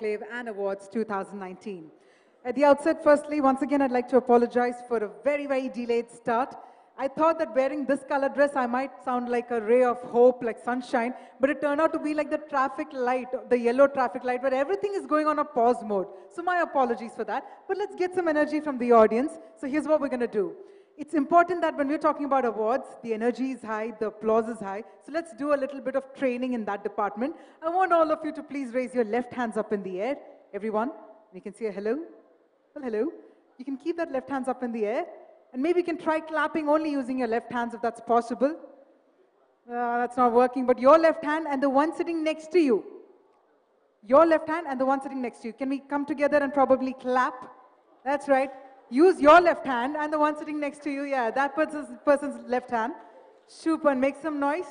Conclave and Awards 2019. At the outset, firstly, once again, I'd like to apologize for a very, very delayed start. I thought that wearing this color dress, I might sound like a ray of hope, like sunshine, but it turned out to be like the traffic light, the yellow traffic light, where everything is going on a pause mode. So my apologies for that. But let's get some energy from the audience. So here's what we're going to do. It's important that when we're talking about awards, the energy is high, the applause is high. So let's do a little bit of training in that department. I want all of you to please raise your left hands up in the air. Everyone, you can say a hello. Well, hello. You can keep that left hands up in the air. And maybe you can try clapping only using your left hands if that's possible. That's not working, but your left hand and the one sitting next to you. Your left hand and the one sitting next to you. Can we come together and probably clap? That's right. Use your left hand and the one sitting next to you. Yeah, that person's left hand. Super, and make some noise.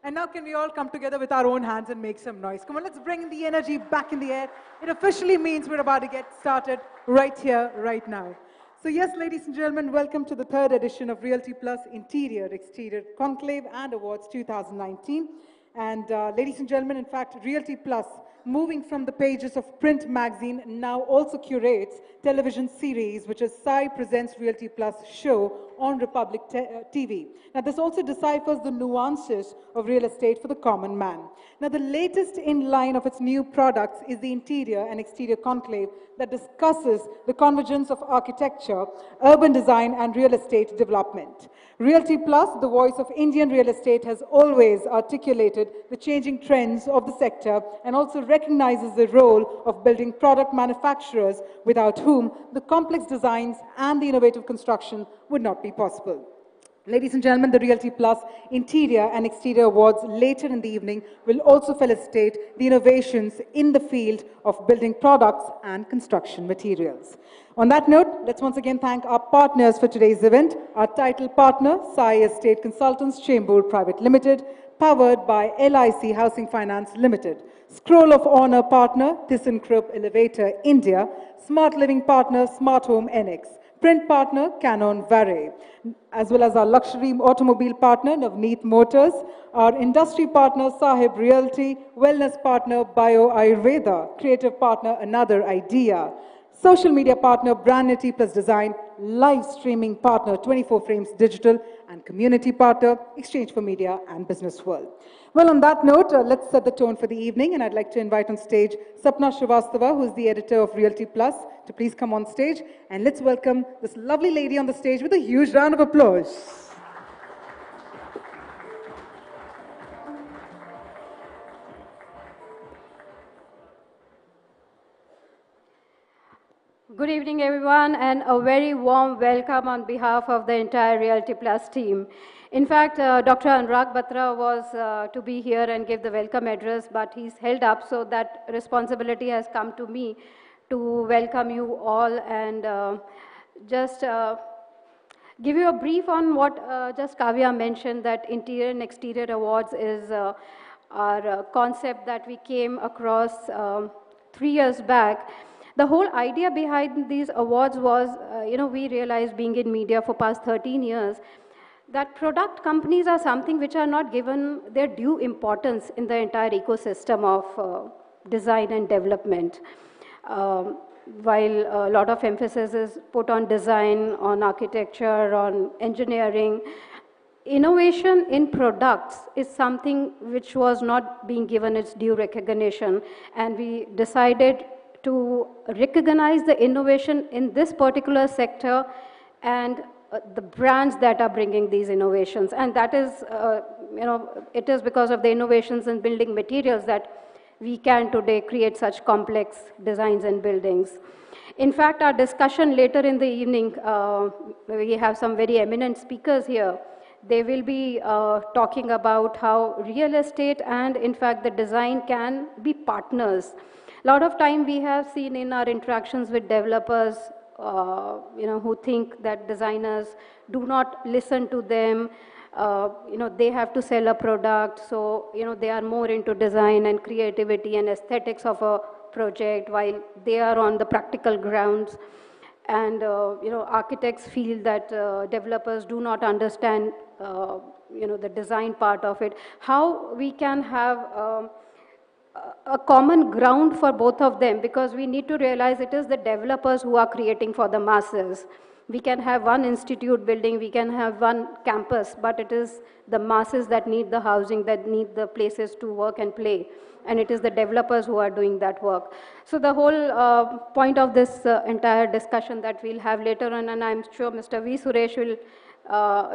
And now can we all come together with our own hands and make some noise? Come on, let's bring the energy back in the air. It officially means we're about to get started right here, right now. So yes, ladies and gentlemen, welcome to the third edition of Realty Plus Interior Exterior Conclave and Awards 2019. And ladies and gentlemen, in fact, Realty Plus, moving from the pages of print magazine, now also curates television series, which is Sai Presents Realty Plus show on Republic TV. Now, this also deciphers the nuances of real estate for the common man. Now, the latest in line of its new products is the Interior and Exterior Conclave that discusses the convergence of architecture, urban design, and real estate development. Realty Plus, the voice of Indian real estate, has always articulated the changing trends of the sector and also recognizes the role of building product manufacturers without whom the complex designs and the innovative construction would not be possible. Ladies and gentlemen, the Realty Plus Interior and Exterior Awards later in the evening will also felicitate the innovations in the field of building products and construction materials. On that note, let's once again thank our partners for today's event. Our title partner, Sai Estate Consultants Chambur Private Limited, powered by LIC Housing Finance Limited. Scroll of Honor partner, ThyssenKrupp Elevator India. Smart Living partner, Smart Home INEX. Print partner, Canon Vare, as well as our luxury automobile partner, Navneet Motors, our industry partner, Sahib Realty, wellness partner, Bio Ayurveda, creative partner, Another Idea, social media partner, Brandnity Plus Design, live streaming partner, 24 Frames Digital, and community partner, Exchange for Media and Business World. Well, on that note, let's set the tone for the evening, and I'd like to invite on stage Sapna Srivastava, who's the editor of Realty Plus, to please come on stage, and let's welcome this lovely lady on the stage with a huge round of applause. Good evening, everyone, and a very warm welcome on behalf of the entire Realty Plus team. In fact, Dr. Anurag Batra was to be here and give the welcome address, but he's held up, so that responsibility has come to me to welcome you all and just give you a brief on what just Kavya mentioned, that Interior and Exterior Awards is our concept that we came across 3 years back. The whole idea behind these awards was, we realized being in media for past 13 years, that product companies are something which are not given their due importance in the entire ecosystem of design and development. While a lot of emphasis is put on design, on architecture, on engineering, innovation in products is something which was not being given its due recognition, and we decided to recognize the innovation in this particular sector and the brands that are bringing these innovations. And that is, it is because of the innovations in building materials that we can today create such complex designs and buildings. In fact, our discussion later in the evening, we have some very eminent speakers here. They will be talking about how real estate and, in fact, the design can be partners. A lot of time we have seen in our interactions with developers, who think that designers do not listen to them. They have to sell a product, so they are more into design and creativity and aesthetics of a project, while they are on the practical grounds. And architects feel that developers do not understand the design part of it. How we can have a common ground for both of them, because we need to realize it is the developers who are creating for the masses. We can have one institute building, we can have one campus, but it is the masses that need the housing, that need the places to work and play. And it is the developers who are doing that work. So the whole point of this entire discussion that we'll have later on, and I'm sure Mr. V. Suresh will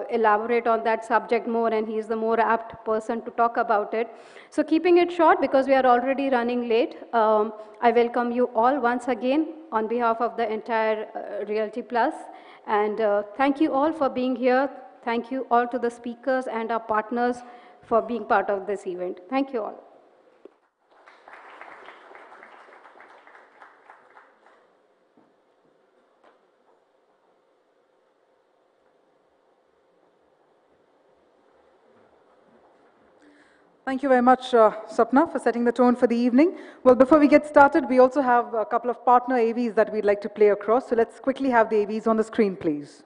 elaborate on that subject more, and he is the more apt person to talk about it. So keeping it short, because we are already running late, I welcome you all once again on behalf of the entire Realty Plus, and thank you all for being here. Thank you all to the speakers and our partners for being part of this event. Thank you all. Thank you very much, Sapna, for setting the tone for the evening. Well, before we get started, we also have a couple of partner AVs that we'd like to play across. So let's quickly have the AVs on the screen, please.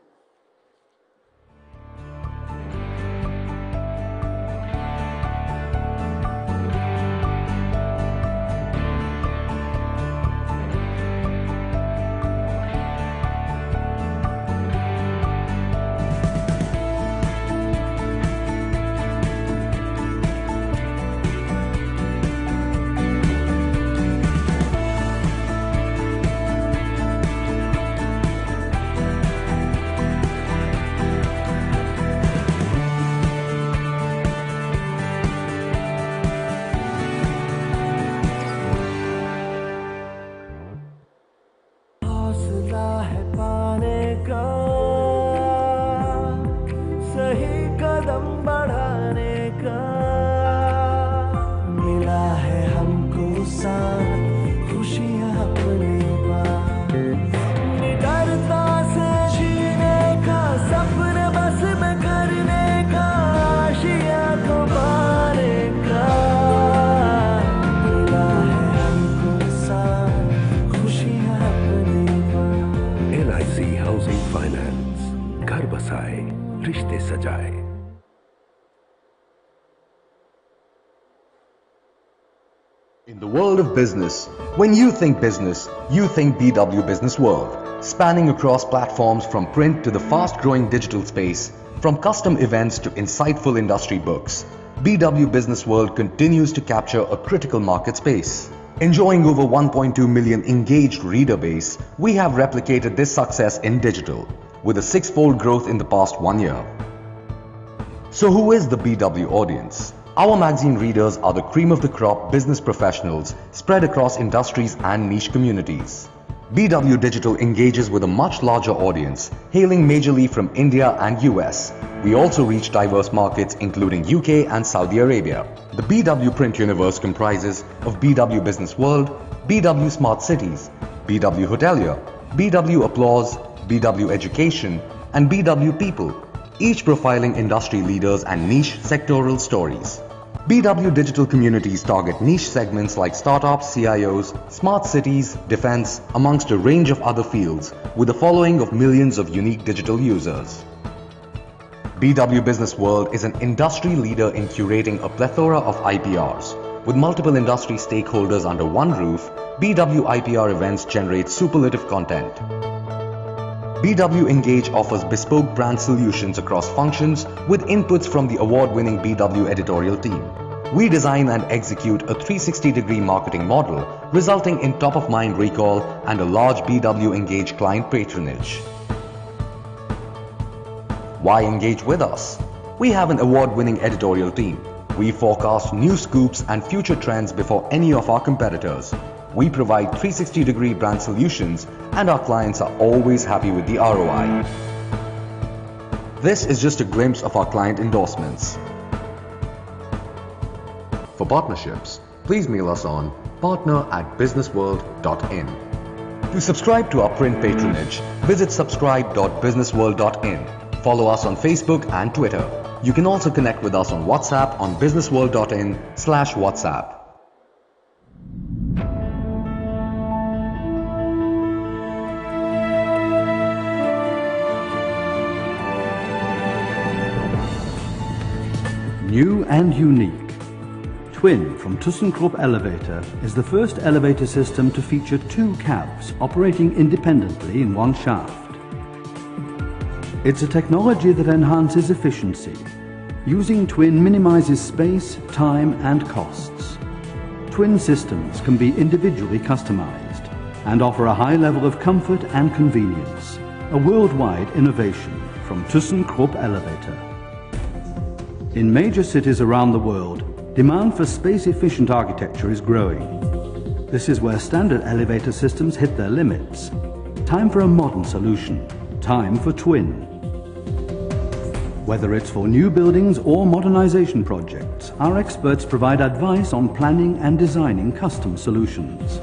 In the world of business, when you think business, you think BW Business World, spanning across platforms from print to the fast-growing digital space, from custom events to insightful industry books. BW Business World continues to capture a critical market space. Enjoying over 1.2 million engaged reader base, we have replicated this success in digital, with a six-fold growth in the past 1 year. So who is the BW audience? Our magazine readers are the cream of the crop business professionals spread across industries and niche communities. BW Digital engages with a much larger audience, hailing majorly from India and US. We also reach diverse markets including UK and Saudi Arabia. The BW Print universe comprises of BW Business World, BW Smart Cities, BW Hotelier, BW Applause, BW Education, and BW People, each profiling industry leaders and niche sectoral stories. BW Digital communities target niche segments like startups, CIOs, smart cities, defense, amongst a range of other fields, with a following of millions of unique digital users. BW Business World is an industry leader in curating a plethora of IPRs. With multiple industry stakeholders under one roof, BW IPR events generate superlative content. BW Engage offers bespoke brand solutions across functions with inputs from the award-winning BW editorial team. We design and execute a 360-degree marketing model, resulting in top-of-mind recall and a large BW Engage client patronage. Why engage with us? We have an award-winning editorial team. We forecast new scoops and future trends before any of our competitors. We provide 360-degree brand solutions, and our clients are always happy with the ROI. This is just a glimpse of our client endorsements. For partnerships, please mail us on partner@businessworld.in. To subscribe to our print patronage, visit subscribe.businessworld.in. Follow us on Facebook and Twitter. You can also connect with us on WhatsApp on businessworld.in/WhatsApp. New and unique, Twin from ThyssenKrupp Elevator is the first elevator system to feature 2 cabs operating independently in one shaft. It's a technology that enhances efficiency. Using Twin minimizes space, time and costs. Twin systems can be individually customized and offer a high level of comfort and convenience. A worldwide innovation from ThyssenKrupp Elevator. In major cities around the world, demand for space-efficient architecture is growing. This is where standard elevator systems hit their limits. Time for a modern solution. Time for Twin. Whether it's for new buildings or modernization projects, our experts provide advice on planning and designing custom solutions.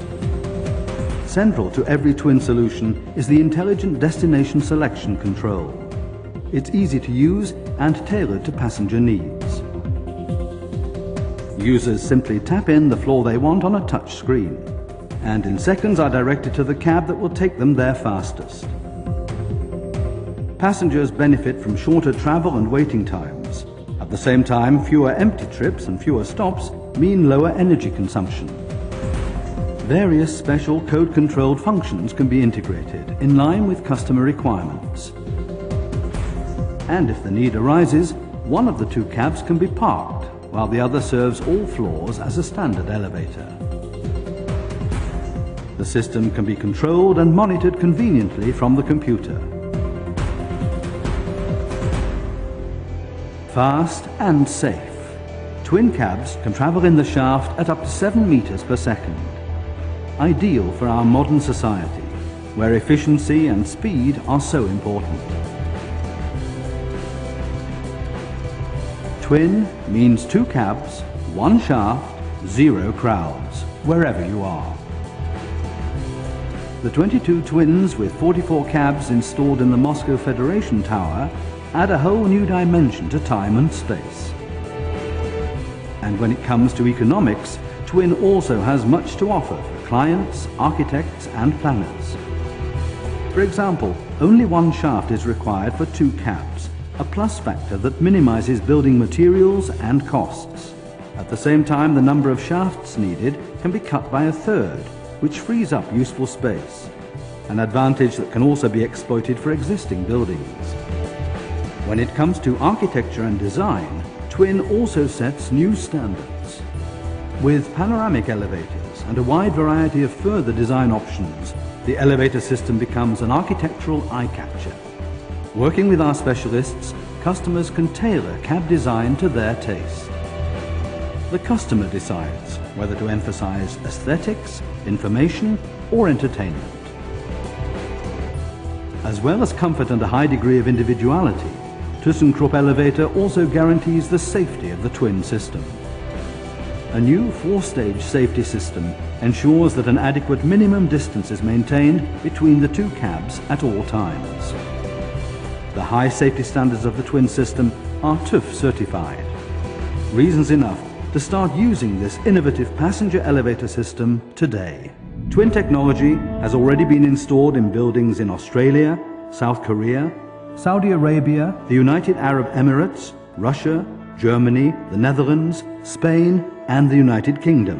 Central to every Twin solution is the intelligent destination selection control. It's easy to use and tailored to passenger needs. Users simply tap in the floor they want on a touch screen, and in seconds are directed to the cab that will take them there fastest. Passengers benefit from shorter travel and waiting times. At the same time, fewer empty trips and fewer stops mean lower energy consumption. Various special code-controlled functions can be integrated in line with customer requirements. And if the need arises, one of the 2 cabs can be parked, while the other serves all floors as a standard elevator. The system can be controlled and monitored conveniently from the computer. Fast and safe. Twin cabs can travel in the shaft at up to 7 meters per second. Ideal for our modern society, where efficiency and speed are so important. Twin means 2 cabs, 1 shaft, 0 crowds, wherever you are. The 22 Twins with 44 cabs installed in the Moscow Federation Tower add a whole new dimension to time and space. And when it comes to economics, Twin also has much to offer for clients, architects and planners. For example, only 1 shaft is required for 2 cabs, a plus factor that minimizes building materials and costs. At the same time, the number of shafts needed can be cut by 1/3, which frees up useful space, an advantage that can also be exploited for existing buildings. When it comes to architecture and design, Twin also sets new standards. With panoramic elevators and a wide variety of further design options, the elevator system becomes an architectural eye-catcher. Working with our specialists, customers can tailor cab design to their taste. The customer decides whether to emphasize aesthetics, information, or entertainment. As well as comfort and a high degree of individuality, ThyssenKrupp Elevator also guarantees the safety of the Twin system. A new 4-stage safety system ensures that an adequate minimum distance is maintained between the 2 cabs at all times. The high safety standards of the Twin system are TÜV certified. Reasons enough to start using this innovative passenger elevator system today. Twin technology has already been installed in buildings in Australia, South Korea, Saudi Arabia, the United Arab Emirates, Russia, Germany, the Netherlands, Spain, and the United Kingdom.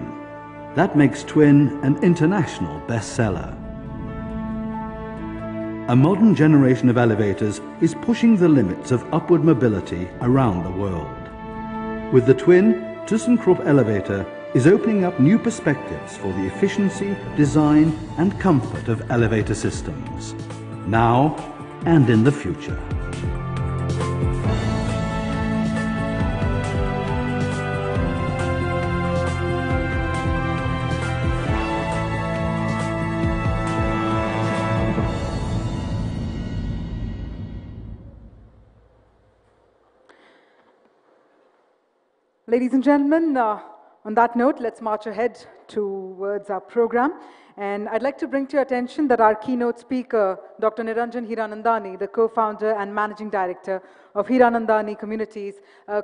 That makes Twin an international bestseller. A modern generation of elevators is pushing the limits of upward mobility around the world. With the Twin, ThyssenKrupp Elevator is opening up new perspectives for the efficiency, design, and comfort of elevator systems, now and in the future. Ladies and gentlemen, on that note, let's march ahead towards our program. And I'd like to bring to your attention that our keynote speaker, Dr. Niranjan Hiranandani, the co-founder and managing director of Hiranandani Communities,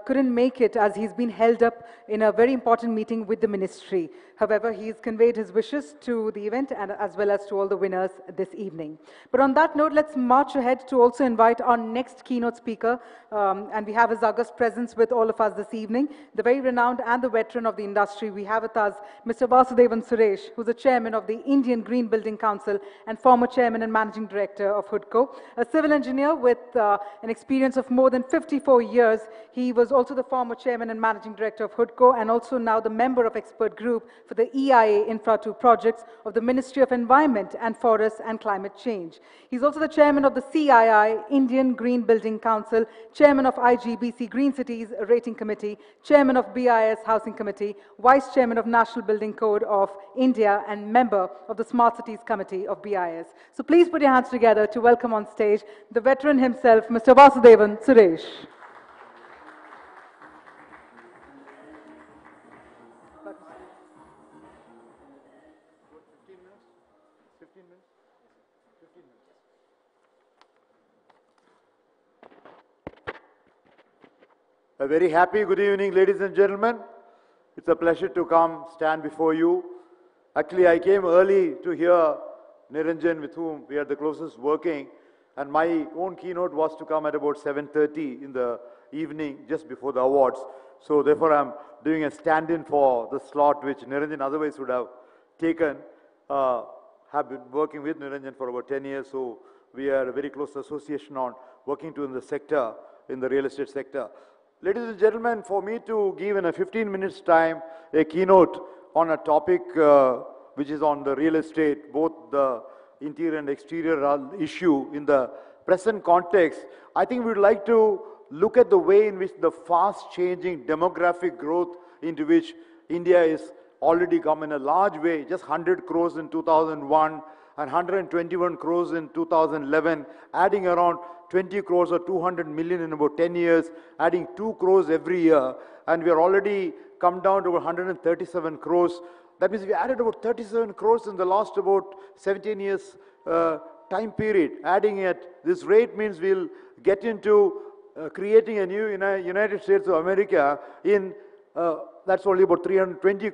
couldn't make it as he's been held up in a very important meeting with the ministry. However, he's conveyed his wishes to the event and as well as to all the winners this evening. But on that note, let's march ahead to also invite our next keynote speaker, and we have his august presence with all of us this evening, the very renowned and the veteran of the industry. We have with us Mr. Vasudevan Suresh, who's the chairman of the Indian Green Building Council and former chairman and managing director of HUDCO, a civil engineer with an experience of more than 54 years. He was also the former chairman and managing director of HUDCO and also now the member of expert group for the EIA Infra 2 projects of the Ministry of Environment and Forests and Climate Change. He's also the chairman of the CII, Indian Green Building Council, chairman of IGBC Green Cities Rating Committee, chairman of BIS Housing Committee, vice chairman of National Building Code of India, and member of the Smart Cities Committee of BIS. So please put your hands together to welcome on stage the veteran himself, Mr. Vasudevan Suresh. A very happy good evening, ladies and gentlemen. It's a pleasure to come stand before you. Actually, I came early to hear Niranjan, with whom we are the closest working, and my own keynote was to come at about 7:30 in the evening, just before the awards. So therefore, I'm doing a stand-in for the slot which Niranjan otherwise would have taken. Have been working with Niranjan for about 10 years, so we are a very close association on working in the sector, in the real estate sector. Ladies and gentlemen, for me to give in a 15 minutes time a keynote on a topic which is on the real estate, both the interior and exterior issue in the present context, I think we'd like to look at the way in which the fast changing demographic growth into which India is already come in a large way, just 100 crores in 2001 and 121 crores in 2011, adding around 20 crores or 200 million in about 10 years, adding 2 crores every year, and we are already come down to 137 crores. That means we added about 37 crores in the last about 17 years time period. Adding at this rate means we'll get into creating a new United States of America in, that's only about 320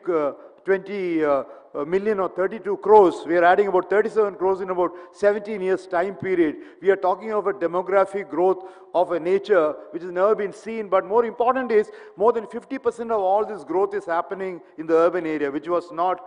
million or 32 crores. We are adding about 37 crores in about 17 years time period. We are talking of a demographic growth of a nature which has never been seen, but more important is more than 50% of all this growth is happening in the urban area, which was not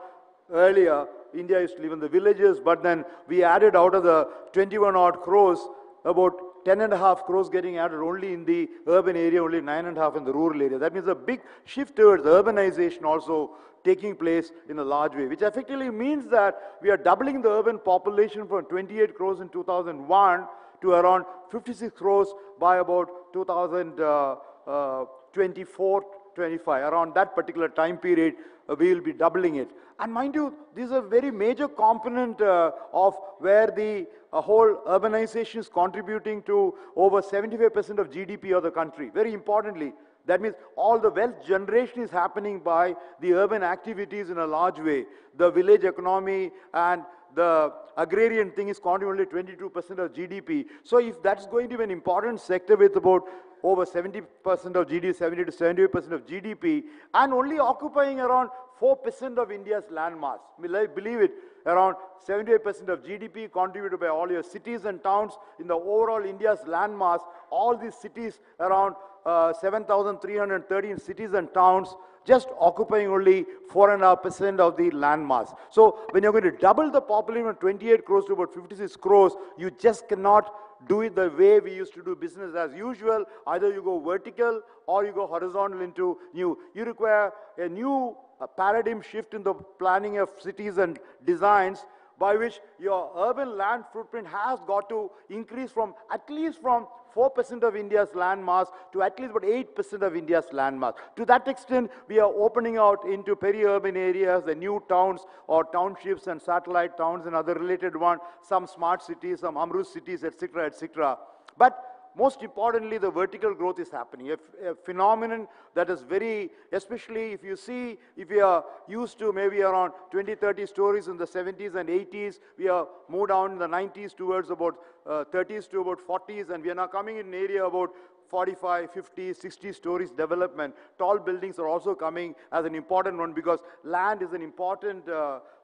earlier. India used to live in the villages, but then we added out of the 21 odd crores, about 10.5 crores getting added only in the urban area, only 9.5 in the rural area. That means a big shift towards urbanization also taking place in a large way, which effectively means that we are doubling the urban population from 28 crores in 2001 to around 56 crores by about 2024, 25. Around that particular time period, we will be doubling it. And mind you, this is a very major component of where the whole urbanization is contributing to over 75% of GDP of the country. Very importantly, that means all the wealth generation is happening by the urban activities in a large way. The village economy and the agrarian thing is contributing only 22% of GDP. So if that's going to be an important sector with about over 70% of GDP, 70 to 78% of GDP, and only occupying around 4% of India's land mass. Believe it, around 78% of GDP contributed by all your cities and towns in the overall India's land mass. All these cities, around 7,313 cities and towns, just occupying only 4.5% of the land mass. So when you're going to double the population from 28 crores to about 56 crores, you just cannot do it the way we used to do business as usual. Either you go vertical or you go horizontal into new. You require a new paradigm shift in the planning of cities and designs, by which your urban land footprint has got to increase from at least from 4% of India's land mass to at least about 8% of India's land mass. To that extent, we are opening out into peri-urban areas, the new towns or townships and satellite towns and other related ones, some smart cities, some Amrut cities, etc., etc. But most importantly, the vertical growth is happening. A phenomenon that is very, especially if you see, if we are used to maybe around 20, 30 stories in the 70s and 80s, we are moved down in the 90s towards about 30s to about 40s, and we are now coming in an area about 45, 50, 60 stories development. Tall buildings are also coming as an important one because land is an important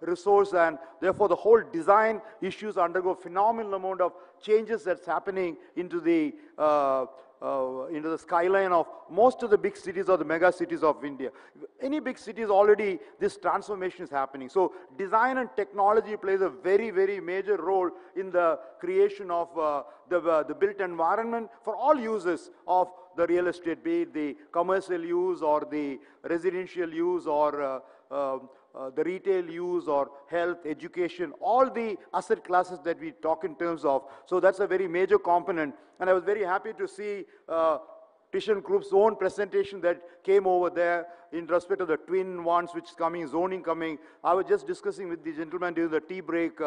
resource, and therefore the whole design issues undergo phenomenal amount of changes that's happening into the skyline of most of the big cities or the mega cities of India. Any big cities already, this transformation is happening. So design and technology plays a very, very major role in the creation of the built environment for all uses of the real estate, be it the commercial use or the residential use or the retail use or health, education, all the asset classes that we talk in terms of. So that's a very major component. And I was very happy to see Tishan Group's own presentation that came over there in respect of the twin ones which is coming, zoning coming. I was just discussing with the gentleman during the tea break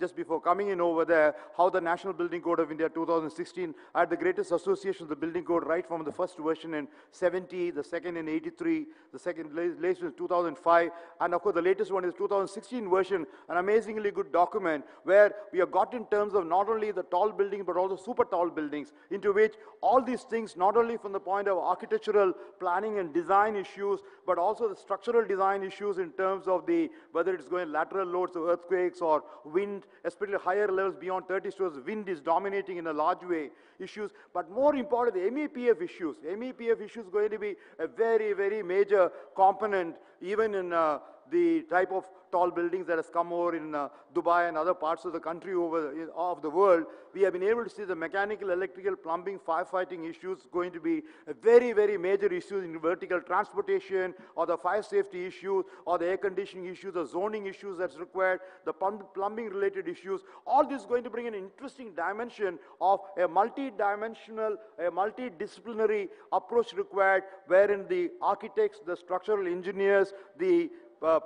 just before coming in over there, how the National Building Code of India 2016, I had the greatest association of the building code right from the first version in 70, the second in 83, the second latest is 2005, and of course the latest one is 2016 version, an amazingly good document where we have got in terms of not only the tall buildings but also super tall buildings, into which all these things, not only from the point of architectural planning and design issues, but also the structural design issues in terms of the, whether it's going lateral loads of earthquakes or wind, especially higher levels beyond 30 stories, wind is dominating in a large way issues, but more important, the MEPF issues. MEPF issues is going to be a very, very major component even in the type of tall buildings that has come over in Dubai and other parts of the country of the world. We have been able to see the mechanical, electrical, plumbing, firefighting issues going to be a very, very major issues in vertical transportation, or the fire safety issues, or the air conditioning issues, the zoning issues that's required, the plumbing related issues. All this is going to bring an interesting dimension of a multi-dimensional, a multidisciplinary approach required, wherein the architects, the structural engineers, the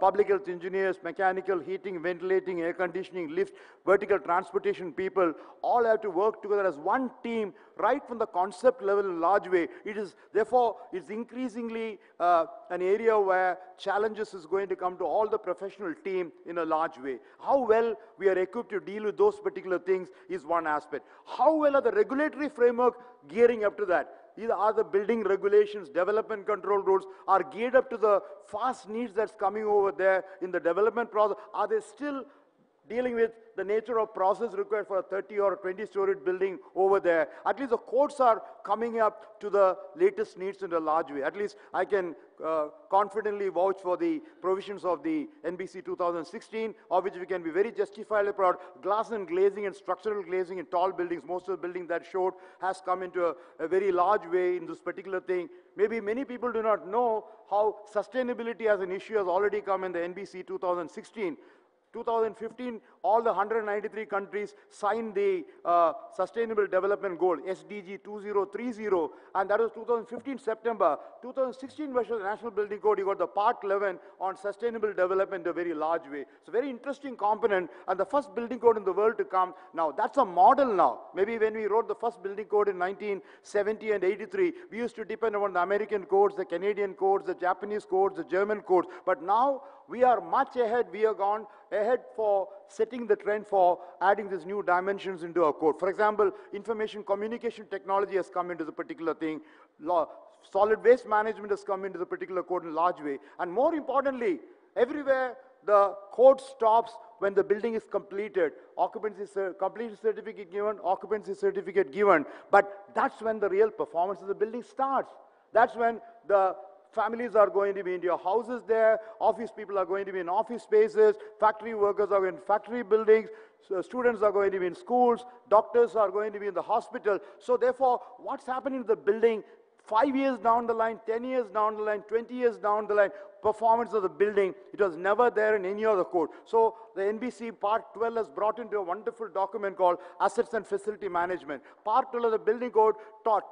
public health engineers, mechanical, heating, ventilating, air conditioning, lift, vertical transportation people, all have to work together as one team right from the concept level in a large way. It is, therefore, it's increasingly an area where challenges is going to come to all the professional team in a large way. How well we are equipped to deal with those particular things is one aspect. How well are the regulatory framework gearing up to that? These are the building regulations, development control rules are geared up to the fast needs that's coming over there in the development process. Are they still dealing with the nature of process required for a 30 or 20-storied building over there? At least the codes are coming up to the latest needs in a large way. At least I can confidently vouch for the provisions of the NBC 2016, of which we can be very justifiably proud. Glass and glazing and structural glazing in tall buildings, most of the buildings that showed has come into a very large way in this particular thing. Maybe many people do not know how sustainability as an issue has already come in the NBC 2016. 2015, all the 193 countries signed the Sustainable Development Goal, SDG 2030, and that was 2015 September. 2016 version of the National Building Code, you got the Part 11 on sustainable development in a very large way. It's a very interesting component, and the first building code in the world to come. Now, that's a model now. Maybe when we wrote the first building code in 1970 and 83, we used to depend on the American codes, the Canadian codes, the Japanese codes, the German codes, but now we are much ahead. We have gone ahead for setting the trend for adding these new dimensions into our code. For example, information communication technology has come into the particular thing. Solid waste management has come into the particular code in a large way. And more importantly, everywhere the code stops when the building is completed. Completion certificate given, occupancy certificate given. But that's when the real performance of the building starts. That's when the families are going to be in your houses there, office people are going to be in office spaces, factory workers are in factory buildings, so students are going to be in schools, doctors are going to be in the hospital. So therefore, what's happening in the building 5 years down the line, 10 years down the line, 20 years down the line, performance of the building, it was never there in any other code. So the NBC Part 12 has brought into a wonderful document called Assets and Facility Management. Part 12 of the building code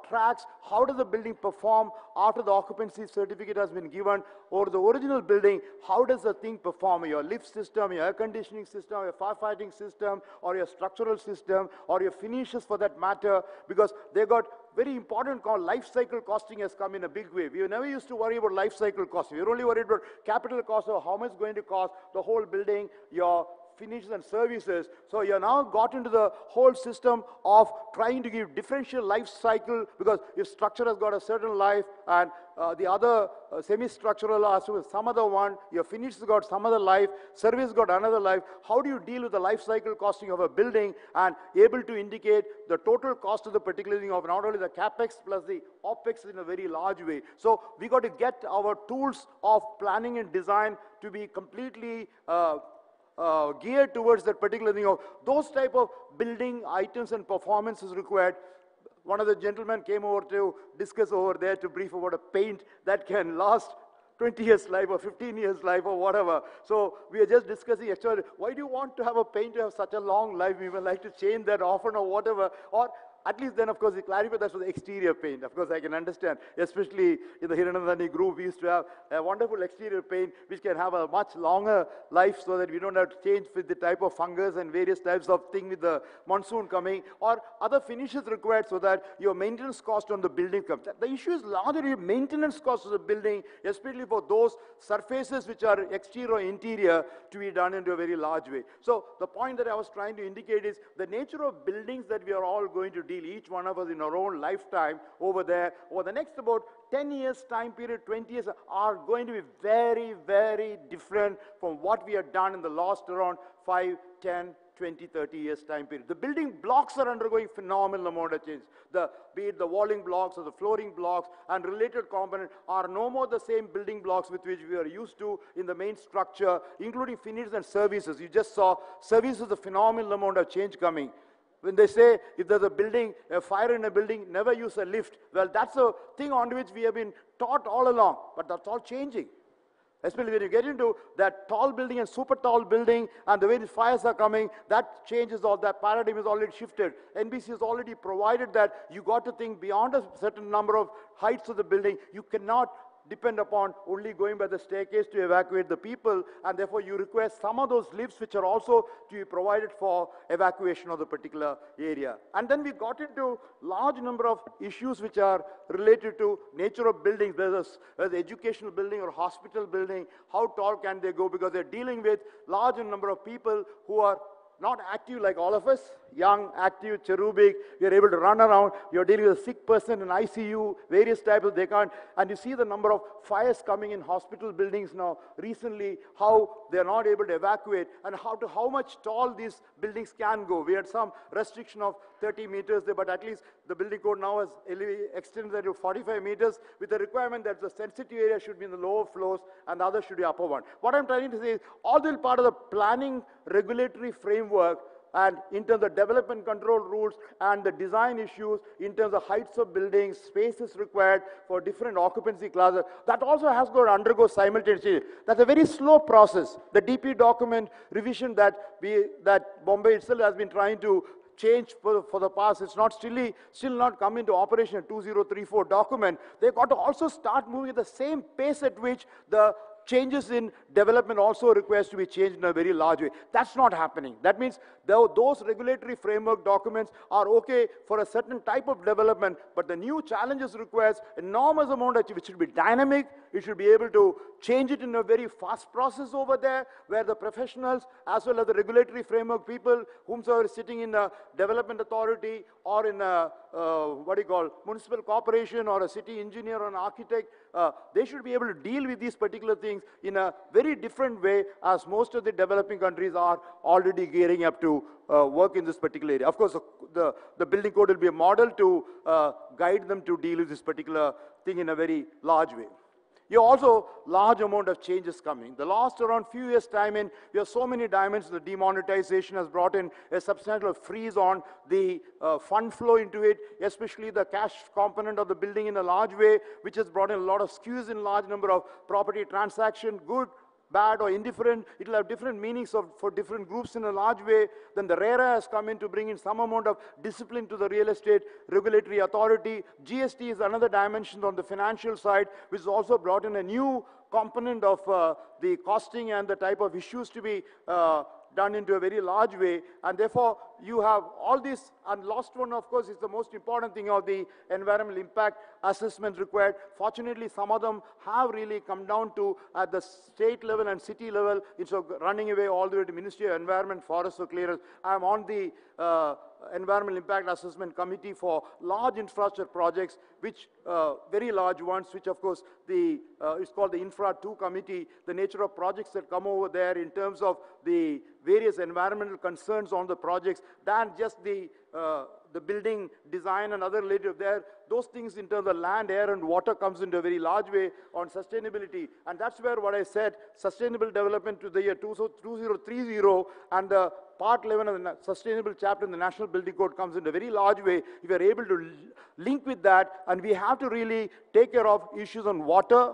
tracks how does the building perform after the occupancy certificate has been given, or the original building, how does the thing perform, your lift system, your air conditioning system, your firefighting system, or your structural system, or your finishes for that matter, because they got very important called life cycle costing has come in a big way. We never used to worry about life cycle costing. We were only worried about capital cost or how much it's going to cost the whole building, your finishes and services. So you now got into the whole system of trying to give differential life cycle, because your structure has got a certain life and the other semi-structural has some other one, your finish has got some other life, service got another life. How do you deal with the life cycle costing of a building and able to indicate the total cost of the particular thing of not only the capex plus the opex in a very large way. So we got to get our tools of planning and design to be completely geared towards that particular thing of those type of building items and performance is required. One of the gentlemen came over to discuss over there to brief about a paint that can last 20 years life or 15 years life or whatever. So we are just discussing actually, why do you want to have a paint to have such a long life? We would like to change that often or whatever. Or at least then, of course, we clarify that's for the exterior paint. Of course, I can understand, especially in the Hiranandani group, we used to have a wonderful exterior paint which can have a much longer life so that we don't have to change with the type of fungus and various types of thing with the monsoon coming, or other finishes required so that your maintenance cost on the building comes. The issue is largely maintenance cost of the building, especially for those surfaces which are exterior or interior, to be done into a very large way. So the point that I was trying to indicate is the nature of buildings that we are all going to deal, each one of us in our own lifetime over there, over the next about 10 years time period, 20 years, are going to be very, very different from what we have done in the last around 5, 10, 20, 30 years time period. The building blocks are undergoing phenomenal amount of change. Be it the walling blocks or the flooring blocks and related components are no more the same building blocks with which we are used to in the main structure, including finishes and services. You just saw services, a phenomenal amount of change coming. When they say, if there's a fire in a building, never use a lift. Well, that's a thing on which we have been taught all along, but that's all changing. Especially when you get into that tall building and super tall building and the way the fires are coming, that changes all, that paradigm is already shifted. NBC has already provided that you got to think beyond a certain number of heights of the building. You cannot depend upon only going by the staircase to evacuate the people, and therefore you require some of those lifts which are also to be provided for evacuation of the particular area. And then we got into large number of issues which are related to nature of buildings, whether it's educational building or hospital building, how tall can they go, because they're dealing with large number of people who are not active like all of us, young, active, cherubic, we are able to run around, you're dealing with a sick person in ICU, various types of, they can't, and you see the number of fires coming in hospital buildings now, recently, how they're not able to evacuate, and how much tall these buildings can go. We had some restriction of 30 meters there, but at least the building code now has extended that to 45 meters with the requirement that the sensitive area should be in the lower floors and the other should be upper one. What I'm trying to say is, all this part of the planning regulatory framework and in terms of development control rules and the design issues, in terms of heights of buildings, spaces required for different occupancy classes, that also has got to undergo simultaneously. That's a very slow process. The DP document revision that Bombay itself has been trying to change for the past, it's not still not come into operation, 2034 document. They've got to also start moving at the same pace at which the changes in development also requires to be changed in a very large way. That's not happening. That means those regulatory framework documents are okay for a certain type of development, but the new challenges requires enormous amount of, which should be dynamic, it should be able to change it in a very fast process over there, where the professionals as well as the regulatory framework people, whomsoever is sitting in a development authority or in a, municipal corporation or a city engineer or an architect, they should be able to deal with these particular things in a very different way as most of the developing countries are already gearing up to work in this particular area. Of course, the building code will be a model to guide them to deal with this particular thing in a very large way. You also large amount of changes coming. The last around few years time in, we have so many dimensions. The demonetization has brought in a substantial freeze on the fund flow into it, especially the cash component of the building in a large way, which has brought in a lot of skews in large number of property transaction, good, bad or indifferent. It will have different meanings for different groups in a large way. Then the RERA has come in to bring in some amount of discipline to the real estate regulatory authority. GST is another dimension on the financial side, which has also brought in a new component of the costing and the type of issues to be done into a very large way, and therefore you have all this. And last one, of course, is the most important thing of the environmental impact assessments required. Fortunately, some of them have really come down to at the state level and city level, instead of running away all the way to Ministry of Environment, Forest or Clearance. I am on the Environmental Impact Assessment Committee for large infrastructure projects, which very large ones, which of course is called the Infra 2 Committee. The nature of projects that come over there in terms of the various environmental concerns on the projects than just the building design and other related there. Those things in terms of land, air and water comes into a very large way on sustainability. And that's where what I said, sustainable development to the year 2030 and the part 11 of the sustainable chapter in the National Building Code comes in a very large way. If we are able to link with that, and we have to really take care of issues on water,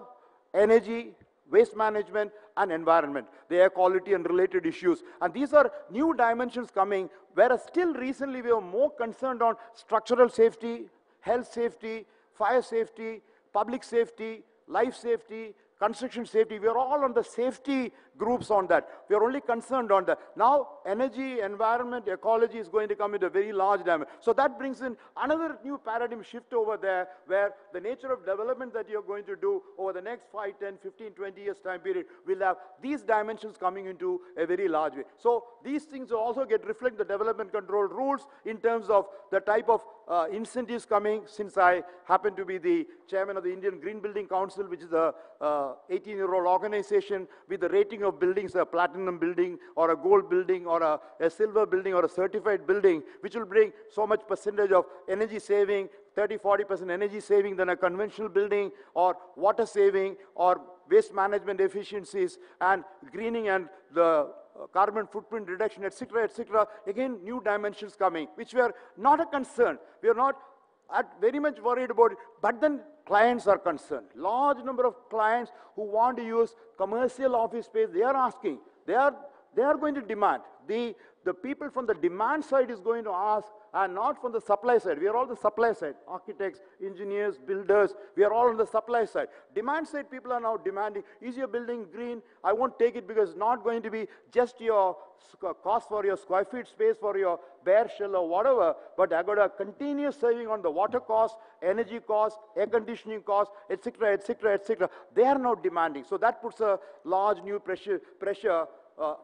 energy, waste management and environment, the air quality and related issues. And these are new dimensions coming, whereas still recently we were more concerned on structural safety, health safety, fire safety, public safety, life safety, construction safety. We are all on the safety groups on that. We are only concerned on that. Now, energy, environment, ecology is going to come into a very large dimension. So that brings in another new paradigm shift over there, where the nature of development that you're going to do over the next 5, 10, 15, 20 years time period will have these dimensions coming into a very large way. So these things will also get reflect the development control rules in terms of the type of incentives coming. Since I happen to be the chairman of the Indian Green Building Council, which is a 18-year-old organization with the rating of buildings, a platinum building or a gold building or a silver building or a certified building, which will bring so much percentage of energy saving, 30-40% energy saving than a conventional building, or water saving, or waste management efficiencies, and greening and the carbon footprint reduction, etc., etc. Again, new dimensions coming, which were not a concern. We are not very much worried about it, but then clients are concerned. Large number of clients who want to use commercial office space, they are asking. They are going to demand. The people from the demand side is going to ask, and not from the supply side. We are all the supply side. Architects, engineers, builders, we are all on the supply side. Demand side people are now demanding, is your building green? I won't take it because it's not going to be just your cost for your square feet space for your bare shell or whatever, but I got a continuous saving on the water cost, energy cost, air conditioning cost, etc., etc., etc. They are now demanding. So that puts a large new pressure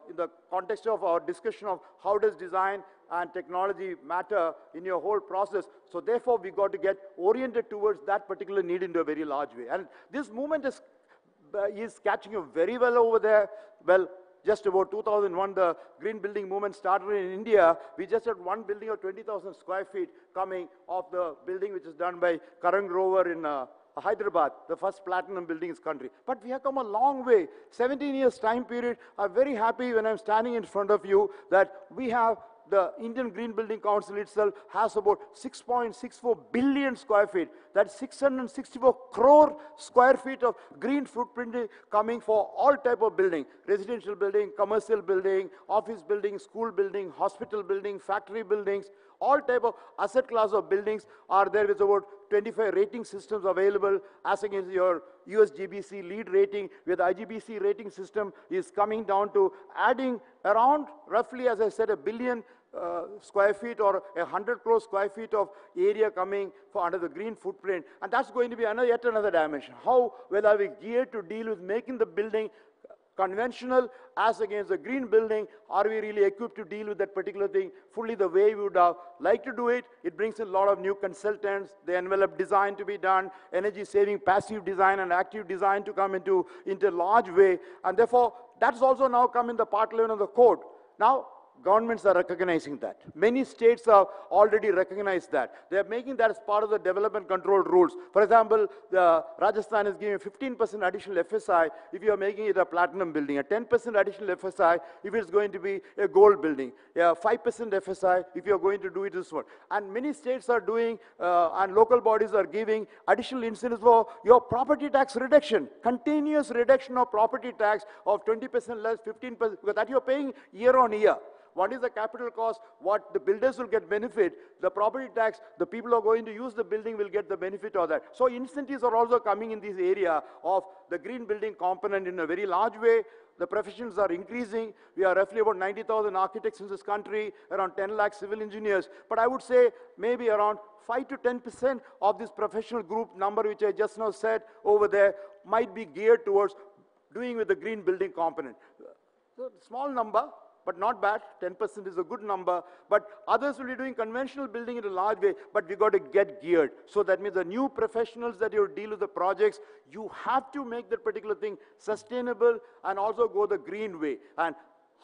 in the context of our discussion of how does design and technology matter in your whole process. So therefore, we got to get oriented towards that particular need in a very large way. And this movement is catching up very well over there. Well, just about 2001, the green building movement started in India. We just had one building of 20,000 square feet coming off the building which is done by Karan Grover in Hyderabad, the first platinum building in this country. But we have come a long way. 17 years time period. I'm very happy when I'm standing in front of you that we have the Indian Green Building Council itself has about 6.64 billion square feet. That's 664 crore square feet of green footprint coming for all type of building. Residential building, commercial building, office building, school building, hospital building, factory buildings. All type of asset class of buildings are there with about 25 rating systems available as against your USGBC lead rating, where the IGBC rating system is coming down to adding around roughly, as I said, 1 billion square feet or 100 crore square feet of area coming for under the green footprint. And that's going to be yet another dimension. How well are we geared to deal with making the building conventional as against the green building? Are we really equipped to deal with that particular thing fully the way we would like to do it? It brings in a lot of new consultants, the envelope design to be done, energy saving, passive design and active design to come into large way. And therefore, that's also now come in the part 11 of the code. Now, governments are recognizing that. Many states have already recognized that. They are making that as part of the development control rules. For example, Rajasthan is giving 15% additional FSI if you are making it a platinum building, a 10% additional FSI if it's going to be a gold building, 5% FSI if you are going to do it this one. And many states are doing, and local bodies are giving additional incentives for your property tax reduction, continuous reduction of property tax of 20% less, 15%, because that you are paying year on year. One is the capital cost, what the builders will get benefit, the property tax, the people who are going to use the building will get the benefit of that. So incentives are also coming in this area of the green building component in a very large way. The professions are increasing. We are roughly about 90,000 architects in this country, around 10 lakh civil engineers. But I would say maybe around 5 to 10% of this professional group number, which I just now said over there, might be geared towards doing with the green building component. So small number, but not bad. 10% is a good number. But others will be doing conventional building in a large way, but we got to get geared. So that means the new professionals that you deal with the projects, you have to make that particular thing sustainable and also go the green way. And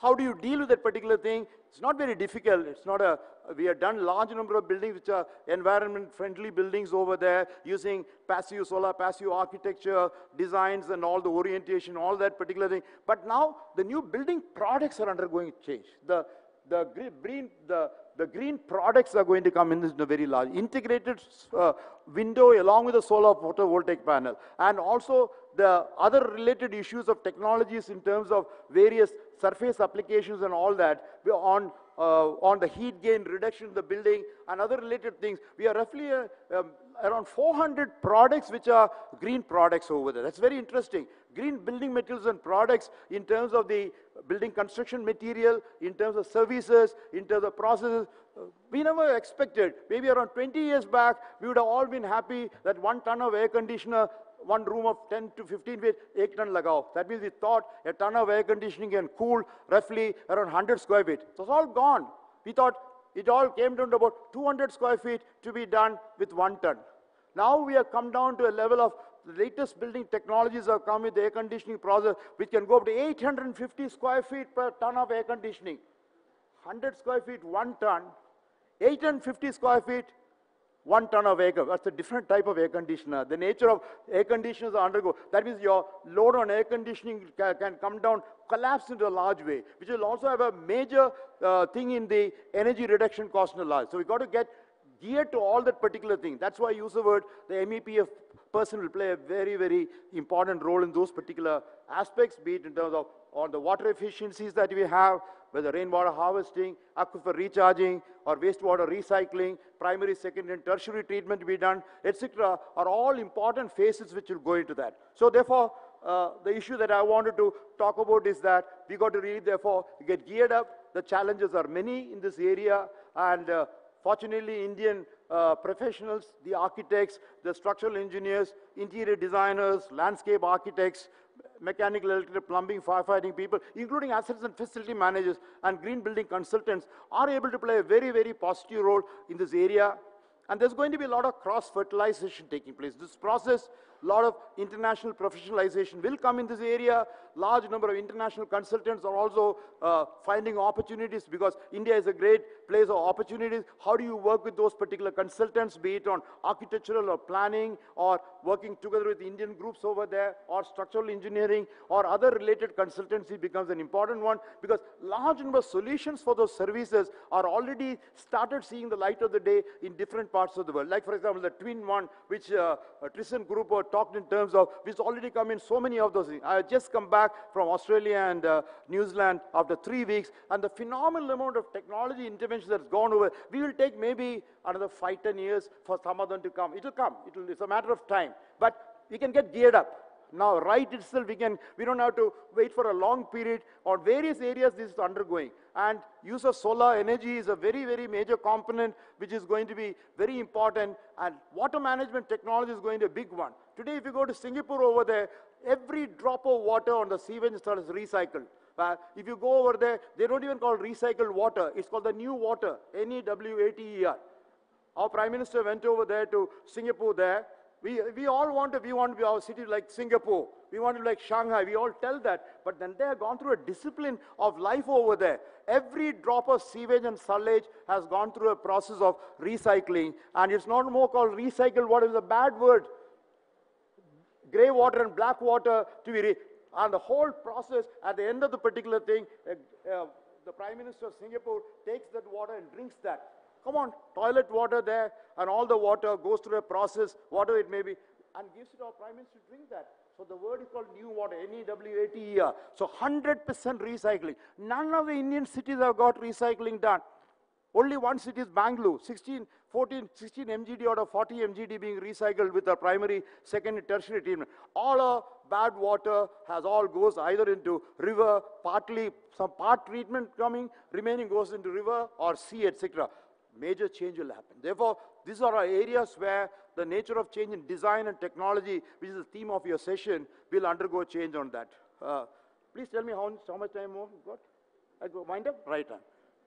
how do you deal with that particular thing? It's not very difficult. It's not a, we have done large number of buildings which are environment-friendly buildings over there using passive, solar passive architecture, designs and all the orientation, all that particular thing. But now the new building products are undergoing change. The green products are going to come in this very large. Integrated window along with the solar photovoltaic panel. And also the other related issues of technologies in terms of various surface applications and all that on the heat gain reduction in the building and other related things. We are roughly around 400 products which are green products over there. That's very interesting. Green building materials and products in terms of the building construction material, in terms of services, in terms of processes. We never expected. Maybe around 20 years back, we would have all been happy that 1 ton of air conditioner, one room of 10 to 15 feet, 1 ton lagao. That means we thought a ton of air conditioning can cool roughly around 100 square feet. So it's all gone. We thought it all came down to about 200 square feet to be done with 1 ton. Now we have come down to a level of the latest building technologies have come with the air conditioning process, which can go up to 850 square feet per ton of air conditioning. 100 square feet, 1 ton. 850 square feet, 1 ton of air. That's a different type of air conditioner. The nature of air conditioners are undergo. That means your load on air conditioning can come down, collapse into a large way, which will also have a major thing in the energy reduction cost in a large. So we got to get geared to all that particular thing. That's why I use the word, the MEPF person will play a very, very important role in those particular aspects, be it in terms of all the water efficiencies that we have, whether rainwater harvesting, aquifer recharging, or wastewater recycling, primary, secondary, and tertiary treatment to be done, etc., are all important phases which will go into that. So therefore, the issue that I wanted to talk about is that we got to really, therefore, get geared up. The challenges are many in this area, and fortunately, Indian professionals, the architects, the structural engineers, interior designers, landscape architects, mechanical, electrical, plumbing, firefighting people, including assets and facility managers and green building consultants, are able to play a very, very positive role in this area. And there's going to be a lot of cross-fertilization taking place. This process, a lot of international professionalization will come in this area. Large number of international consultants are also finding opportunities, because India is a great place of opportunities. How do you work with those particular consultants, be it on architectural or planning, or working together with Indian groups over there, or structural engineering, or other related consultancy becomes an important one, because large number of solutions for those services are already started seeing the light of the day in different parts of the world. Like, for example, the twin one, which Tristan Group talked in terms of, which already come in so many of those things. I have just come back from Australia and New Zealand after 3 weeks, and the phenomenal amount of technology intervention that's gone over. We will take maybe another 5-10 years for some of them to come. It will come. It's a matter of time. But we can get geared up. Now, right itself, we don't have to wait for a long period. On various areas, this is undergoing. And use of solar energy is a very, very major component, which is going to be very important. And water management technology is going to be a big one. Today, if you go to Singapore over there, every drop of water on the sewage is recycled. If you go over there, they don't even call recycled water. It's called the new water, NEWATER. Our Prime Minister went over there to Singapore there, We all want to be our city like Singapore. We want to be like Shanghai. We all tell that. But then they have gone through a discipline of life over there. Every drop of sewage and sullage has gone through a process of recycling. And it's not more called recycled water. It's a bad word. Grey water and black water to be and the whole process at the end of the particular thing, the Prime Minister of Singapore takes that water and drinks that. Come on, toilet water there, and all the water goes through a process, whatever it may be, and gives it to our Prime Minister to drink that. So the word is called new water, NEWATER. So 100% recycling. None of the Indian cities have got recycling done. Only one city is Bangalore, 16 MGD out of 40 MGD being recycled with a primary, secondary, tertiary treatment. All our bad water goes either into river, partly, some part treatment coming, remaining goes into river or sea, etc. Major change will happen. Therefore, these are our areas where the nature of change in design and technology, which is the theme of your session, will undergo change on that. Please tell me how much time more you got? I go wind up? Right time.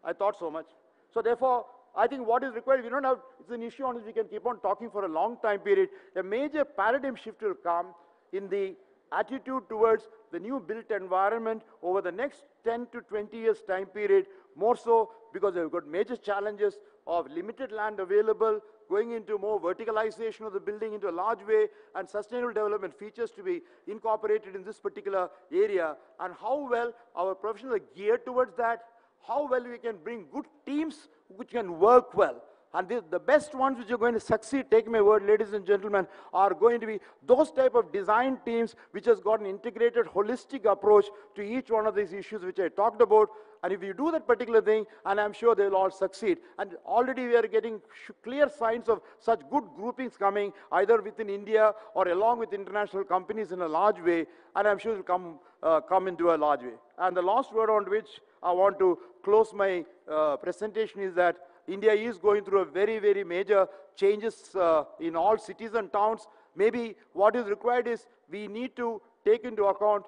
I thought so much. So therefore, I think what is required, we don't have, it's an issue on which we can keep on talking for a long time period. A major paradigm shift will come in the attitude towards the new built environment over the next 10 to 20 years time period, more so because they've got major challenges of limited land available, going into more verticalization of the building into a large way, and sustainable development features to be incorporated in this particular area, and how well our professionals are geared towards that, how well we can bring good teams which can work well. And the best ones which are going to succeed, take my word, ladies and gentlemen, are going to be those type of design teams which has got an integrated, holistic approach to each one of these issues which I talked about. And if you do that particular thing, and I'm sure they'll all succeed. And already we are getting clear signs of such good groupings coming, either within India or along with international companies in a large way, and I'm sure it will come into a large way. And the last word on which I want to close my presentation is that India is going through a very, very major changes in all cities and towns. Maybe what is required is we need to take into account,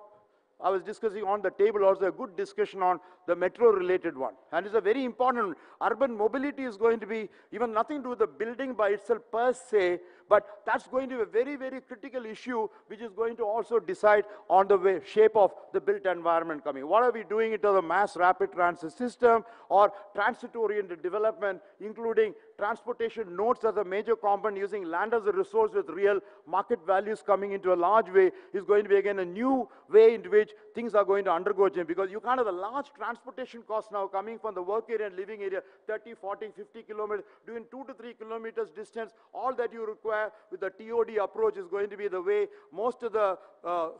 I was discussing on the table also a good discussion on the metro related one. And it's a very important, urban mobility is going to be even nothing to do with the building by itself per se, but that's going to be a very, very critical issue which is going to also decide on the shape of the built environment coming. What are we doing into the mass rapid transit system or transit-oriented development, including transportation nodes as a major component, using land as a resource with real market values coming into a large way, is going to be again a new way into which things are going to undergo change, because you can't have the large transportation costs now coming from the work area and living area, 30, 40, 50 kilometers, doing 2 to 3 kilometers distance. All that you require with the TOD approach is going to be the way most of the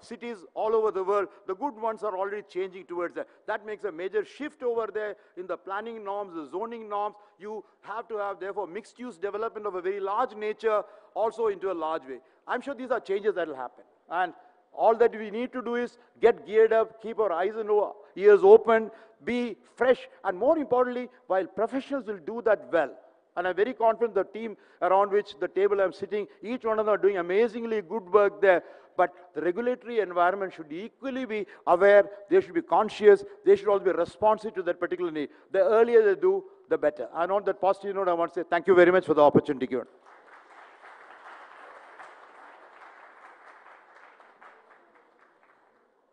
cities all over the world, the good ones, are already changing towards that. That makes a major shift over there in the planning norms, the zoning norms. You have to have, therefore, mixed use development of a very large nature also into a large way. I'm sure these are changes that will happen. And all that we need to do is get geared up, keep our eyes and ears open, be fresh, and more importantly, while professionals will do that well. And I'm very confident the team around which the table I'm sitting, each one of them are doing amazingly good work there. But the regulatory environment should equally be aware, they should be conscious, they should also be responsive to that particular need. The earlier they do, the better. And on that positive note, I want to say thank you very much for the opportunity given.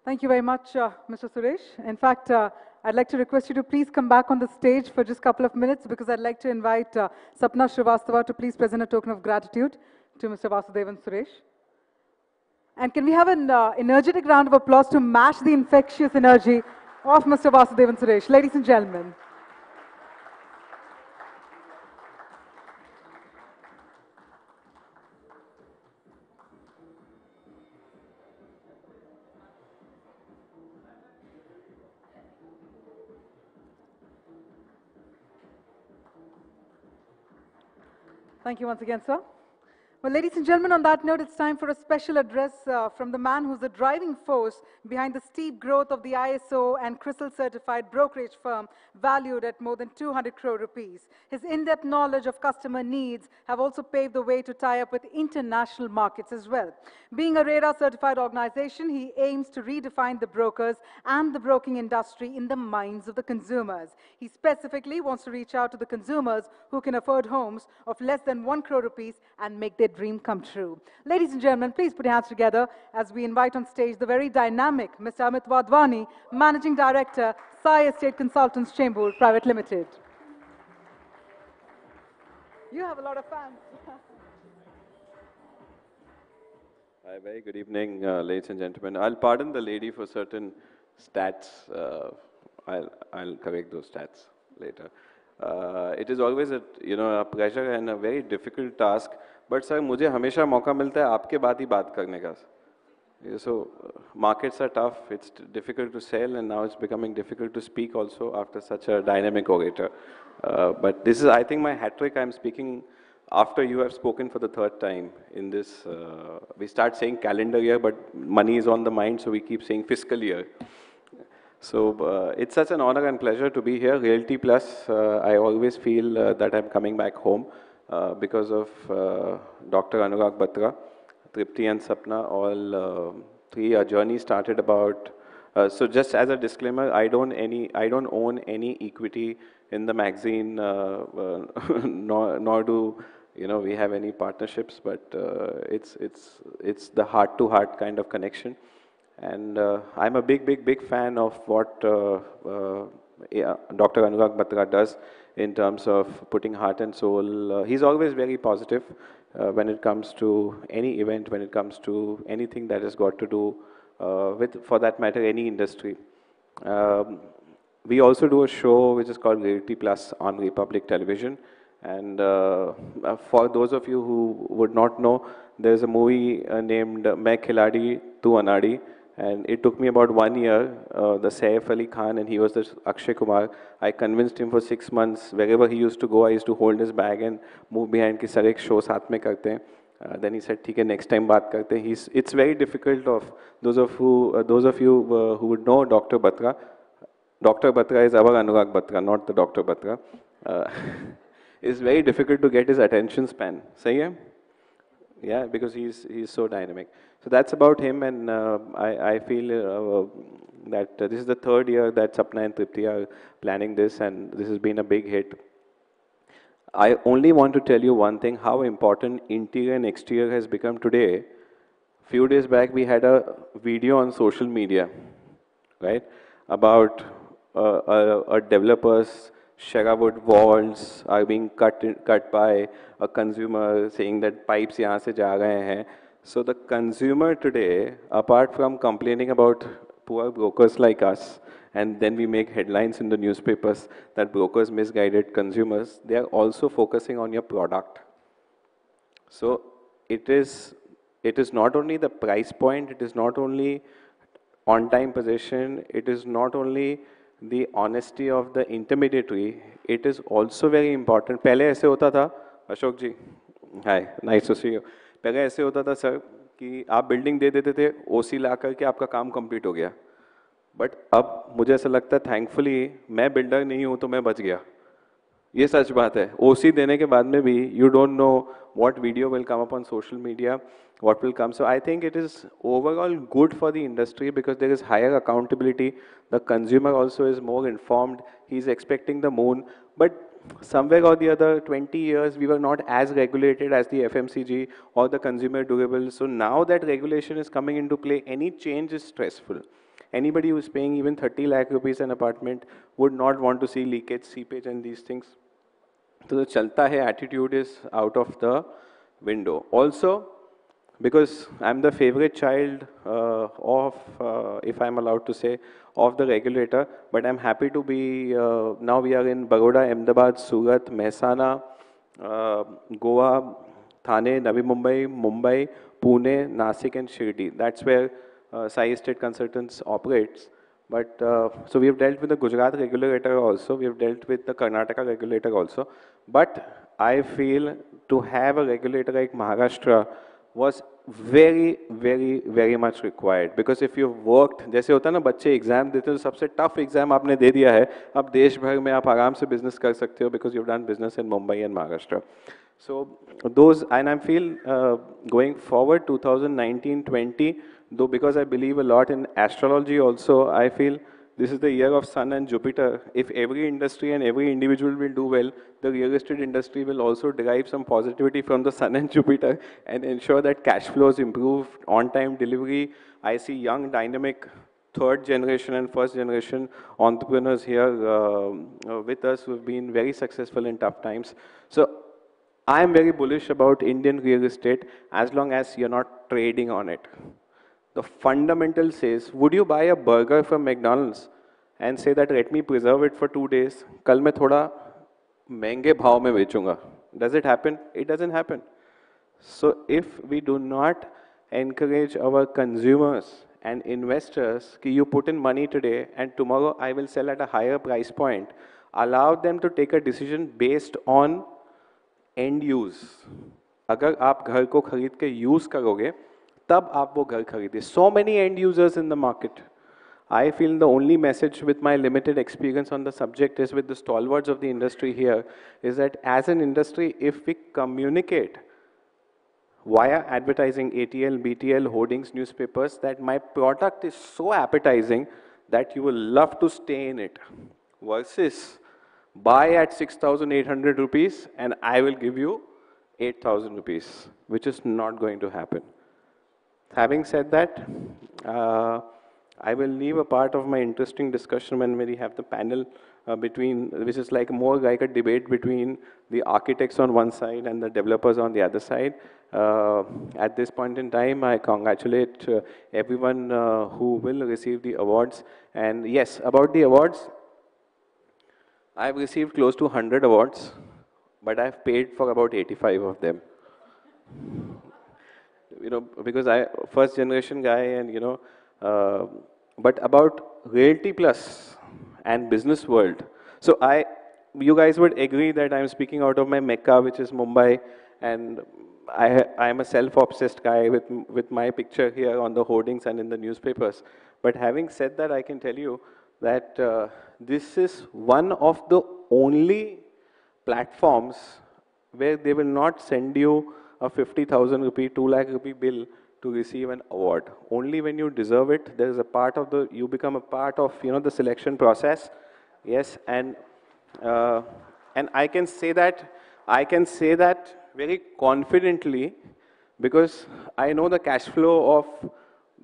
Thank you very much, Mr. Suresh. In fact, I'd like to request you to please come back on the stage for just a couple of minutes, because I'd like to invite Sapna Srivastava to please present a token of gratitude to Mr. Vasudevan Suresh. And can we have an energetic round of applause to match the infectious energy of Mr. Vasudevan Suresh? Ladies and gentlemen. Thank you once again, sir. Well, ladies and gentlemen, on that note, it's time for a special address from the man who's the driving force behind the steep growth of the ISO and CRISIL certified brokerage firm valued at more than 200 crore rupees. His in-depth knowledge of customer needs have also paved the way to tie up with international markets as well. Being a radar certified organization, he aims to redefine the brokers and the broking industry in the minds of the consumers. He specifically wants to reach out to the consumers who can afford homes of less than 1 crore rupees and make their dream come true. Ladies and gentlemen, please put your hands together as we invite on stage the very dynamic Mr. Amit Wadhwani, Managing Director, Sai Estate Consultants Chambur Private Limited. You have a lot of fans. Hi, very good evening, ladies and gentlemen. I'll pardon the lady for certain stats. I'll correct those stats later. It is always a pleasure and a very difficult task. But sir, मुझे हमेशा मौका मिलता है आपके बात करने का. So markets are tough. It's difficult to sell, and now it's becoming difficult to speak also after such a dynamic orator. But this is, I think, my hat trick. I'm speaking after you have spoken for the third time in this. We start saying calendar year, but money is on the mind, so we keep saying fiscal year. So it's such an honor and pleasure to be here. Realty Plus, I always feel that I'm coming back home because of Dr. Anurag Batra, Tripti and Sapna, all three. Our journey started about. So just as a disclaimer, I don't own any equity in the magazine, nor do we have any partnerships. But it's the heart-to-heart kind of connection. And I'm a big fan of what Dr. Anurag Batra does in terms of putting heart and soul. He's always very positive when it comes to any event, when it comes to anything that has got to do with, for that matter, any industry. We also do a show which is called Realty Plus on Republic Television. And for those of you who would not know, there's a movie named Main Khiladi Tu Anadi. And it took me about 1 year, the Saif Ali Khan, and he was the Akshay Kumar. I convinced him for 6 months. Wherever he used to go, I used to hold his bag and move behind ki sir ek show saath mein karte hain. Then he said, "ठीक है, next time बात करते हैं." It's very difficult of those of you who would know Dr. Batra. Dr. Batra is our Anurag Batra, not the Dr. Batra. It's very difficult to get his attention span. सही है? Yeah, because he's so dynamic. So that's about him, and I feel that this is the third year that Sapna and Tripti are planning this, and this has been a big hit. I only want to tell you one thing, how important interior and exterior has become today. Few days back, we had a video on social media, right, about a developer's Sherawood walls are being cut by a consumer, saying that pipes yahan se ja rahe hain. So the consumer today, apart from complaining about poor brokers like us, and then we make headlines in the newspapers that brokers misguided consumers, they are also focusing on your product. So it is not only the price point, it is not only on-time possession, it is not only the honesty of the intermediary, it is also very important. पहले ऐसे होता था, अशोक जी, hi, nice to see you. पहले ऐसे होता था sir कि आप बिल्डिंग दे देते थे, ओसी ला करके आपका काम कंप्लीट हो गया. बट अब मुझे ऐसा लगता है, थैंकफुली मैं बिल्डर नहीं हूँ तो मैं बच गया. ये सच बात है. ओसी देने के बाद में भी you don't know what video will come up on social media, what will come. So I think it is overall good for the industry because there is higher accountability. The consumer also is more informed. He's expecting the moon. But somewhere or the other, 20 years, we were not as regulated as the FMCG or the consumer durables. So now that regulation is coming into play, any change is stressful. Anybody who is paying even 30 lakh rupees an apartment would not want to see leakage, seepage and these things. So the chalta hai attitude is out of the window. Also, because I'm the favorite child if I'm allowed to say, of the regulator, but I'm happy to be, now we are in Baroda, Ahmedabad, Surat, Mehsana, Goa, Thane, Navi Mumbai, Mumbai, Pune, Nasik and Shirdi. That's where Sai Estate Consultants operates. But, so we have dealt with the Gujarat regulator also, we have dealt with the Karnataka regulator also. But I feel to have a regulator like Maharashtra was very, very, very much required. Because if you've worked, जैसे होता है ना बच्चे exam देते हैं तो सबसे tough exam आपने दे दिया है, अब देश भर में आप आराम से बिजनेस कर सकते हो because you've done business in Mumbai and Maharashtra. So those, and I feel going forward 2019-20, though because I believe a lot in astrology also, I feel this is the year of Sun and Jupiter. If every industry and every individual will do well, the real estate industry will also derive some positivity from the Sun and Jupiter and ensure that cash flows improve, on-time delivery. I see young, dynamic, third generation and first generation entrepreneurs here with us who have been very successful in tough times. So I am very bullish about Indian real estate as long as you're not trading on it. The fundamental says, would you buy a burger from McDonald's and say that let me preserve it for 2 days, कल मैं थोड़ा महंगे भाव में बेचूंगा? Does it happen? It doesn't happen. So if we do not encourage our consumers and investors, कि you put in money today and tomorrow I will sell at a higher price point, allow them to take a decision based on end use. अगर आप घर को खरीद के use करोगे, तब आप वो घर खरीदे. So many end users in the market. I feel the only message with my limited experience on the subject is with the stalwarts of the industry here, is that as an industry, if we communicate via advertising, ATL, BTL, hoardings, newspapers, that my product is so appetizing that you will love to stay in it, versus buy at 6,800 rupees and I will give you 8,000 rupees, which is not going to happen. Having said that, I will leave a part of my interesting discussion when we have the panel which is like more like a debate between the architects on one side and the developers on the other side. At this point in time, I congratulate everyone who will receive the awards. And yes, about the awards, I've received close to 100 awards, but I've paid for about 85 of them. You know, because I first generation guy, and you know, but about Realty Plus and business world. So you guys would agree that I'm speaking out of my Mecca, which is Mumbai, and I am a self-obsessed guy with my picture here on the hoardings and in the newspapers. But having said that, I can tell you that this is one of the only platforms where they will not send you a 50,000 rupee, 2 lakh rupee bill to receive an award. Only when you deserve it, there is a part of you become a part of, you know, the selection process. Yes, and I can say that very confidently because I know the cash flow of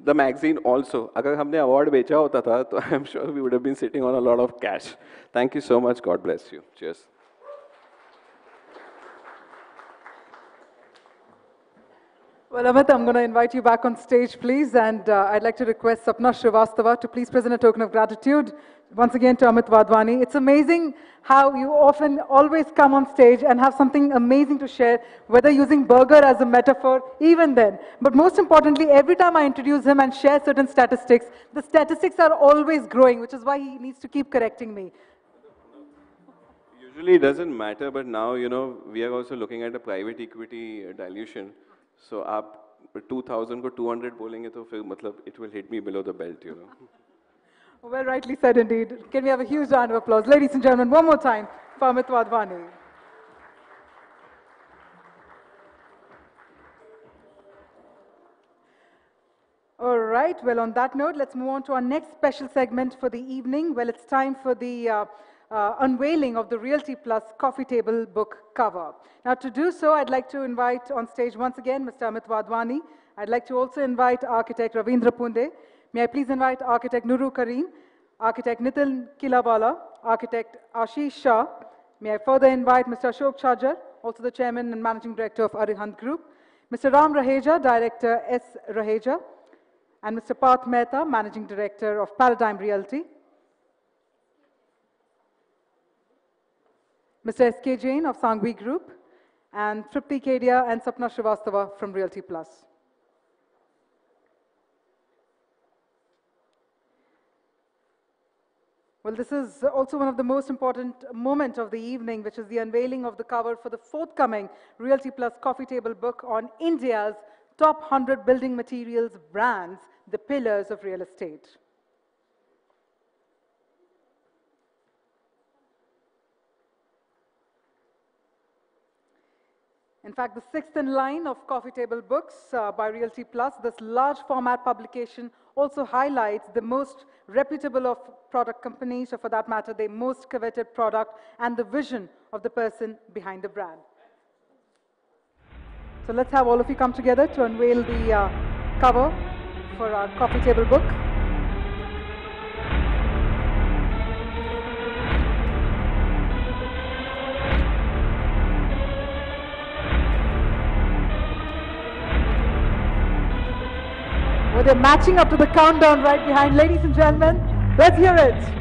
the magazine also. Agar humne award becha hota tha, to I am sure we would have been sitting on a lot of cash. Thank you so much. God bless you. Cheers. Well, Amit, I'm going to invite you back on stage, please. And I'd like to request Sapna Srivastava to please present a token of gratitude once again to Amit Wadhwani. It's amazing how you often always come on stage and have something amazing to share, whether using burger as a metaphor, even then. But most importantly, every time I introduce him and share certain statistics, the statistics are always growing, which is why he needs to keep correcting me. Usually it doesn't matter, but now, you know, we are also looking at a private equity dilution. So, आप 2,000 को 200 बोलेंगे तो फिर मतलब it will hit me below the belt, you know. Well, rightly said indeed. Can we have a huge round of applause? Ladies and gentlemen, one more time for Amit Wadhwani. All right, well, on that note, let's move on to our next special segment for the evening. Well, it's time for the unveiling of the Realty Plus coffee table book cover. Now, to do so, I'd like to invite on stage once again Mr. Amit Wadhwani. I'd like to also invite architect Ravindra Punde. May I please invite architect Nuru Kareem, architect Nitin Kilawala, architect Ashish Shah. May I further invite Mr. Ashok Chhajar, also the chairman and managing director of Arihant Group, Mr. Ram Raheja, director S. Raheja, and Mr. Parth Mehta, managing director of Paradigm Realty, Mr. S.K. Jain of Sangvi Group, and Tripti Kedia and Sapna Srivastava from Realty Plus. Well, this is also one of the most important moments of the evening, which is the unveiling of the cover for the forthcoming Realty Plus coffee table book on India's top 100 building materials brands, the pillars of real estate. In fact, the sixth in line of coffee table books by Realty Plus, this large format publication also highlights the most reputable of product companies, or for that matter, the most coveted product and the vision of the person behind the brand. So let's have all of you come together to unveil the cover for our coffee table book. Well, they're matching up to the countdown right behind. Ladies and gentlemen, let's hear it.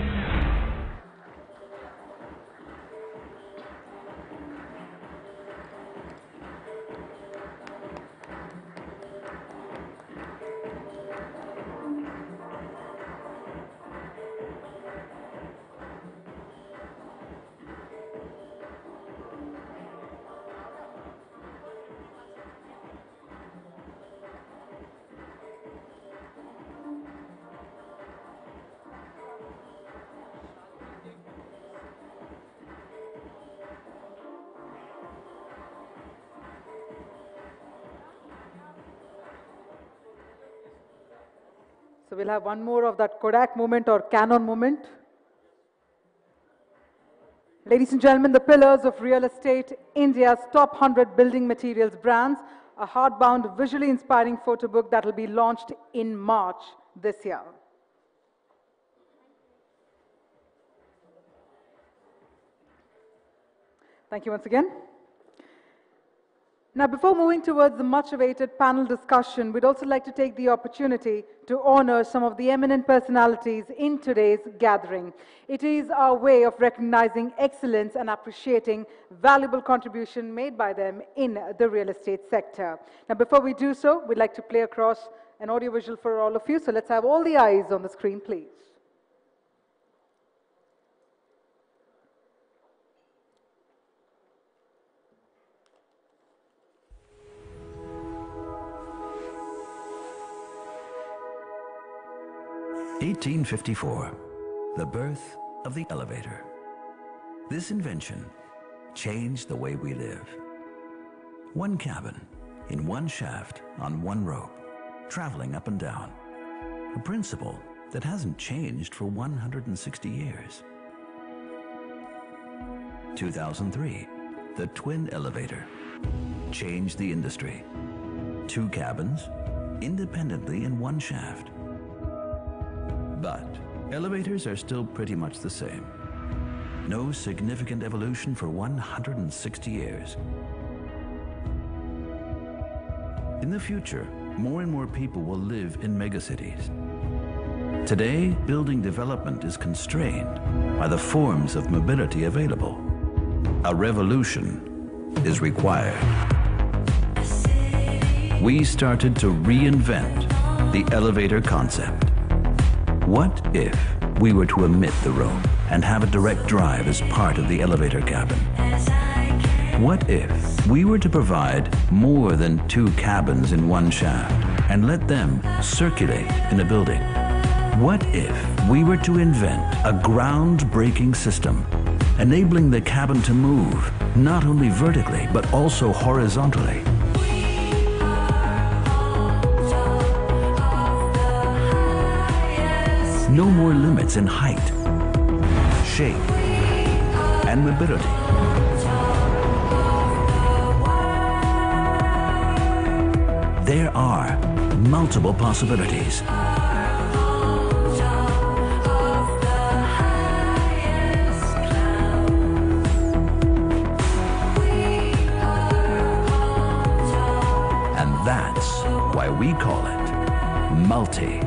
So we'll have one more of that Kodak moment or Canon moment. Ladies and gentlemen, the pillars of real estate, India's top 100 building materials brands, a hardbound, visually inspiring photo book that will be launched in March this year. Thank you once again. Now, before moving towards the much-awaited panel discussion, we'd also like to take the opportunity to honor some of the eminent personalities in today's gathering. It is our way of recognizing excellence and appreciating valuable contribution made by them in the real estate sector. Now, before we do so, we'd like to play across an audiovisual for all of you. So let's have all the eyes on the screen, please. (1854), the birth of the elevator. This invention changed the way we live. One cabin, in one shaft, on one rope, traveling up and down. A principle that hasn't changed for 160 years. 2003, the twin elevator changed the industry. Two cabins, independently in one shaft. But elevators are still pretty much the same. No significant evolution for 160 years. In the future, more and more people will live in megacities. Today, building development is constrained by the forms of mobility available. A revolution is required. We started to reinvent the elevator concept. What if we were to omit the rope and have a direct drive as part of the elevator cabin? What if we were to provide more than two cabins in one shaft and let them circulate in a building? What if we were to invent a groundbreaking system enabling the cabin to move not only vertically but also horizontally? No more limits in height, shape, and mobility. There are multiple possibilities. And that's why we call it multi.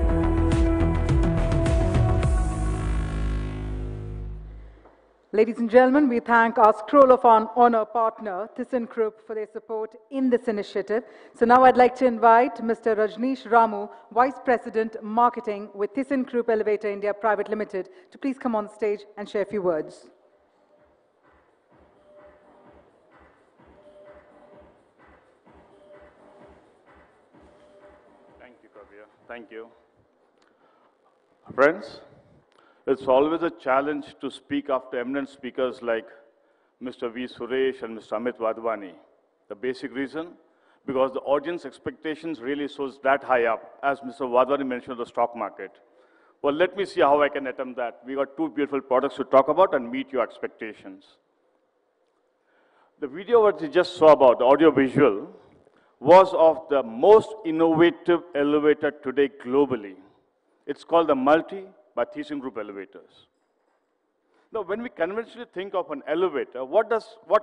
Ladies and gentlemen, we thank our Scroll of Honor partner, ThyssenKrupp, for their support in this initiative. So now I'd like to invite Mr. Rajneesh Ramu, Vice President Marketing with ThyssenKrupp Elevator India Private Limited, to please come on stage and share a few words. Thank you, Kavya. Thank you. Friends, it's always a challenge to speak after eminent speakers like Mr. V. Suresh and Mr. Amit Wadhwani. The basic reason, because the audience expectations really shows that high up, as Mr. Wadhwani mentioned, the stock market. Well, let me see how I can attempt that. We got two beautiful products to talk about and meet your expectations. The video what you just saw about, the audio visual, was of the most innovative elevator today globally. It's called the Multi by ThyssenKrupp Elevators. Now, when we conventionally think of an elevator, what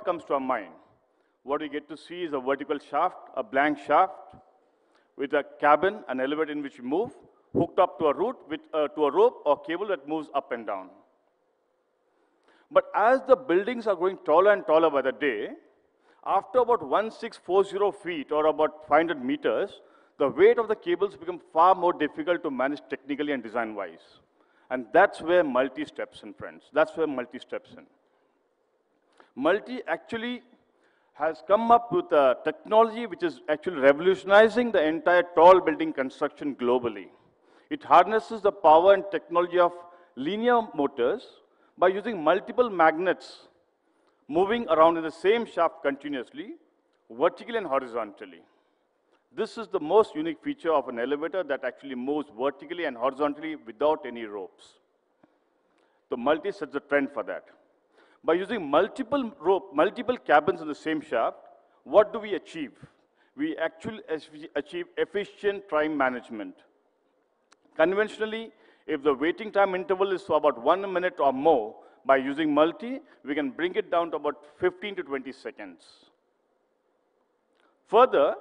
comes to our mind? What we get to see is a vertical shaft, a blank shaft, with a cabin, an elevator in which we move, hooked up to a rope or cable that moves up and down. But as the buildings are growing taller and taller by the day, after about 1640 feet or about 500 meters, the weight of the cables become far more difficult to manage technically and design-wise. And that's where Multi steps in, friends. That's where Multi steps in. Multi actually has come up with a technology which is actually revolutionizing the entire tall building construction globally. It harnesses the power and technology of linear motors by using multiple magnets moving around in the same shaft continuously, vertically and horizontally. This is the most unique feature of an elevator that actually moves vertically and horizontally without any ropes. The Multi sets the trend for that. By using multiple cabins in the same shaft, what do we achieve? We actually achieve efficient time management. Conventionally, if the waiting time interval is about 1 minute or more, by using Multi, we can bring it down to about 15 to 20 seconds. Further,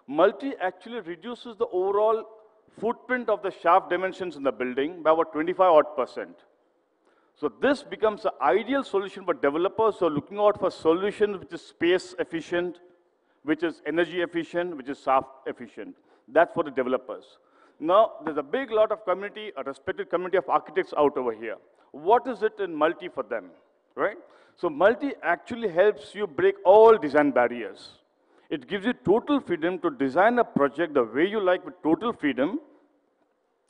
Multi actually reduces the overall footprint of the shaft dimensions in the building by about 25%. So this becomes an ideal solution for developers who are looking out for solutions which is space efficient, which is energy efficient, which is shaft efficient. That's for the developers. Now, there's a big lot of community, a respected community of architects out over here. What is it in Multi for them, right? So Multi actually helps you break all design barriers. It gives you total freedom to design a project the way you like with total freedom,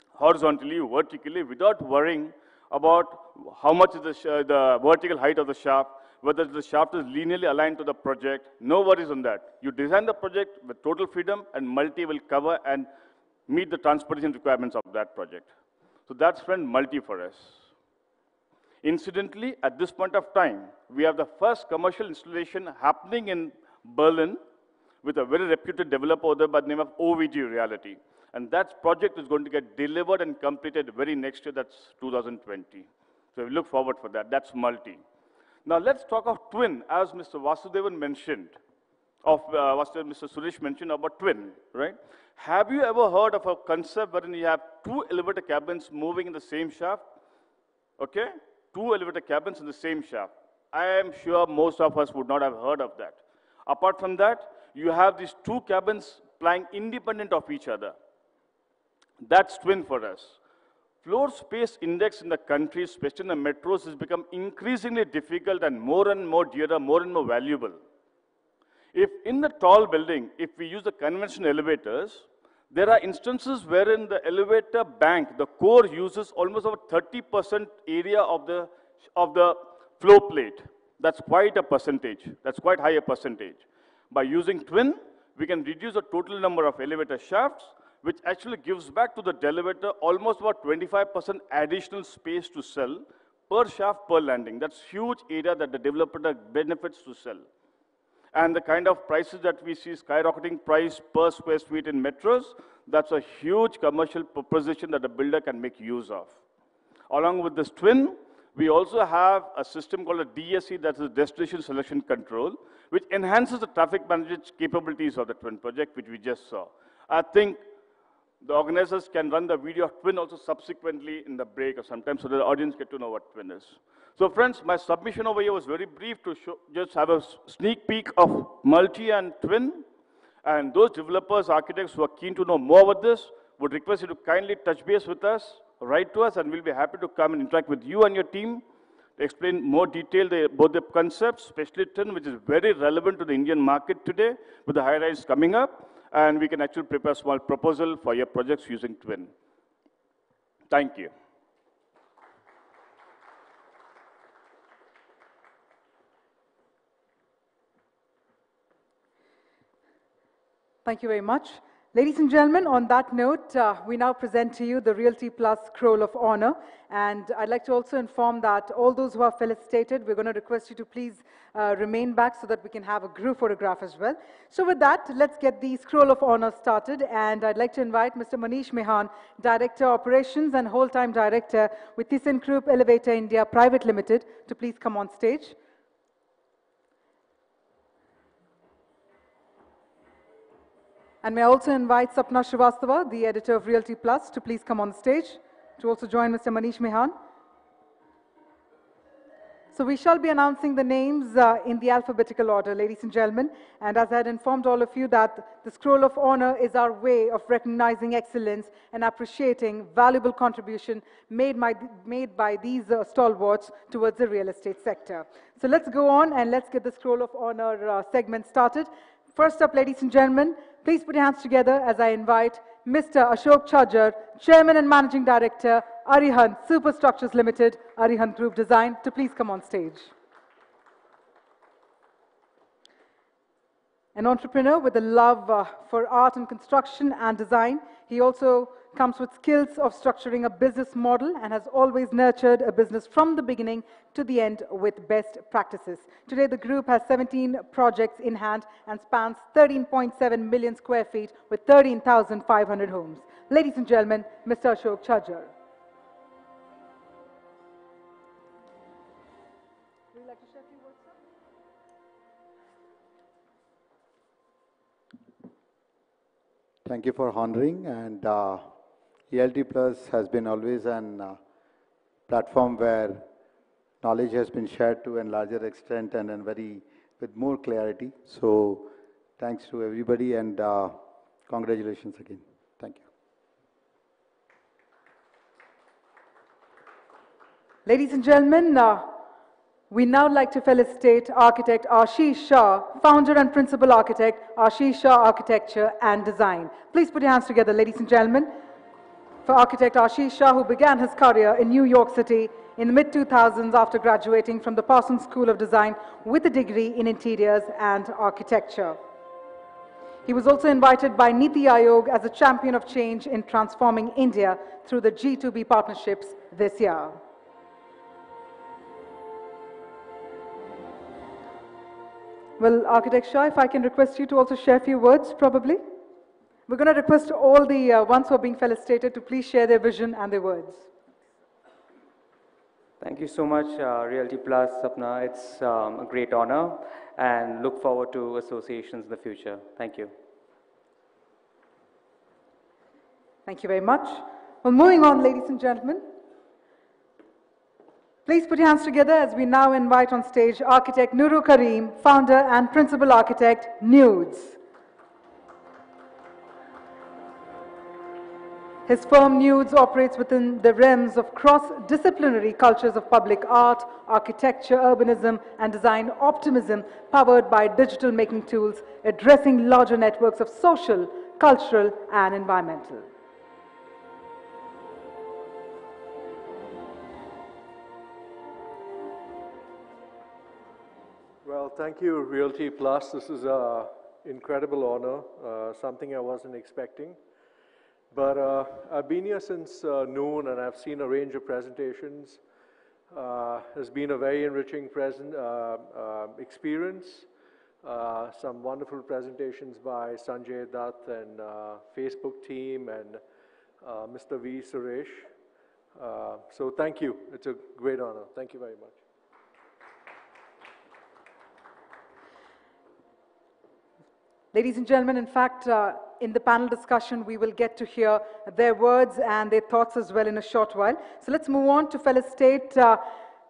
horizontally, vertically, without worrying about how much is the vertical height of the shaft, whether the shaft is linearly aligned to the project. No worries on that. You design the project with total freedom, and Multi will cover and meet the transportation requirements of that project. So that's, friend, Multi for us. Incidentally, at this point of time, we have the first commercial installation happening in Berlin with a very reputed developer there by the name of OVG Reality. And that project is going to get delivered and completed very next year, that's 2020. So we look forward for that. That's Multi. Now let's talk of Twin, as Mr. Vasudevan mentioned, Mr. Suresh mentioned about Twin, right? Have you ever heard of a concept wherein you have two elevator cabins moving in the same shaft? Okay? Two elevator cabins in the same shaft. I am sure most of us would not have heard of that. Apart from that, you have these two cabins flying independent of each other. That's Twin for us. Floor space index in the country, especially in the metros, has become increasingly difficult and more dearer, more and more valuable. If in the tall building, if we use the conventional elevators, there are instances wherein the elevator bank, the core uses almost about 30% area of the floor plate. That's quite a percentage. That's quite high a percentage. By using Twin, we can reduce the total number of elevator shafts, which actually gives back to the elevator almost about 25% additional space to sell per shaft per landing. That's huge area that the developer benefits to sell. And the kind of prices that we see, skyrocketing price per square feet in metros, that's a huge commercial proposition that the builder can make use of. Along with this Twin, we also have a system called a DSC, that's a Destination Selection Control, which enhances the traffic management capabilities of the Twin project, which we just saw. I think the organizers can run the video of Twin also subsequently in the break or sometimes so that the audience get to know what Twin is. So friends, my submission over here was very brief to just have a sneak peek of Multi and Twin. And those developers, architects who are keen to know more about this, would request you to kindly touch base with us, write to us, and we'll be happy to come and interact with you and your team to explain more detail both the concepts, especially Twin, which is very relevant to the Indian market today with the high-rise coming up. And we can actually prepare a small proposal for your projects using Twin. Thank you. Thank you very much. Ladies and gentlemen, on that note, we now present to you the Realty Plus Scroll of Honor. And I'd like to also inform that all those who are felicitated, we're going to request you to please remain back so that we can have a group photograph as well. So with that, let's get the Scroll of Honor started. And I'd like to invite Mr. Manish Mehan, Director Operations and Whole-Time Director with ThyssenKrupp Elevator India Private Limited, to please come on stage. And may I also invite Sapna Srivastava, the editor of Realty Plus, to please come on stage to also join Mr. Manish Mehan. So we shall be announcing the names in the alphabetical order, ladies and gentlemen. And as I had informed all of you that the Scroll of Honor is our way of recognizing excellence and appreciating valuable contribution made by these stalwarts towards the real estate sector. So let's go on and let's get the Scroll of Honor segment started. First up, ladies and gentlemen, please put your hands together as I invite Mr. Ashok Chajjar, Chairman and Managing Director, Arihant Superstructures Limited, Arihant Group Design, to please come on stage. An entrepreneur with a love for art and construction and design, he also comes with skills of structuring a business model and has always nurtured a business from the beginning to the end with best practices. Today, the group has 17 projects in hand and spans 13.7 million square feet with 13,500 homes. Ladies and gentlemen, Mr. Ashok Chajjar. Would you like to share a few words, sir? Thank you for honoring, and ELT Plus has been always an platform where knowledge has been shared to a larger extent and with more clarity. So thanks to everybody, and congratulations again. Thank you. Ladies and gentlemen, we now like to felicitate architect Ashish Shah, founder and principal architect, Ashish Shah Architecture and Design. Please put your hands together, ladies and gentlemen, for architect Ashish Shah, who began his career in New York City in the mid-2000s after graduating from the Parsons School of Design with a degree in interiors and architecture. He was also invited by Niti Aayog as a champion of change in transforming India through the G2B partnerships this year. Well, Architect Shah, if I can request you to also share a few words, probably. We're going to request all the ones who are being felicitated to please share their vision and their words. Thank you so much, Realty Plus, Sapna. It's a great honor, and look forward to associations in the future. Thank you. Thank you very much. Well, moving on, ladies and gentlemen. Please put your hands together as we now invite on stage architect Nuru Karim, founder and principal architect, Nudes. His firm Nudes operates within the realms of cross-disciplinary cultures of public art, architecture, urbanism, and design optimism, powered by digital making tools, addressing larger networks of social, cultural, and environmental. Well, thank you, Realty Plus. This is an incredible honor, something I wasn't expecting. But I've been here since noon, and I've seen a range of presentations. It's been a very enriching experience. Some wonderful presentations by Sanjay Dutt and Facebook team and Mr. V. Suresh. So thank you. It's a great honor. Thank you very much. Ladies and gentlemen, in fact, in the panel discussion, we will get to hear their words and their thoughts as well in a short while. So let's move on to felicitate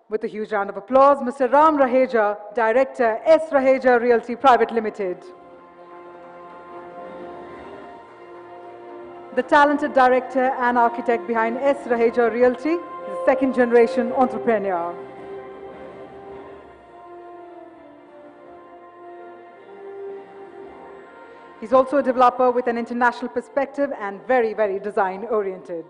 with a huge round of applause, Mr. Ram Raheja, Director, S. Raheja Realty Private Limited. The talented director and architect behind S. Raheja Realty is a second-generation entrepreneur. He's also a developer with an international perspective and very, very design-oriented.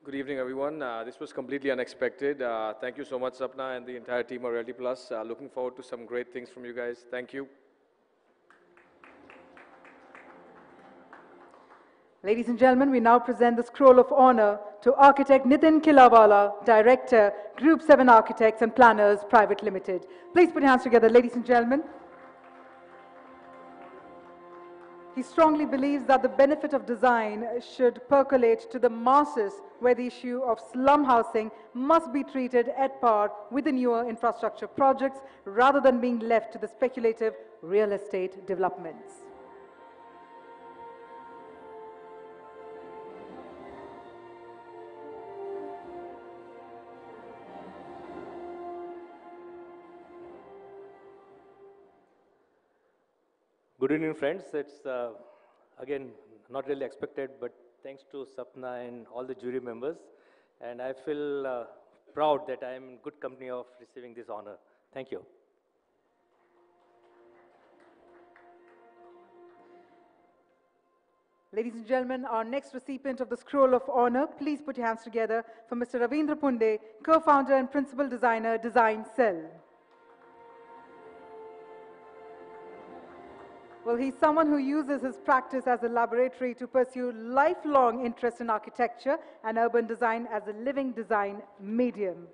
Good evening, everyone. This was completely unexpected. Thank you so much, Sapna and the entire team of Realty Plus. Looking forward to some great things from you guys. Thank you. Ladies and gentlemen, we now present the Scroll of Honor to Architect Nitin Kilawala, Director, Group 7 Architects and Planners Private Limited. Please put your hands together, ladies and gentlemen. He strongly believes that the benefit of design should percolate to the masses, where the issue of slum housing must be treated at par with the newer infrastructure projects rather than being left to the speculative real estate developments. Good evening, friends. It's again not really expected, but thanks to Sapna and all the jury members, and I feel proud that I am in good company of receiving this honor. Thank you. Ladies and gentlemen, our next recipient of the Scroll of Honor, please put your hands together for Mr. Ravindra Punde, co-founder and principal designer, Design Cell. Well, he's someone who uses his practice as a laboratory to pursue lifelong interest in architecture and urban design as a living design medium.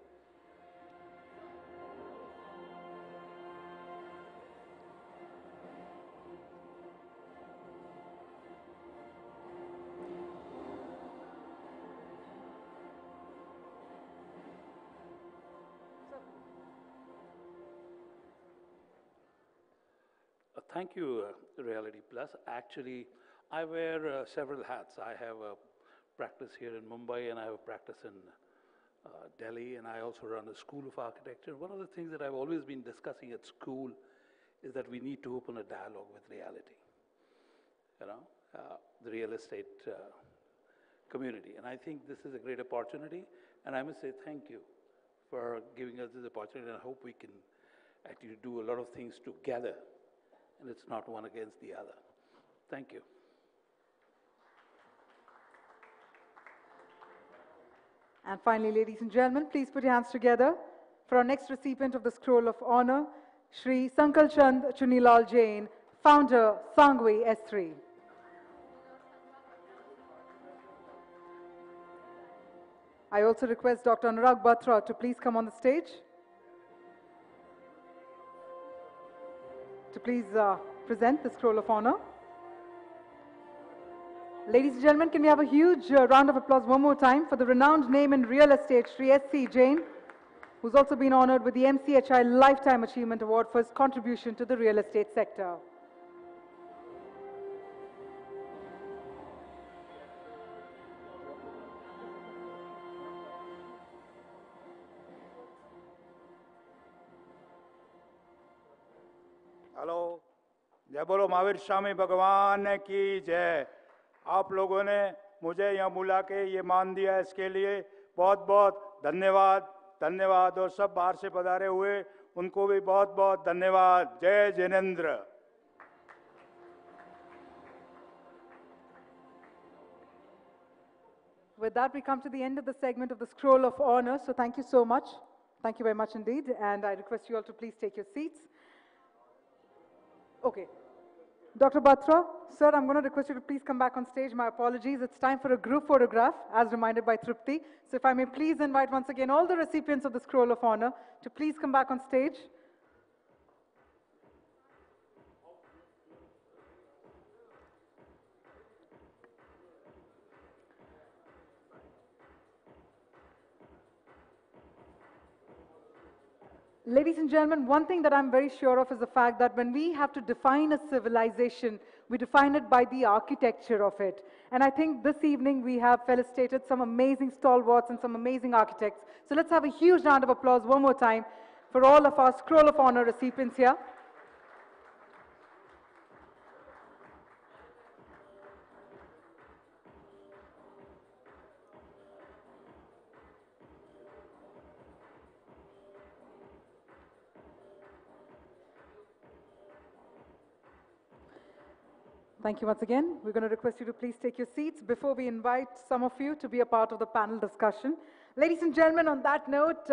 Thank you, Reality Plus. Actually, I wear several hats. I have a practice here in Mumbai, and I have a practice in Delhi, and I also run a school of architecture. One of the things that I've always been discussing at school is that we need to open a dialogue with reality, the real estate community. And I think this is a great opportunity, and I must say thank you for giving us this opportunity, and I hope we can actually do a lot of things together, and it's not one against the other. Thank you. And finally, ladies and gentlemen, please put your hands together for our next recipient of the Scroll of Honor, Shri Sankal Chand Chunilal Jain, founder, Sangvi S3. I also request Dr. Anurag Batra to please come on the stage, to please present the Scroll of Honor. Ladies and gentlemen, can we have a huge round of applause one more time for the renowned name in real estate, Shri S.C. Jain, who's also been honored with the MCHI Lifetime Achievement Award for his contribution to the real estate sector. Hello, जय बोलो महावीर स्वामी भगवान की जय। आप लोगों ने मुझे यहाँ बुला के ये मान दिया, इसके लिए बहुत बहुत धन्यवाद। धन्यवाद। और सब बाहर से पधारे हुए उनको भी बहुत बहुत धन्यवाद। जय Jinendra. With that, we come to the end of the segment of the Scroll of Honor. So thank you so much. Thank you very much indeed. And I request you all to please take your seats. Okay. Dr. Batra, sir, I'm going to request you to please come back on stage. My apologies. It's time for a group photograph, as reminded by Trupti. So if I may please invite once again all the recipients of the Scroll of Honor to please come back on stage. Ladies and gentlemen, one thing that I'm very sure of is the fact that when we have to define a civilization, we define it by the architecture of it. And I think this evening we have felicitated some amazing stalwarts and some amazing architects. So let's have a huge round of applause one more time for all of our Scroll of Honor recipients here. Thank you once again. We're going to request you to please take your seats before we invite some of you to be a part of the panel discussion. Ladies and gentlemen, on that note,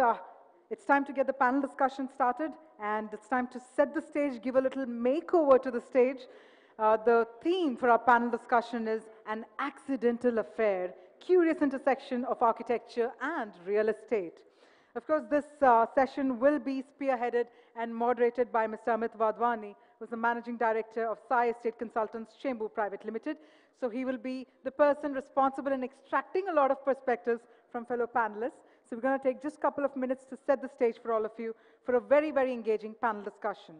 it's time to get the panel discussion started, and it's time to set the stage, give a little makeover to the stage. The theme for our panel discussion is An Accidental Affair, Curious Intersection of Architecture and Real Estate. Of course, this session will be spearheaded and moderated by Mr. Amit Wadhwani, who's the Managing Director of Sai Estate Consultants Chembur Private Limited. So he will be the person responsible in extracting a lot of perspectives from fellow panelists. So we're going to take just a couple of minutes to set the stage for all of you for a very, very engaging panel discussion.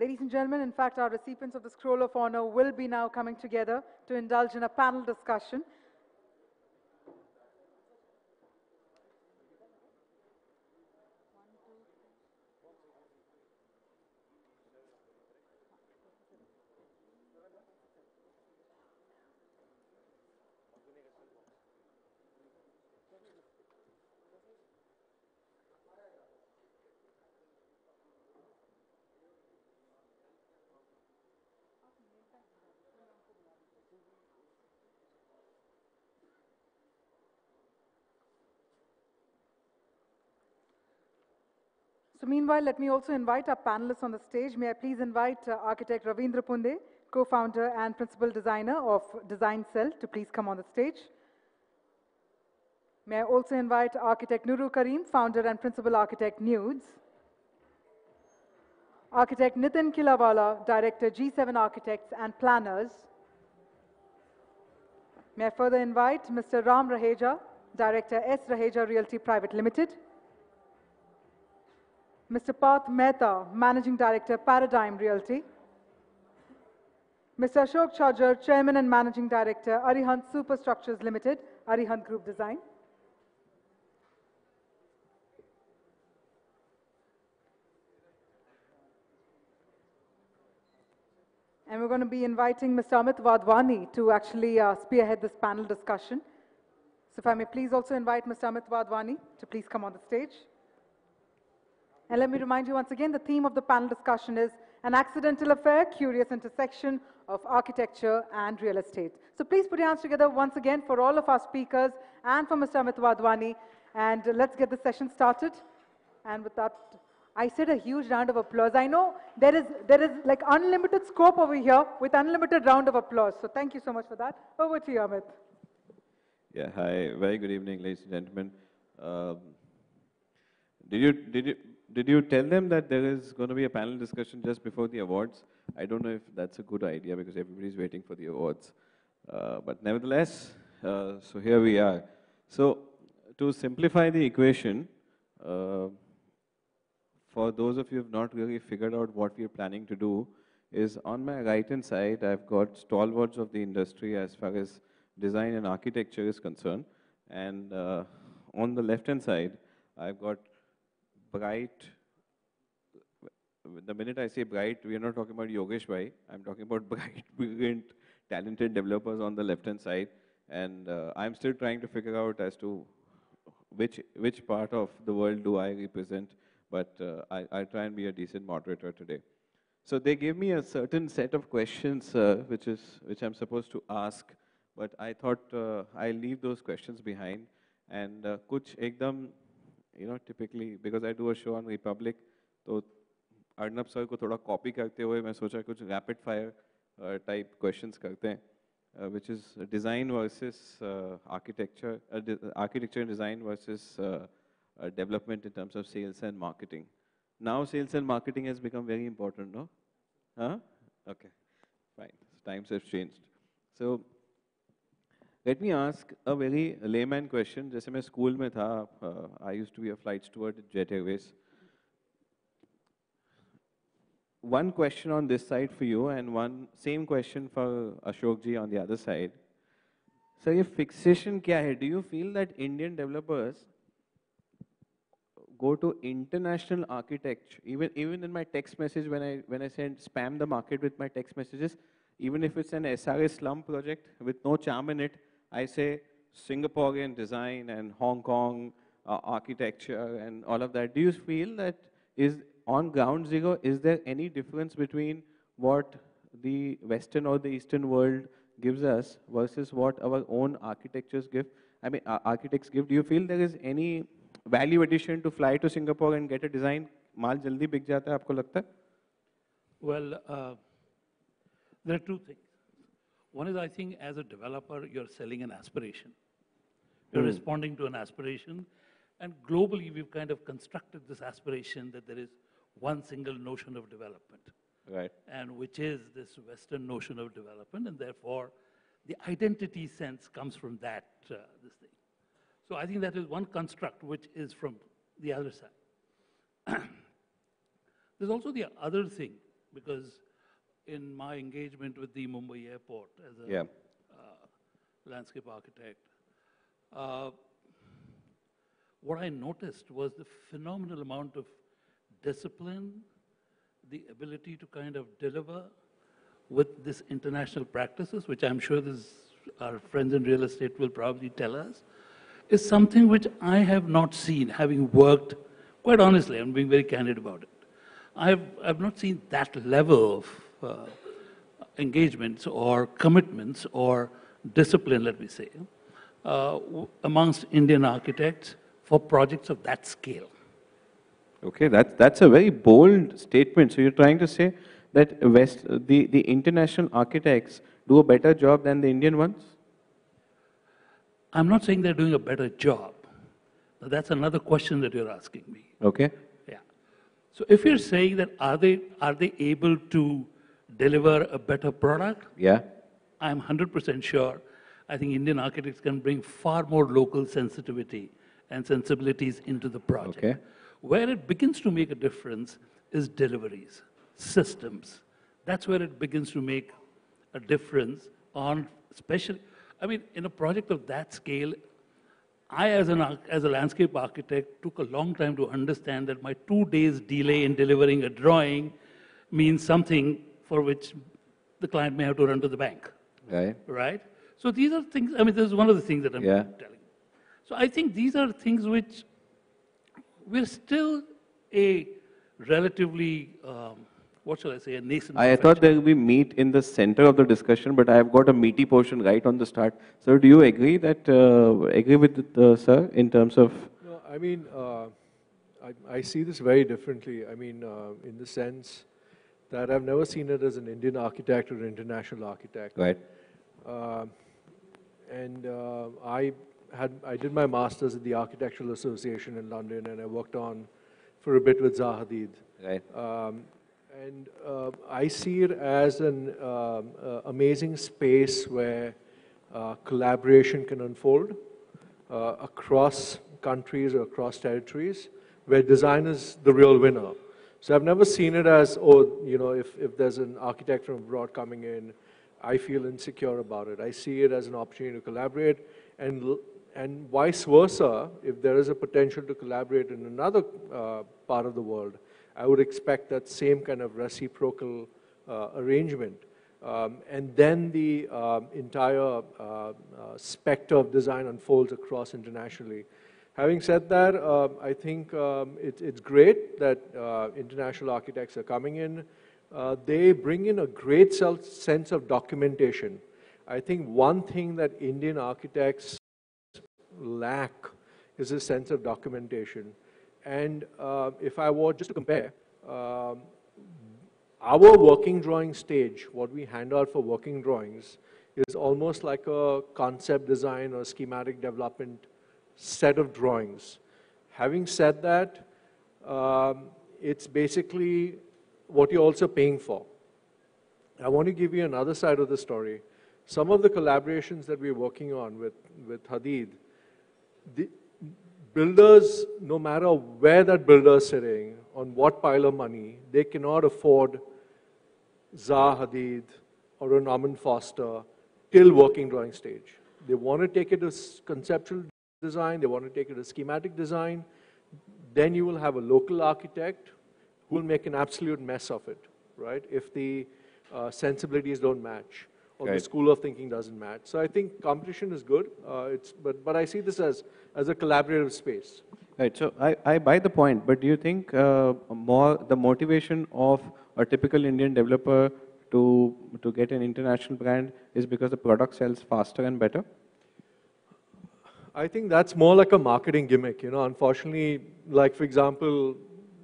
Ladies and gentlemen, in fact, our recipients of the Scroll of Honor will be now coming together to indulge in a panel discussion. So meanwhile, let me also invite our panelists on the stage. May I please invite architect Ravindra Punde, co-founder and principal designer of Design Cell, to please come on the stage. May I also invite architect Nuru Karim, founder and principal architect, Nudes. Architect Nitin Kilawala, director, G7 Architects and Planners. May I further invite Mr. Ram Raheja, director, S. Raheja Realty Private Limited. Mr. Parth Mehta, Managing Director, Paradigm Realty. Mr. Ashok Chajjar, Chairman and Managing Director, Arihant Superstructures Limited, Arihant Group Design. And we're going to be inviting Mr. Amit Wadhwani to actually spearhead this panel discussion. So if I may please also invite Mr. Amit Wadhwani to please come on the stage. And let me remind you once again, the theme of the panel discussion is An Accidental Affair, Curious Intersection of Architecture and Real Estate. So please put your hands together once again for all of our speakers and for Mr. Amit Wadhwani. And let's get the session started. And with that, I said a huge round of applause. I know there is like unlimited scope over here with unlimited round of applause. So thank you so much for that. Over to you, Amit. Yeah, hi. Very good evening, ladies and gentlemen. Did you tell them that there is going to be a panel discussion just before the awards? I don't know if that's a good idea because everybody's waiting for the awards. But nevertheless, so here we are. So to simplify the equation, for those of you who have not really figured out what we are planning to do, is on my right-hand side, I've got stalwarts of the industry as far as design and architecture is concerned. And on the left-hand side, I've got bright. The minute I say bright, we are not talking about Yogesh Bhai. I'm talking about bright, brilliant, talented developers on the left-hand side. And I'm still trying to figure out as to which part of the world do I represent, but I'll try and be a decent moderator today. So they gave me a certain set of questions which I'm supposed to ask, but I thought I'll leave those questions behind. And kuch ekdam, typically, because I do a show on Republic, so Arnab sir को थोड़ा copy करते हुए मैं सोचा कुछ rapid fire type questions करते हैं, which is design versus architecture, architecture and design versus development in terms of sales and marketing. Now sales and marketing has become very important, no? Huh? Okay, fine. Times have changed. So let me ask a very layman question. जैसे मैं school में था, I used to be a flight steward at Jet Airways. One question on this side for you and one same question for Ashok ji on the other side. So your fixation kya hai? Do you feel that Indian developers go to international architecture? Even in my text message when I send spam the market with my text messages, even if it's an SRA slum project with no charm in it, I say Singaporean design and Hong Kong architecture and all of that. Do you feel that is on ground zero, is there any difference between what the Western or the Eastern world gives us versus what our own architectures give? I mean, architects give. Do you feel there is any value addition to fly to Singapore and get a design? माल जल्दी बिक जाता है, आपको लगता है? Well, there are two things. One is, I think, as a developer, you're selling an aspiration. You're responding to an aspiration. And globally, we've kind of constructed this aspiration that there is one single notion of development. Right. And which is this Western notion of development, and therefore the identity sense comes from that, this thing. So I think that is one construct which is from the other side. There's also the other thing, because in my engagement with the Mumbai airport as a landscape architect, what I noticed was the phenomenal amount of discipline, the ability to kind of deliver with this international practices, which I'm sure our friends in real estate will probably tell us, is something which I have not seen, having worked, quite honestly, I'm being very candid about it. I've not seen that level of engagements or commitments or discipline, let me say, amongst Indian architects for projects of that scale. Okay, that's a very bold statement. So you're trying to say that the international architects do a better job than the Indian ones? I'm not saying they're doing a better job. That's another question that you're asking me. Okay. Yeah. So if you're saying that are they able to deliver a better product? Yeah. I'm 100% sure. I think Indian architects can bring far more local sensitivity and sensibilities into the project. Okay. Where it begins to make a difference is deliveries, systems. That's where it begins to make a difference on, especially, I mean, in a project of that scale, I, as a landscape architect, took a long time to understand that my 2 days delay in delivering a drawing means something for which the client may have to run to the bank. Right. Right? So these are things, I mean, this is one of the things that I'm telling you. So I think these are things which we're still a relatively, what shall I say, a nascent I thought there will be meat in the center of the discussion, but I have got a meaty portion right on the start. So do you agree that, agree with sir in terms of? No, I mean, I see this very differently. I mean, in the sense that I've never seen it as an Indian architect or an international architect. Right. I did my master's at the Architectural Association in London, and I worked on for a bit with Zaha Hadid. Right. I see it as an amazing space where collaboration can unfold across countries or across territories, where design is the real winner. So I've never seen it as, oh, you know, if there's an architect from abroad coming in, I feel insecure about it. I see it as an opportunity to collaborate, and vice versa. If there is a potential to collaborate in another part of the world, I would expect that same kind of reciprocal arrangement. And then the entire specter of design unfolds across internationally. Having said that, I think it's great that international architects are coming in. They bring in a great sense of documentation. I think one thing that Indian architects lack is a sense of documentation. And if I were just to compare, our working drawing stage, what we hand out for working drawings, is almost like a concept design or schematic development set of drawings. Having said that, it's basically what you're also paying for. I want to give you another side of the story. Some of the collaborations that we're working on with Hadid, the builders, no matter where that builder is sitting, on what pile of money, they cannot afford Zaha Hadid or a Norman Foster till working drawing stage. They want to take it as conceptual design, they want to take it as schematic design. Then you will have a local architect who will make an absolute mess of it, right? If the sensibilities don't match or the school of thinking doesn't match. So I think competition is good, but I see this as a collaborative space. Right, so I buy the point, but do you think the motivation of a typical Indian developer to get an international brand is because the product sells faster and better? I think that's more like a marketing gimmick, you know. Unfortunately, like for example,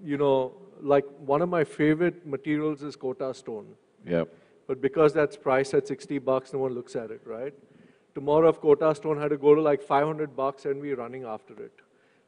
you know, like one of my favorite materials is Kota stone. Yeah. But because that's priced at $60, no one looks at it, right? Tomorrow, if Kota stone had to go to like $500 and we're running after it.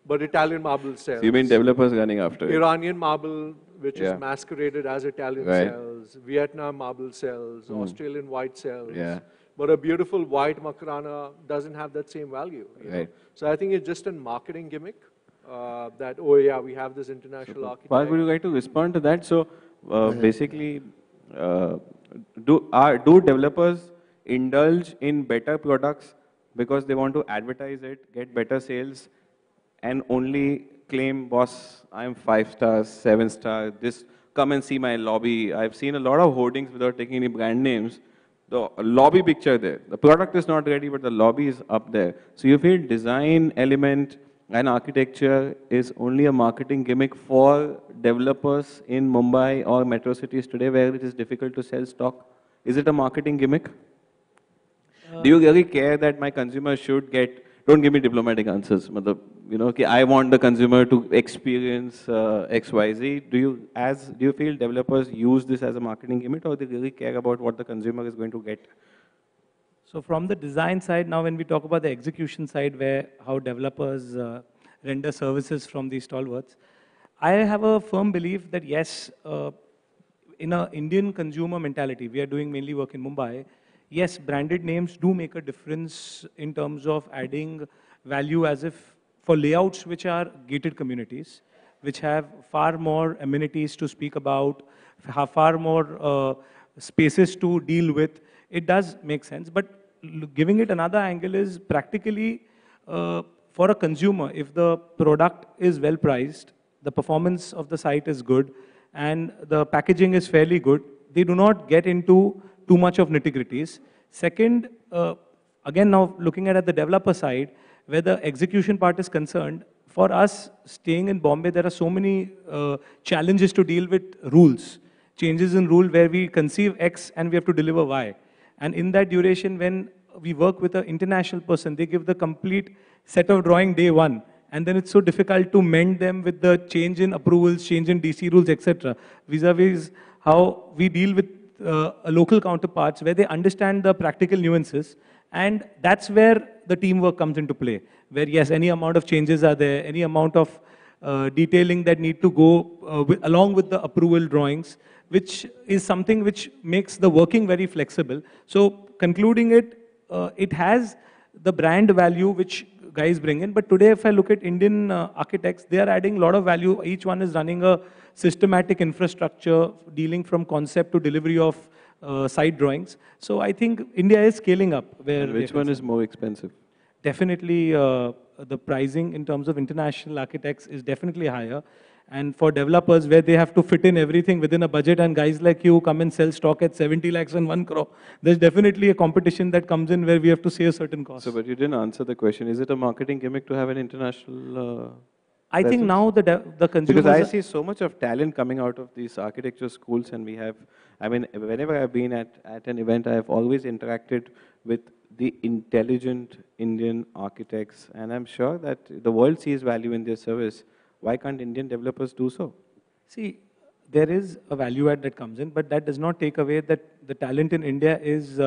But Italian marble sells. So you mean developers running after it? Iranian marble, which is masqueraded as Italian sells. Vietnam marble sells. Australian white sells. Yeah. But a beautiful white makarana doesn't have that same value. You know? So I think it's just a marketing gimmick that, oh yeah, we have this international architect. Parth, would you like to respond to that? So basically, do developers indulge in better products because they want to advertise it, get better sales, and only claim, boss, I'm 5 stars, 7 stars, this, come and see my lobby. I've seen a lot of hoardings without taking any brand names. The lobby picture there. The product is not ready, but the lobby is up there. So you feel design element and architecture is only a marketing gimmick for developers in Mumbai or metro cities today where it is difficult to sell stock? Is it a marketing gimmick? Do you really care that my consumer should get, don't give me diplomatic answers, you know, I want the consumer to experience XYZ. Do you feel developers use this as a marketing gimmick, or they really care about what the consumer is going to get? So from the design side, now when we talk about the execution side, where how developers render services from these stalwarts, I have a firm belief that yes, in an Indian consumer mentality, we are doing mainly work in Mumbai, yes, branded names do make a difference in terms of adding value, as if for layouts which are gated communities, which have far more amenities to speak about, have far more spaces to deal with, it does make sense. But giving it another angle is practically for a consumer, if the product is well priced, the performance of the site is good, and the packaging is fairly good, they do not get into too much of nitty-gritties. Second, again now looking at the developer side, where the execution part is concerned, for us staying in Bombay, there are so many challenges to deal with rules. Changes in rule where we conceive X and we have to deliver Y. And in that duration, when we work with an international person, they give the complete set of drawing day one. And then it's so difficult to mend them with the change in approvals, change in DC rules, etc. Vis-a-vis how we deal with local counterparts where they understand the practical nuances. And that's where the teamwork comes into play. Where yes, any amount of changes are there, any amount of detailing that need to go along with the approval drawings, which is something which makes the working very flexible. So concluding it, it has the brand value which guys bring in. But today, if I look at Indian architects, they are adding a lot of value. Each one is running a systematic infrastructure, dealing from concept to delivery of site drawings. So I think India is scaling up. And which one is more expensive? Definitely the pricing in terms of international architects is definitely higher. And for developers where they have to fit in everything within a budget and guys like you come and sell stock at 70 lakhs and 1 crore, there's definitely a competition that comes in where we have to say a certain cost. So, but you didn't answer the question. Is it a marketing gimmick to have an international I think now the consumers... Because I see so much of talent coming out of these architecture schools, and we have, I mean, whenever I've been at an event, I have always interacted with the intelligent Indian architects, and I'm sure that the world sees value in their service. Why can't Indian developers do so? See, there is a value add that comes in, but that does not take away that the talent in India is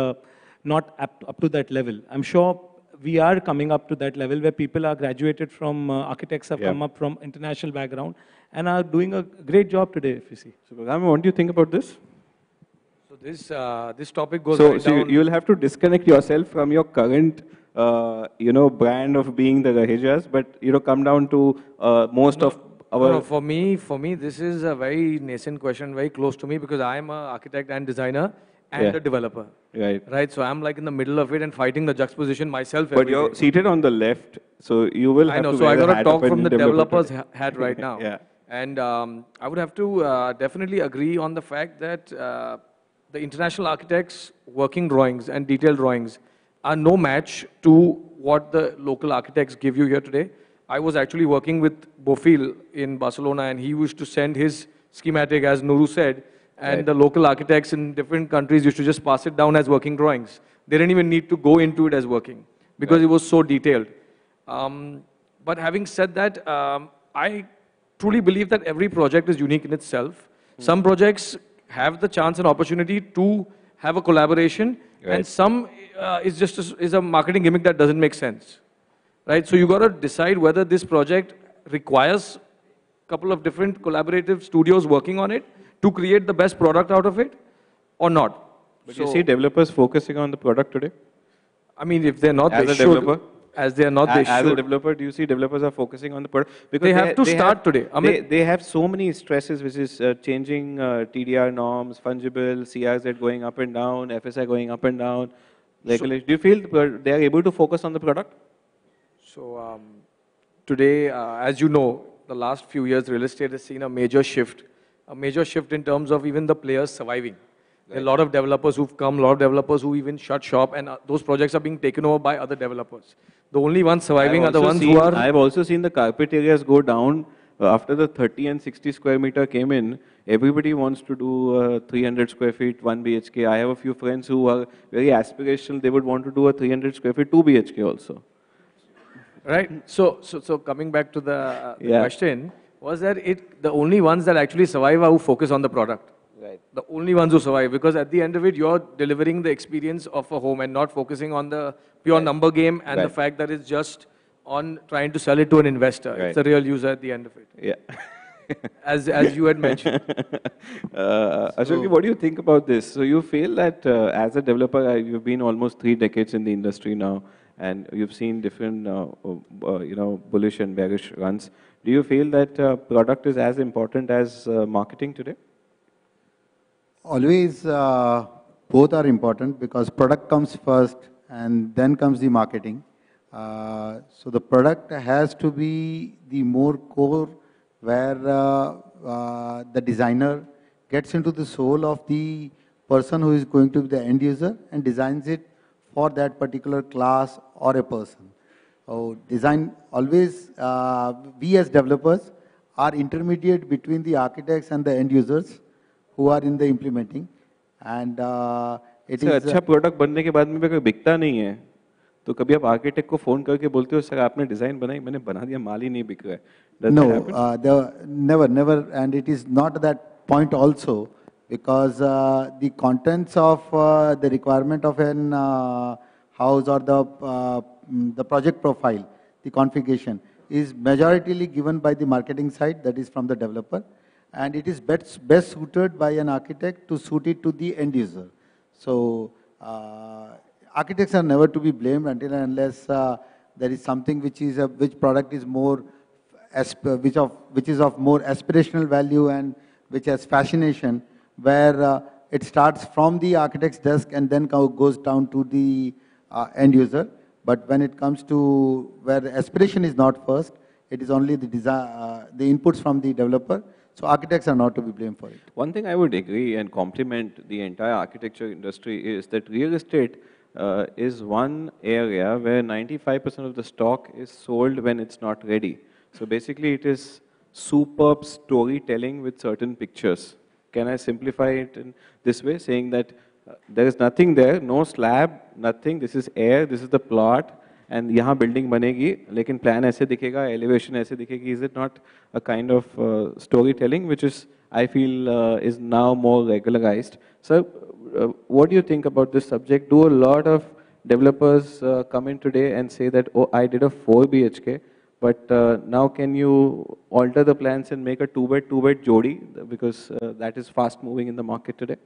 not up to that level. I'm sure we are coming up to that level where people are graduated from, architects have come up from international background and are doing a great job today, if you see. So, Bhagam, what do you think about this? So this topic goes right So down. you'll have to disconnect yourself from your current, brand of being the Rahejas, but, come down to most of our... No, for me, this is a very nascent question, very close to me, because I am an architect and designer and a developer. Right. So I'm like in the middle of it and fighting the juxtaposition myself. But you're seated on the left, so you will have to So I wear got the to talk hat of from a the developer developer's hat right now. Yeah. And I would have to definitely agree on the fact that the international architects' working drawings and detailed drawings are no match to what the local architects give you here today. I was actually working with Bofil in Barcelona, and he used to send his schematic, as Nuru said, and the local architects in different countries used to just pass it down as working drawings. They didn't even need to go into it as working because it was so detailed. But having said that, I truly believe that every project is unique in itself. Some projects have the chance and opportunity to have a collaboration, and some is a marketing gimmick that doesn't make sense. Right? So you got to decide whether this project requires a couple of different collaborative studios working on it to create the best product out of it or not. But you see developers focusing on the product today? I mean, if they're not, as they a should. developer? As they are not, they should. As a developer, do you see developers are focusing on the product? Because they have to start today. I mean, they have so many stresses, which is changing TDR norms, fungible, CRZ going up and down, FSI going up and down. Do you feel they are able to focus on the product? So today, as you know, the last few years, real estate has seen a major shift in terms of even the players surviving. There are a lot of developers who've come, a lot of developers who even shut shop, and those projects are being taken over by other developers. The only ones surviving are the ones who are... I've also seen the carpet areas go down. After the 30 and 60 square meter came in, everybody wants to do 300 square feet, 1 BHK. I have a few friends who are very aspirational. They would want to do a 300 square feet, 2 BHK also. Right. So coming back to the question, was that the only ones that actually survive are who focus on the product. Right. The only ones who survive, because at the end of it, you're delivering the experience of a home and not focusing on the pure number game and the fact that it's just on trying to sell it to an investor. It's the real user at the end of it. Yeah. as you had mentioned. Ashok, what do you think about this? So you feel that as a developer, you've been almost 3 decades in the industry now, and you've seen different, bullish and bearish runs. Do you feel that product is as important as marketing today? Always, both are important because product comes first and then comes the marketing. So the product has to be the more core where the designer gets into the soul of the person who is going to be the end user and designs it for that particular class or a person. So design always, we as developers are intermediate between the architects and the end users who are in the implementing. And it is अच्छा product बनने के बाद में अगर बिकता नहीं है तो कभी आप आर्किटेक्ट को फोन करके बोलते हो सर आपने डिजाइन बनाई मैंने बना दिया माल ही नहीं बिक रहा है? No, never, and it is not that point also because the contents of the requirement of an house or the project profile, the configuration is majoritarily given by the marketing side, that is from the developer, and it is best suited by an architect to suit it to the end user. So architects are never to be blamed until and unless there is something which product is more which is of more aspirational value and which has fascination, where it starts from the architect's desk and then goes down to the end user. But when it comes to where aspiration is not first, It is only the design, the inputs from the developer. So architects are not to be blamed for it. One thing I would agree and compliment the entire architecture industry is that real estate is one area where 95% of the stock is sold when it's not ready. So basically it is superb storytelling with certain pictures. Can I simplify it in this way, saying that there is nothing there, no slab, nothing, this is air, this is the plot, and यहाँ building बनेगी, लेकिन plan ऐसे दिखेगा, elevation ऐसे दिखेगी. Is it not a kind of storytelling which is, I feel, is now more regularized? So, what do you think about this subject? Do a lot of developers come in today and say that, oh, I did a 4 BHK, but now can you alter the plans and make a 2-bed jodi, because that is fast moving in the market today?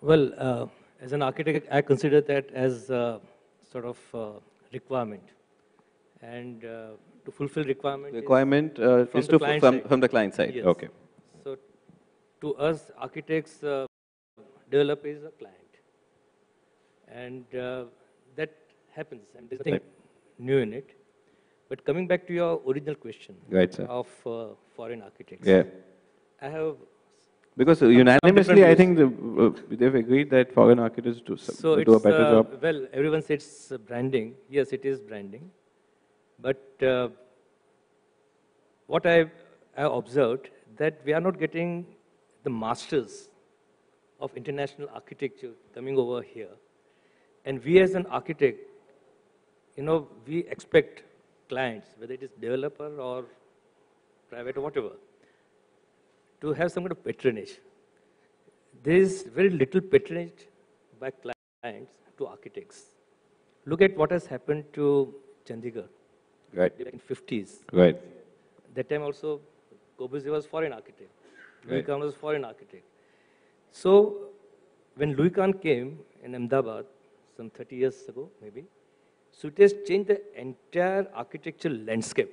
Well, as an architect, I consider that as sort of requirement, and to fulfill requirement is from the client side. Yes. Okay. So to us architects, developer is a client, and that happens, and there's nothing new in it. But coming back to your original question, right, sir, of foreign architects, yeah, I have. Because unanimously, I think they've agreed that foreign architects do a better job. Well, everyone says branding. Yes, it is branding. But what I have observed, that we are not getting the masters of international architecture coming over here. And we as an architect, we expect clients, whether it is developer or private or whatever, to have some kind of patronage. There is very little patronage by clients to architects. Look at what has happened to Chandigarh, right, in 50s. Right. That time also, Corbusier was foreign architect. Louis Kahn was foreign architect. So when Louis Kahn came in Ahmedabad, some 30 years ago, maybe, so it has changed the entire architectural landscape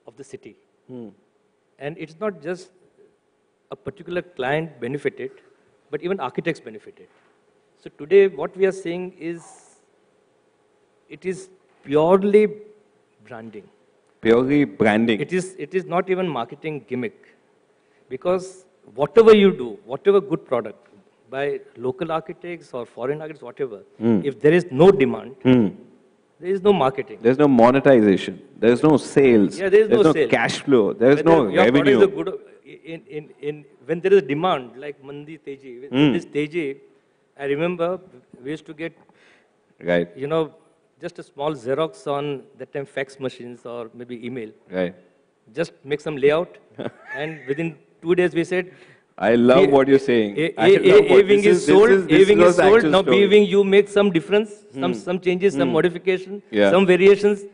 of the city. And it's not just a particular client benefited, but even architects benefited. So today what we are seeing is, it is purely branding. Purely branding. It is not even marketing gimmick. Because whatever you do, whatever good product, by local architects or foreign architects, whatever, if there is no demand, there is no marketing. There's no monetization. There's no sales. Yeah, there's no sales. Cash flow. There's no your revenue. Product is good, when there is a demand, like Mandi Teji, this Teji, I remember we used to get, right, just a small Xerox on that time fax machines or maybe email. Right. Just make some layout, and within 2 days we said, I love what you're saying. A wing is sold, A wing is sold, now B story. wing you make some difference, some changes, some modification, some variations.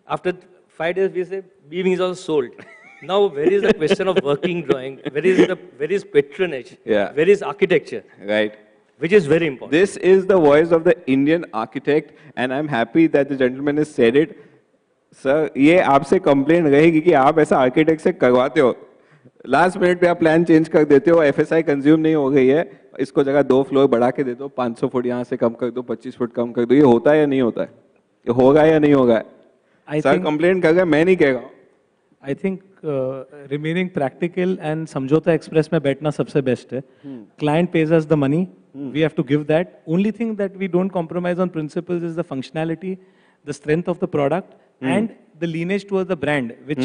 After 5 days we say, B wing is also sold. Now where is the question of working drawing? Where is patronage? Yeah. Where is architecture? Right. Which is very important. This is the voice of the Indian architect, and I'm happy that the gentleman has said it. Sir, ये आपसे complaint रहेगी कि आप ऐसा architect से करवाते हो. Last minute पे आप प्लान चेंज कर देते हो, एफएसआई कंज्यूम नहीं हो गई है, इसको जगह 2 फ्लोर बढ़ा के दे दो, 500 फुट यहाँ से कम कर दो, 25 फुट कम कर दो. ये होता है या नहीं होता है? ये होगा या नहीं होगा? सर कंप्लेंट कर रहे हैं, मैं नहीं कह रहा हूँ. I think remaining practical and समझौता एक्सप्रेस में बैठना सबसे बेस्ट है. Client pays us the money, we have to give that. Only thing that we don't compromise on principles is the functionality, the strength of the product and the lineage towards the brand, which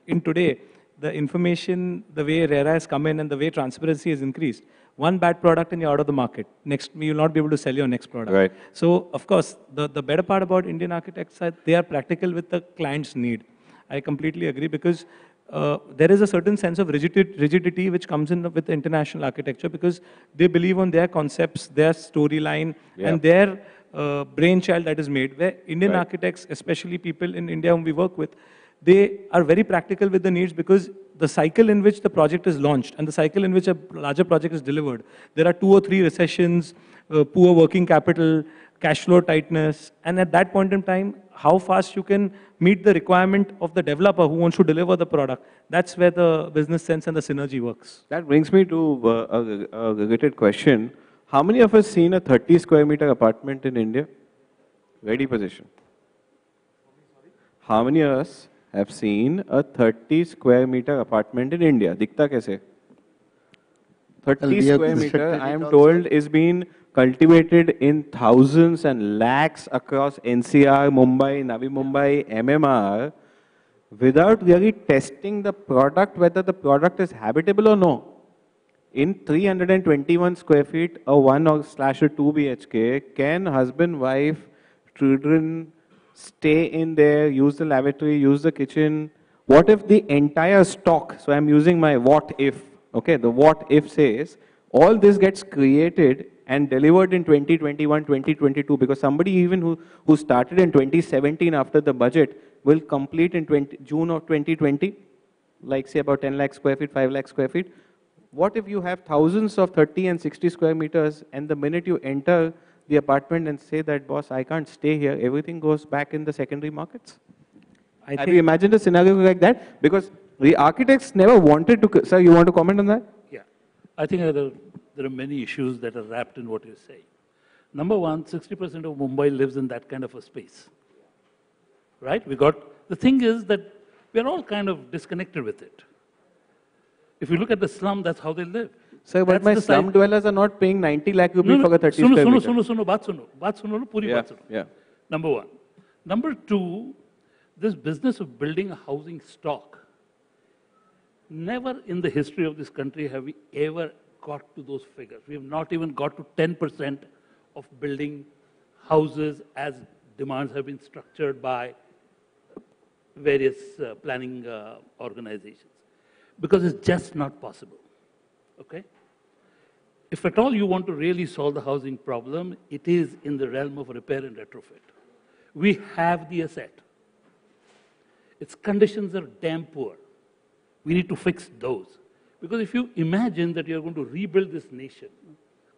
in today the information, the way RERA has come in and the way transparency has increased. One bad product and you're out of the market. Next, you will not be able to sell your next product. Right. So, of course, the better part about Indian architects is they are practical with the client's need. I completely agree, because there is a certain sense of rigidity which comes in with international architecture, because they believe on their concepts, their storyline, and their brainchild that is made, where Indian architects, especially people in India whom we work with, they are very practical with the needs, because the cycle in which the project is launched and the cycle in which a larger project is delivered, there are 2 or 3 recessions, poor working capital, cash flow tightness, and at that point in time, how fast you can meet the requirement of the developer who wants to deliver the product. That's where the business sense and the synergy works. That brings me to a related question. How many of us seen a 30 square meter apartment in India? Ready position. How many of us have seen a 30 square meter apartment in India. Dikhta kaise? 30 we have square meter, restricted I it am also. told, is being cultivated in thousands and lakhs across NCR, Mumbai, Navi Mumbai, MMR, without really testing the product, whether the product is habitable or no. In 321 square feet, a 1/2 BHK, can husband, wife, children stay in there, use the lavatory, use the kitchen? What if the entire stock, so I'm using my what if, okay, the what if says, all this gets created and delivered in 2021, 2022, because somebody even who started in 2017 after the budget will complete in June of 2020, like say about 10 lakh square feet, 5 lakh square feet. What if you have thousands of 30 and 60 square meters, and the minute you enter the apartment and say that, boss, I can't stay here, everything goes back in the secondary markets? Have you imagined a scenario like that? Because the architects never wanted to. Sir, you want to comment on that? Yeah. I think there are many issues that are wrapped in what you're saying. Number one, 60% of Mumbai lives in that kind of a space. Right? The thing is that we're all kind of disconnected with it. If you look at the slum, that's how they live. Sir, but my slum dwellers are not paying 90 lakh rupees for a 30 square meter. Baat suno, puri baat suno. Yeah. Number one. Number two, this business of building a housing stock, never in the history of this country have we ever got to those figures. We have not even got to 10% of building houses as demands have been structured by various planning organizations. Because it's just not possible, okay? If at all you want to really solve the housing problem, it is in the realm of repair and retrofit. We have the asset. Its conditions are damn poor. We need to fix those. Because if you imagine that you're going to rebuild this nation,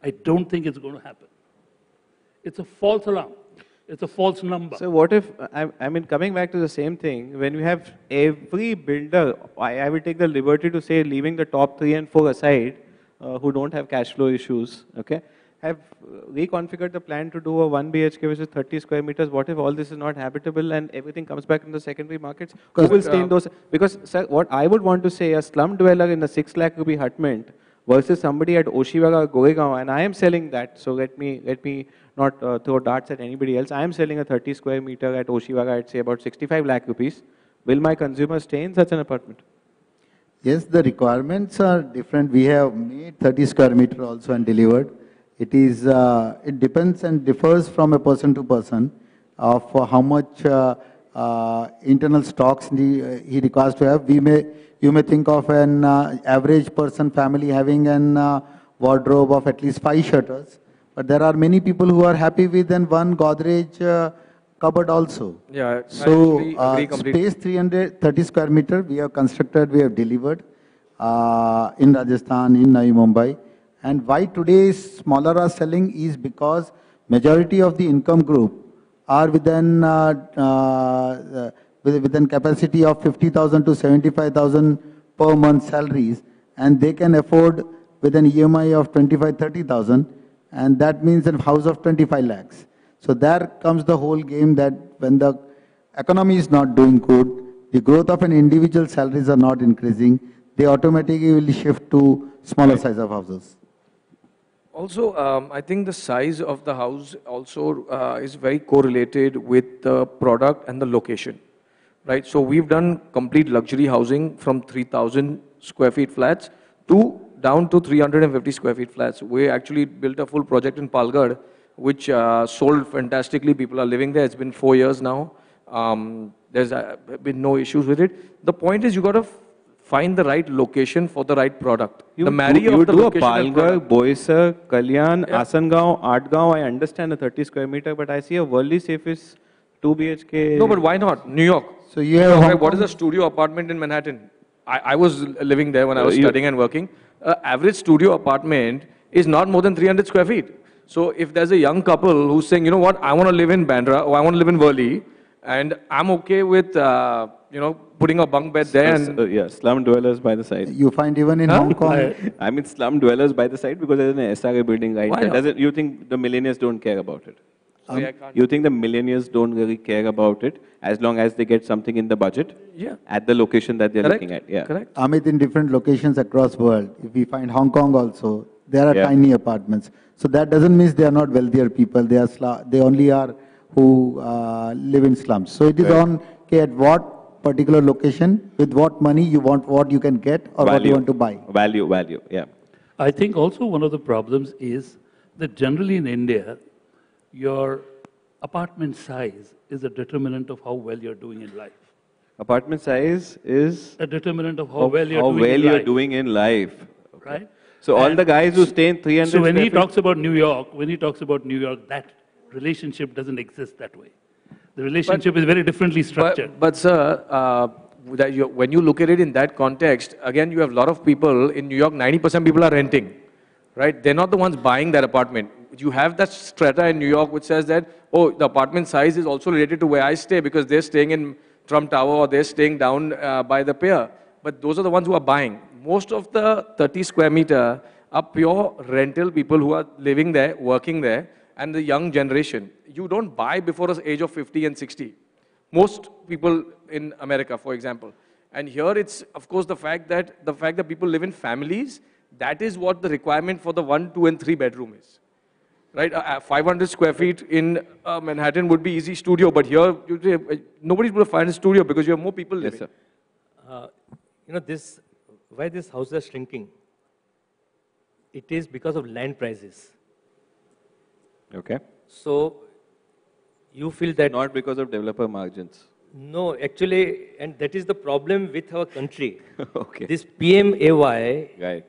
I don't think it's going to happen. It's a false alarm. It's a false number. So what if, I mean, coming back to the same thing, when you have every builder, I will take the liberty to say, leaving the top 3 and 4 aside, who don't have cash flow issues, okay, have reconfigured the plan to do a 1 BHK, which is 30 square meters. What if all this is not habitable and everything comes back in the secondary markets? Who will stay in those? Because, sir, what I would want to say, a slum dweller in a 6 lakh rupee hutment versus somebody at Oshiwaga, Goregaon, and I am selling that, so let me not throw darts at anybody else. I am selling a 30 square meter at Oshiwaga at say about 65 lakh rupees. Will my consumer stay in such an apartment? Yes, the requirements are different. We have made 30 square meter also and delivered. It is, it depends and differs from a person to person of how much internal stocks he requires to have. You may think of an average person family having an wardrobe of at least 5 shutters. But there are many people who are happy with one Godrej cupboard also. Yeah, so I agree completely. space 330 square meter we have constructed, we have delivered in Rajasthan, in Navi Mumbai. And why today's smaller are selling is because majority of the income group are within within capacity of 50,000 to 75,000 per month salaries, and they can afford with an EMI of 25-30,000. And that means a house of 25 lakhs. So there comes the whole game that when the economy is not doing good, the growth of an individual salaries are not increasing, they automatically will shift to smaller size of houses. Also, I think the size of the house also is very correlated with the product and the location, right? So we've done complete luxury housing from 3,000 square feet flats to down to 350 square feet flats. We actually built a full project in Palghar, which sold fantastically. People are living there. It's been 4 years now. There's been no issues with it. The point is you got to find the right location for the right product. You the marry of the do a location and Palghar, product. Boisar, Kalyan, Asangaon, Atgaon. I understand a 30 square meter, but I see a Worli safe is 2 BHK. No, but why not? New York. So you have what is a studio apartment in Manhattan? I was living there when I was studying and working. Average studio apartment is not more than 300 square feet. So if there's a young couple who's saying, you know what, I want to live in Bandra or I want to live in Worli, and I'm okay with, you know, putting a bunk bed there. And yeah, slum dwellers by the side. You find even in Hong Kong. I mean slum dwellers by the side because there's an SRA building right Why there. not? Doesn't, you think the millennials don't care about it? Sorry, I can't. You think the millionaires don't really care about it as long as they get something in the budget? Yeah. At the location that they're Correct. looking at. Yeah. Correct. Amit, in different locations across world, if we find Hong Kong also, there are Yeah. tiny apartments. So that doesn't mean they are not wealthier people. They are they only are who live in slums. So it is Right. on at what particular location, with what money you want, what you can get, or what you want to buy. Value, yeah. I think also one of the problems is that generally in India, your apartment size is a determinant of how well you're doing in life. Apartment size is A determinant of how well you're doing well in you're life. doing in life. Okay. Right? So all And the guys who stay in 300 So when he square feet- talks about New York, that relationship doesn't exist that way. The relationship is very differently structured. But sir, when you look at it in that context, again, you have a lot of people in New York, 90% people are renting, right? They're not the ones buying that apartment. You have that strata in New York which says that, oh, the apartment size is also related to where I stay because they're staying in Trump Tower or they're staying down by the pier. But those are the ones who are buying. Most of the 30 square meter are pure rental people who are living there, working there, and the young generation. You don't buy before the age of 50 and 60. Most people in America, for example. And here it's, of course, the fact that people live in families, that is what the requirement for the 1, 2, and 3 bedroom is. Right? 500 square feet in Manhattan would be easy studio, but here, nobody's going to find a studio because you have more people living. Yes, sir. Why this house is shrinking? It is because of land prices. Okay. So you feel that... Not because of developer margins. No, actually, and that is the problem with our country. Okay. This PMAY Right.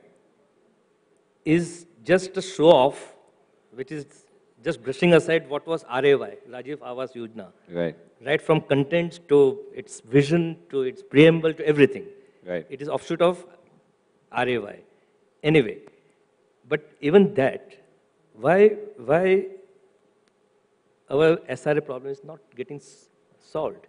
is just a show off, which is just brushing aside what was RAY, Rajiv Awas Yojana. Right. Right from contents to its vision, to its preamble, to everything. Right. It is offshoot of RAY. Anyway, but even that, why our SRA problem is not getting solved?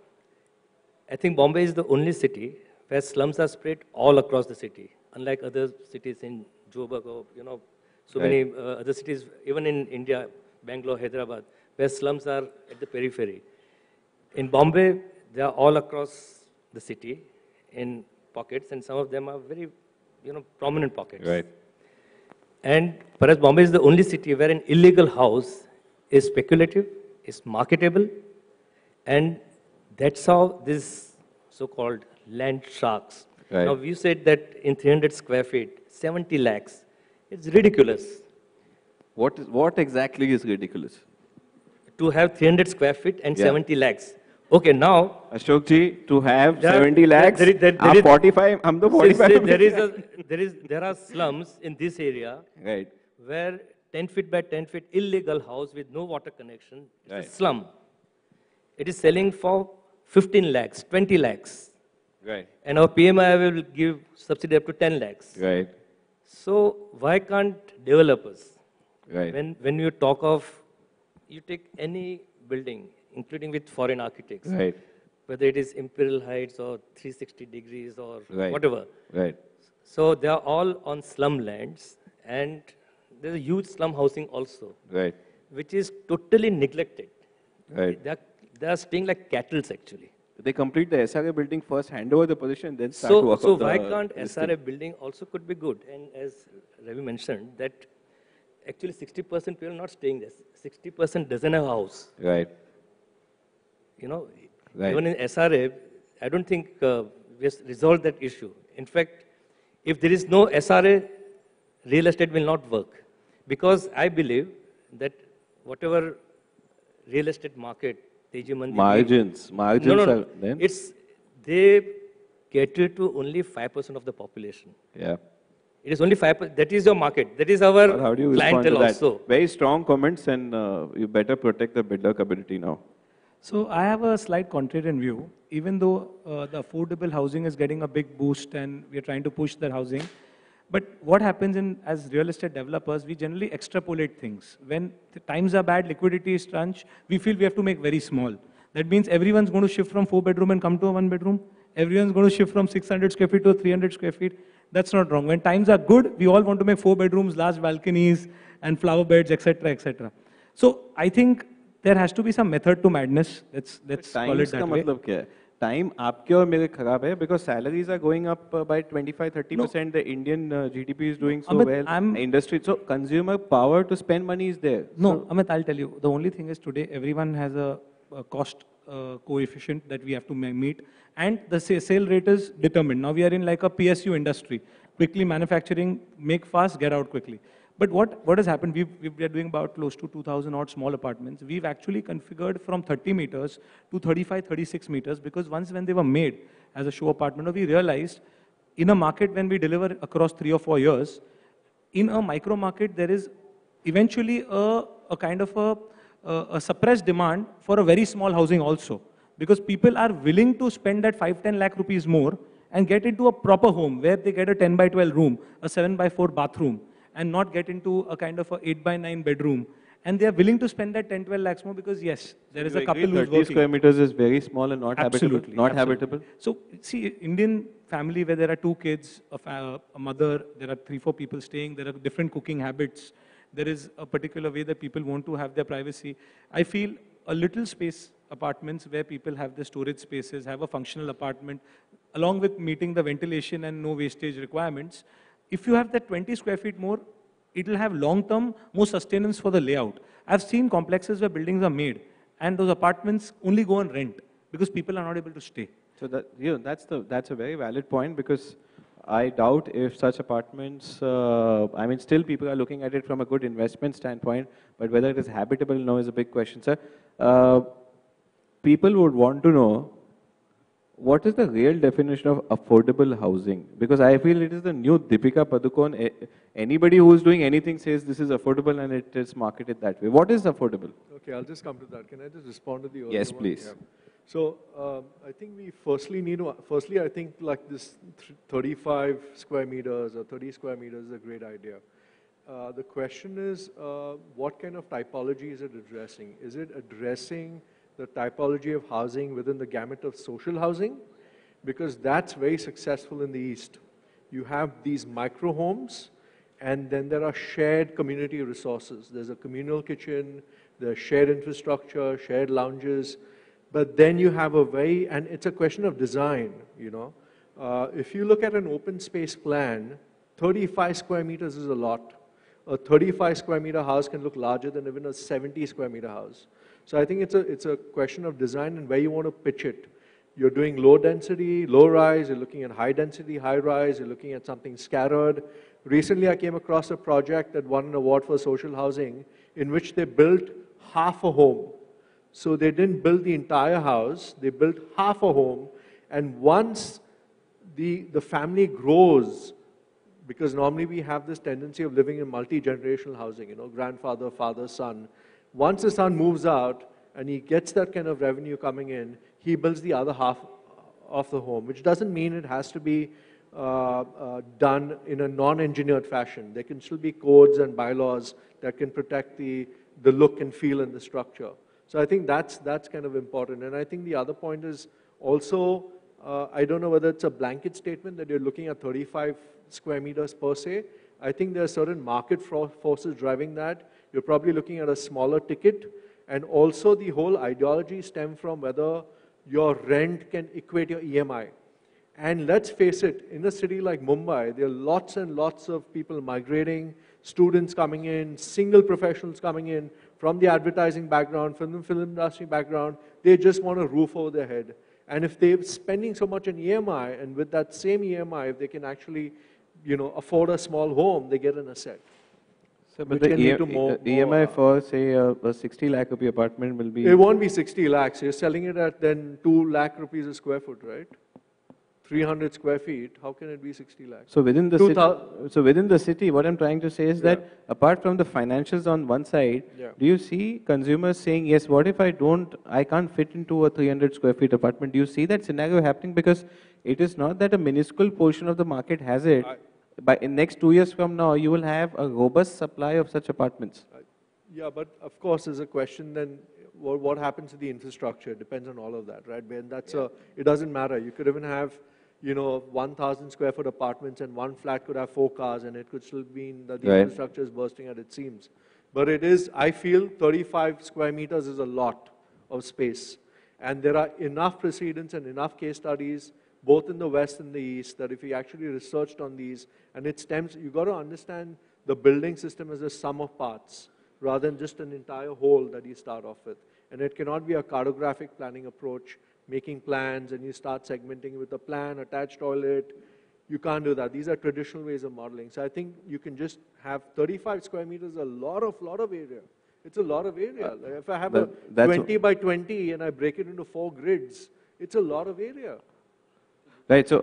I think Bombay is the only city where slums are spread all across the city, unlike other cities in Joburg or, so many other cities, even in India, Bangalore, Hyderabad, where slums are at the periphery. In Bombay, they are all across the city in pockets, and some of them are very, prominent pockets. Right. And perhaps Bombay is the only city where an illegal house is speculative, is marketable, and that's how this so-called land sharks. Right. Now, you said that in 300 square feet, 70 lakhs. It's ridiculous. What exactly is ridiculous? To have 300 square feet and 70 lakhs. Okay, now... Ashok ji, to have there- 70 lakhs, I'm 45, I'm the 45. There are slums in this area Right. where 10 feet by 10 feet illegal house with no water connection, it's Right. a slum. It is selling for 15 lakhs, 20 lakhs. Right. And our PMI will give subsidy up to 10 lakhs. Right. So why can't developers, Right. when you talk of, you take any building, including with foreign architects, Right. whether it is Imperial Heights or 360 degrees or Right. whatever. Right. So they are all on slum lands, and there's a huge slum housing also, Right. which is totally neglected. Right. They are staying like cattle, actually. They complete the SRA building first, hand over the position, then start to work So on the why can't this SRA thing. building also could be good? And as Ravi mentioned, that actually 60% people are not staying there. 60% doesn't have a house. Right. Right. Even in SRA, I don't think we have resolved that issue. In fact, if there is no SRA, real estate will not work. Because I believe that whatever real estate market, Teji Mandi... Margins No. are then? They cater to only 5% of the population. Yeah. It is only 5%. That is your market. That is our How do you respond to clientele that? also. Very strong comments, and you better protect the builder community now. So I have a slight contrarian view. Even though the affordable housing is getting a big boost and we are trying to push that housing, but what happens as real estate developers, we generally extrapolate things. When the times are bad, liquidity is crunch, we feel we have to make very small. That means everyone's going to shift from 4 bedroom and come to a 1 bedroom. Everyone's going to shift from 600 square feet to 300 square feet. That's not wrong. When times are good, we all want to make 4 bedrooms, large balconies, and flower beds, etc., etc. So I think there has to be some method to madness. Let's call it Times का that way. मतलब क्या है? Time आपके और मेरे खराब है because salaries are going up by 25-30%. The Indian GDP is doing so Amit, well. Industry, so consumer power to spend money is there. No, Amit, I'll tell you. The only thing is today everyone has a cost coefficient that we have to meet, and the sale rate is determined. Now we are in like a PSU industry. Quickly manufacturing, make fast, get out quickly. But what has happened, we are doing about close to 2,000 odd small apartments. We've actually configured from 30 meters to 35, 36 meters because once when they were made as a show apartment, we realized in a market when we deliver across 3 or 4 years, in a micro market there is eventually a kind of a suppressed demand for a very small housing also. Because people are willing to spend that 5-10 lakh rupees more and get into a proper home where they get a 10 by 12 room, a 7 by 4 bathroom, and not get into a kind of a 8 by 9 bedroom. And they are willing to spend that 10-12 lakhs more because yes, there is a couple who's 30 working. square meters is very small and not Absolutely, habitable. Not absolutely. habitable. So see, Indian family where there are 2 kids, a mother, there are 3-4 people staying, there are different cooking habits. There is a particular way that people want to have their privacy. I feel a little space apartments where people have the storage spaces, have a functional apartment, along with meeting the ventilation and no wastage requirements. If you have that 20 square feet more, it will have long-term more sustenance for the layout. I've seen complexes where buildings are made and those apartments only go on rent because people are not able to stay. So that, that's a very valid point because I doubt if such apartments, I mean, still people are looking at it from a good investment standpoint, but whether it is habitable now is a big question, sir. People would want to know what is the real definition of affordable housing? Because I feel it is the new Deepika Padukone. Anybody who is doing anything says this is affordable and it is marketed that way. What is affordable? Okay, I'll just come to that. Can I just respond to the earlier Yes, one? please. Yeah. So I think we firstly need to, firstly I think like this 35 square meters or 30 square meters is a great idea. The question is what kind of typology is it addressing? Is it addressing the typology of housing within the gamut of social housing? Because that's very successful in the East. You have these micro homes and then there are shared community resources. There's a communal kitchen, there's shared infrastructure, shared lounges. But then you have a very, and it's a question of design, you know. If you look at an open space plan, 35 square meters is a lot. A 35 square meter house can look larger than even a 70 square meter house. So I think it's a question of design and where you want to pitch it. You're doing low density, low rise, you're looking at high density, high rise, you're looking at something scattered. Recently I came across a project that won an award for social housing in which they built half a home. So they didn't build the entire house, they built half a home, and once the family grows, because normally we have this tendency of living in multi-generational housing, you know, grandfather, father, son. Once the son moves out and he gets that kind of revenue coming in, he builds the other half of the home, which doesn't mean it has to be done in a non-engineered fashion. There can still be codes and bylaws that can protect the look and feel and the structure. So I think that's kind of important. And I think the other point is also, I don't know whether it's a blanket statement that you're looking at 35 square meters per se. I think there are certain market forces driving that. You're probably looking at a smaller ticket. And also the whole ideology stems from whether your rent can equate your EMI. And let's face it, in a city like Mumbai, there are lots and lots of people migrating, students coming in, single professionals coming in, from the advertising background, from the film industry background. They just want a roof over their head. And if they're spending so much on EMI, and with that same EMI, if they can actually, you know, afford a small home, they get an asset. So, but the EMI for, say, a 60 lakh rupee apartment will be... It won't be 60 lakhs. You're selling it at then 2 lakh rupees a square foot, right? 300 square feet, how can it be 60 lakhs? So within the city, what I'm trying to say is that apart from the financials on one side, do you see consumers saying, yes, what if I can't fit into a 300 square feet apartment? Do you see that scenario happening? Because it is not that a minuscule portion of the market has it. But in next 2 years from now, you will have a robust supply of such apartments. Yeah, but of course there's a question then, what happens to the infrastructure? It depends on all of that, right? And that's it doesn't matter. You could even have, you know, 1,000 square foot apartments and one flat could have 4 cars and it could still mean that the infrastructure is bursting at its seams. But it is, I feel 35 square meters is a lot of space. And there are enough precedents and enough case studies, both in the West and the East, that if you actually researched on these, and it stems, you've got to understand the building system as a sum of parts, rather than just an entire whole that you start off with. And it cannot be a cartographic planning approach, making plans, and you start segmenting with a plan, attached toilet. You can't do that. These are traditional ways of modeling. So I think you can just have 35 square meters, a lot of area. It's a lot of area. Like if I have a 20 by 20 and I break it into 4 grids, it's a lot of area. Right, so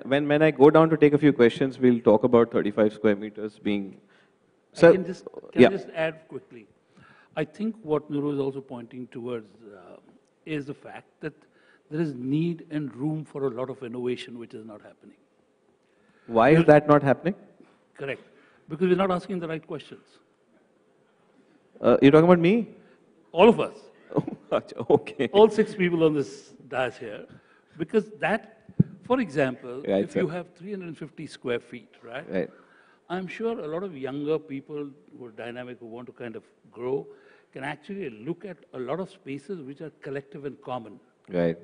when I go down to take a few questions, we'll talk about 35 square meters being... Sir, can I just add quickly? I think what Nuru is also pointing towards is the fact that there is need and room for a lot of innovation which is not happening. Why is that not happening? Correct. Because we're not asking the right questions. You're talking about me? All of us. Okay. All 6 people on this dais here. Because that, for example, right, if you have 350 square feet, right? I'm sure a lot of younger people who are dynamic, who want to kind of grow, can actually look at a lot of spaces which are collective and common. Right.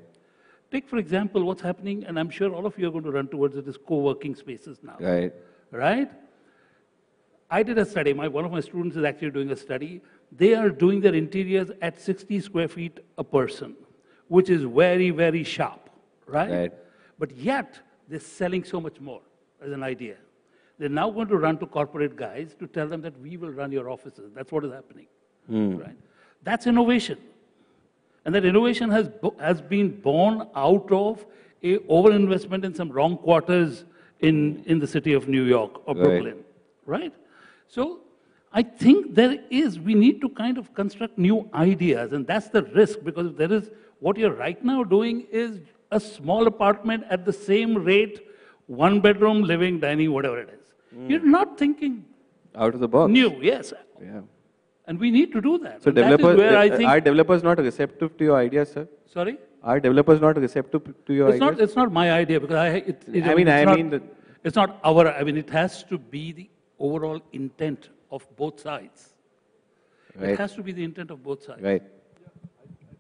Take, for example, what's happening, and I'm sure all of you are going to run towards it, is co-working spaces now. Right. Right? I did a study. One of my students is actually doing a study. They are doing their interiors at 60 square feet a person, which is very, very sharp. Right? But yet, they're selling so much more as an idea. They're now going to run to corporate guys to tell them that we will run your offices. That's what is happening. Right? That's innovation. And that innovation has been born out of a overinvestment in some wrong quarters in the city of New York or Brooklyn. Right? So I think we need to kind of construct new ideas, and that's the risk, because what you're right now doing is a small apartment at the same rate, 1 bedroom, living, dining, whatever it is. You're not thinking out of the box. New, yes. Yeah. And we need to do that. So developers, are developers not receptive to your ideas, sir? Sorry? Are developers not receptive to your ideas? It's not my idea, because it's not our, it has to be the overall intent of both sides. Right. It has to be the intent of both sides. Right.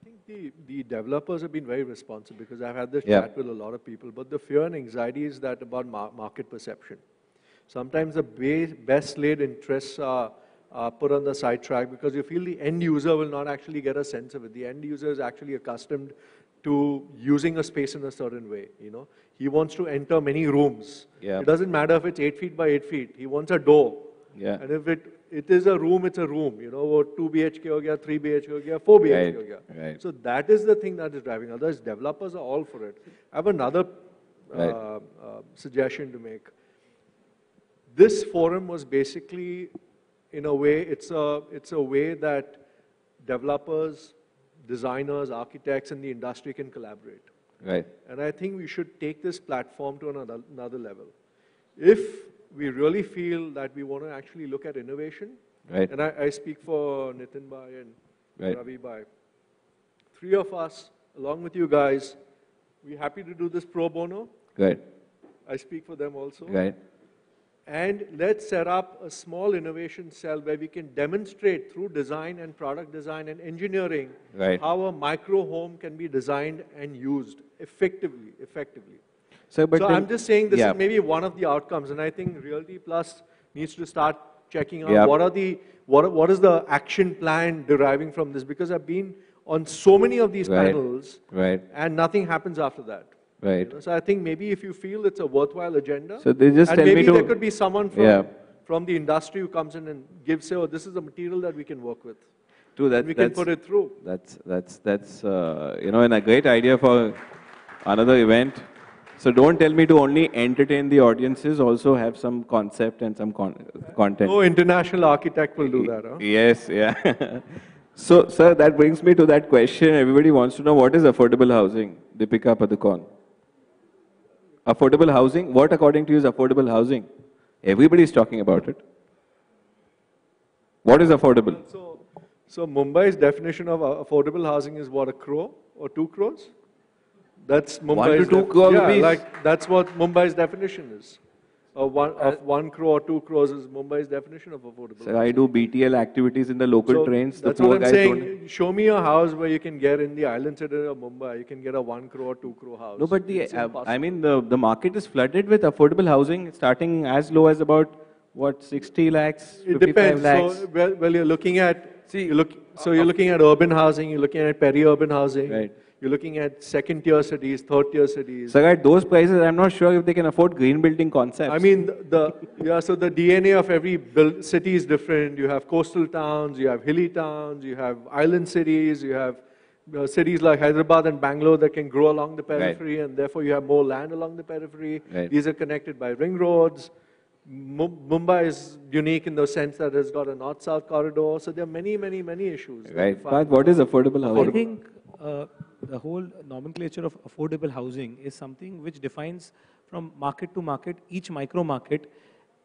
I think the developers have been very responsive, because I've had this chat with a lot of people, but the fear and anxiety is that about market perception. Sometimes the best laid interests are put on the sidetrack because you feel the end user will not actually get a sense of it. The end user is actually accustomed to using a space in a certain way. He wants to enter many rooms. It doesn't matter if it's 8 feet by 8 feet. He wants a door. And if it is a room, it's a room. 2 BHK ho gaya, 3 BHK ho gaya, 4 BHK ho gaya. So that is the thing that is driving. Otherwise, developers are all for it. I have another suggestion to make. This forum was basically, in a way, it's a way that developers, designers, architects, and the industry can collaborate. Right. And I think we should take this platform to another level. If we really feel that we want to actually look at innovation, and I speak for Nitin Bhai and Ravi Bhai, 3 of us, along with you guys, we're happy to do this pro bono. I speak for them also. And let's set up a small innovation cell where we can demonstrate through design and product design and engineering how a micro home can be designed and used effectively. So I'm just saying this is maybe one of the outcomes, and I think Realty Plus needs to start checking out what is the action plan deriving from this, because I've been on so many of these panels and nothing happens after that. So I think maybe if you feel it's a worthwhile agenda, so they just and tell maybe me to, there could be someone from the industry who comes in and gives, say, oh, this is the material that we can work with. That, we can put it through. That's and a great idea for another event. So don't tell me to only entertain the audiences, also have some concept and some content. Oh, international architect will do that, huh? Yes, yeah. So, sir, that brings me to that question. Everybody wants to know, what is affordable housing? Deepika Padukone. Affordable housing? What, according to you, is affordable housing? Everybody is talking about it. What is affordable? So Mumbai's definition of affordable housing is what, 1 crore or 2 crores? That's Mumbai's 1 to 2 crore rupees. that's what Mumbai's definition is. of 1 crore, 2 crores is Mumbai's definition of affordable. Sir, I do BTL activities in the local So trains. The that's poor what I'm guys saying. don't. Show me a house where you can get in the island city of Mumbai. You can get a 1 crore, 2 crore house. No, but It's impossible. I mean, the market is flooded with affordable housing starting as low as about, what, 60 lakhs, It 55 depends. lakhs? So, well, you're looking at, you're looking at urban housing, you're looking at peri-urban housing. Right. You're looking at second-tier cities, third-tier cities. So at those prices, I'm not sure if they can afford green building concepts. I mean, so the DNA of every city is different. You have coastal towns, you have hilly towns, you have island cities, you have cities like Hyderabad and Bangalore that can grow along the periphery, and therefore you have more land along the periphery. Right. These are connected by ring roads. Mumbai is unique in the sense that it's got a north-south corridor. So there are many, many, many issues. Right. But what is affordable housing? I think the whole nomenclature of affordable housing is something which defines from market to market, each micro market.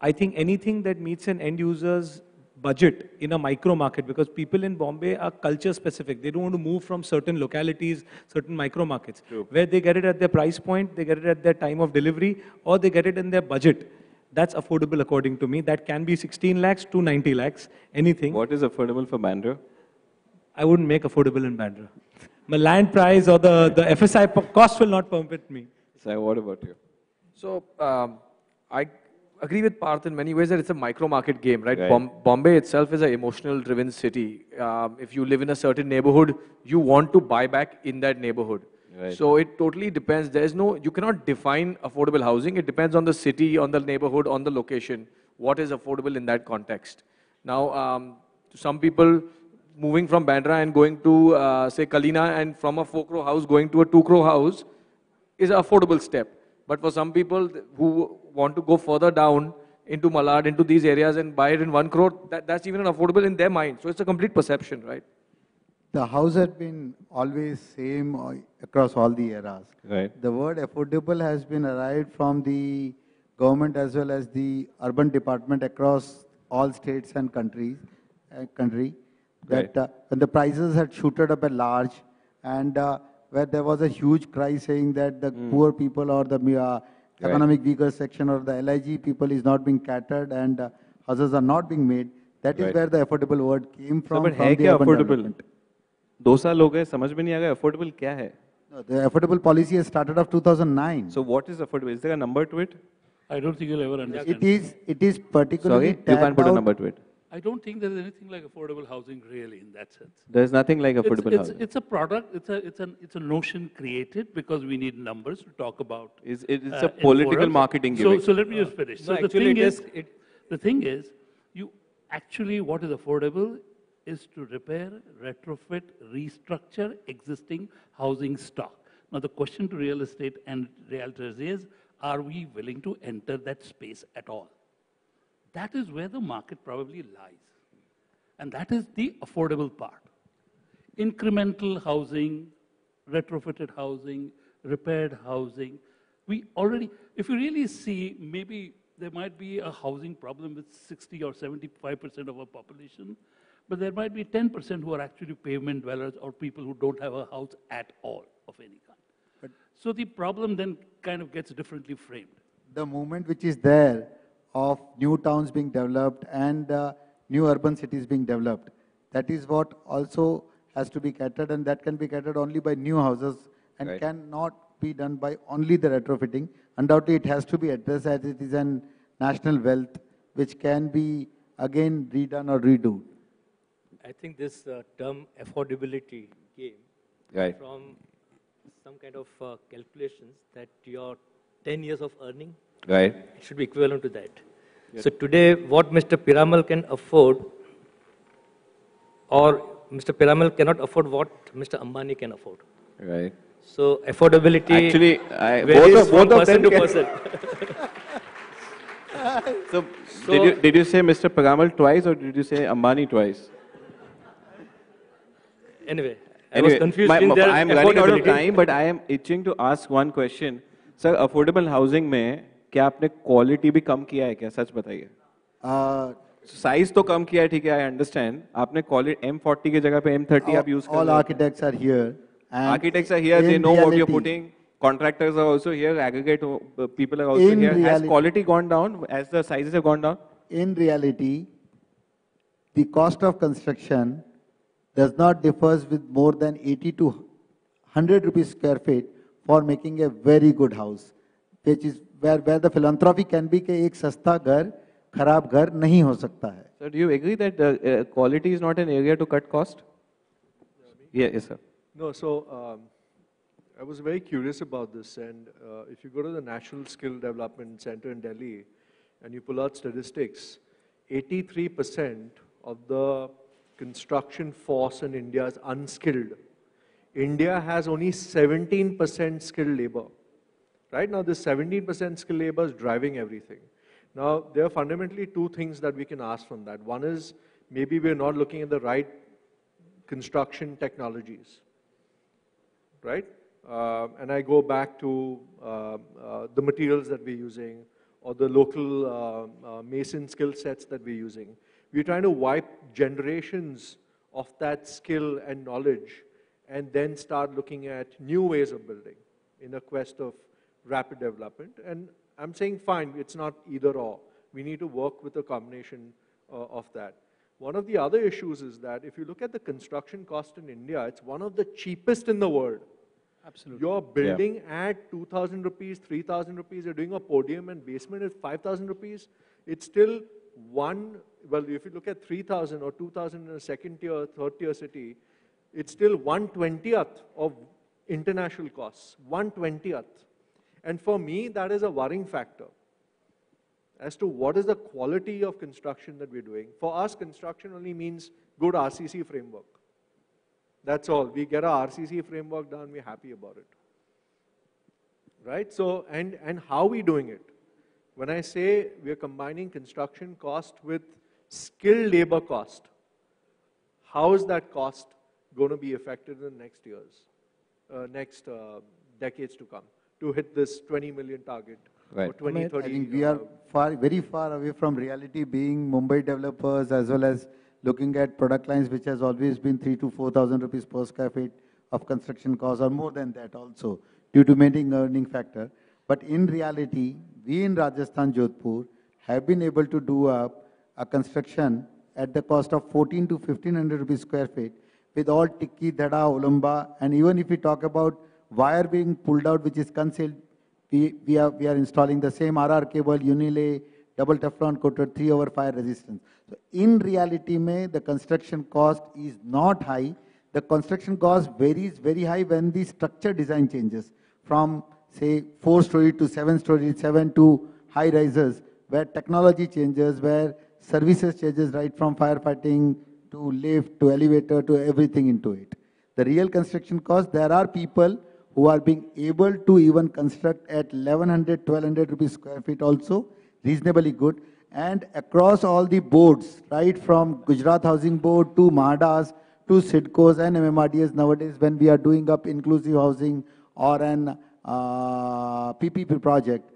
I think anything that meets an end user's budget in a micro market, because people in Bombay are culture specific. They don't want to move from certain localities, certain micro markets. True. Where they get it at their price point, they get it at their time of delivery, or they get it in their budget. That's affordable according to me. That can be 16 lakhs to 90 lakhs, anything. What is affordable for Bandra? I wouldn't make affordable in Bandra. My land price or the FSI cost will not permit me. So what about you? So I agree with Parth in many ways that it's a micro market game, right? Right. Bombay itself is an emotional driven city. If you live in a certain neighborhood, you want to buy back in that neighborhood. Right. So it totally depends. You cannot define affordable housing. It depends on the city, on the neighborhood, on the location. What is affordable in that context? Now, some people moving from Bandra and going to, say, Kalina, and from a 4 crore house going to a 2 crore house is an affordable step. But for some people who want to go further down into Malad, into these areas and buy it in 1 crore, that's even affordable in their mind. So it's a complete perception, right? The house has been always same across all the eras. Right. The word affordable has been arrived from the government as well as the urban department across all states and country. That when the prices had shooted up at large, and where there was a huge cry saying that the poor people or the economic weaker section or the LIG people is not being catered and houses are not being made. That is where the affordable word came from. But from है the क्या urban affordable? development. 2 साल हो गए, समझ में नहीं आ गया affordable क्या है? No, the affordable policy has started off 2009. So what is affordable? Is there a number to it? I don't think you'll ever understand. It is particularly Sorry, you can't put a number to it. I don't think there is anything like affordable housing really in that sense. There's nothing like affordable housing. It's a product. It's a notion created because we need numbers to talk about. It's a political marketing gimmick. So let me just finish. So No, the thing is, you actually what is affordable is to repair, retrofit, restructure existing housing stock. Now the question to real estate and realtors is, are we willing to enter that space at all? That is where the market probably lies. And that is the affordable part. Incremental housing, retrofitted housing, repaired housing. We already, if you really see, maybe there might be a housing problem with 60 or 75% of our population, but there might be 10% who are actually pavement dwellers or people who don't have a house at all of any kind. So the problem then kind of gets differently framed. The movement which is there of new towns being developed and new urban cities being developed, that is what also has to be catered, and that can be catered only by new houses and cannot be done by only the retrofitting. Undoubtedly, it has to be addressed as it is a national wealth which can be again redone or redo. I think this term affordability came from some kind of calculations that your 10 years of earning it should be equivalent to that. Yes. So today, what Mr. Piramal can afford, or Mr. Piramal cannot afford what Mr. Ambani can afford. Right. So affordability actually varies from both of person them to person. So did you say Mr. Piramal twice or did you say Ambani twice? Anyway, I was confused in their I'm running out of time, but I am itching to ask one question. Sir, affordable housing में क्या आपने quality भी कम किया है क्या? सच बताइए. Size तो कम किया है, ठीक है, I understand. आपने क्वालिटी M40 की जगह पे M30 आप यूज कर. All architects are here. Architects are here. They know what you're putting. contractors are also here, aggregate people are also here. Has quality gone down as the sizes have gone down? In reality, the cost of construction does not differ with more than 80 to 100 rupees square feet for making a very good house, which is where the philanthropy can be कि एक सस्ता घर खराब घर नहीं हो सकता है. So do you agree that quality is not an area to cut cost? Yes, sir. No, so I was very curious about this, and if you go to the National Skill Development Center in Delhi and you pull out statistics, 83% of the construction force in India is unskilled. India has only 17% skilled labor. Right now, this 17% skilled labor is driving everything. Now, there are fundamentally two things that we can ask from that. One is maybe we're not looking at the right construction technologies, right? And I go back to the materials that we're using or the local mason skill sets that we're using. We're trying to wipe generations of that skill and knowledge and then start looking at new ways of building in a quest of rapid development. And I'm saying, fine, it's not either or. We need to work with a combination of that. One of the other issues is that if you look at the construction cost in India, it's one of the cheapest in the world. Absolutely. You're building at 2,000 rupees, 3,000 rupees, you're doing a podium and basement at 5,000 rupees. It's still well, if you look at 3,000 or 2,000 in a second tier, third tier city, it's still 1/20th of international costs, 1/20th. And for me, that is a worrying factor as to what is the quality of construction that we're doing. For us, construction only means good RCC framework. That's all. We get our RCC framework done, we're happy about it. Right? So, and how are we doing it? When I say we're combining construction cost with skilled labor cost, how is that cost going to be affected in the next years, next decades to come, to hit this 20 million target for 2030? I think we are very far away from reality, being Mumbai developers as well as looking at product lines which has always been 3,000 to 4,000 rupees per square feet of construction cost, or more than that also, due to maintaining earning factor. But in reality, we in Rajasthan, Jodhpur, have been able to do a construction at the cost of 14 to 1,500 rupees square feet with all tikki, dhada, ulamba, and even if we talk about wire being pulled out, which is concealed, we are installing the same RR cable, unilay, double Teflon coated, 3-hour fire resistance. So in reality, the construction cost is not high. The construction cost varies very high when the structure design changes from, say, 4-story to 7-story, 7 to high rises, where technology changes, where services changes, right from firefighting to lift to elevator to everything into it. The real construction cost, there are people who are being able to even construct at 1,100, 1,200 rupees square feet also, reasonably good. And across all the boards, right from Gujarat Housing Board to MHADAs to SIDCOs and MMRDAs nowadays, when we are doing up inclusive housing or an PPP project,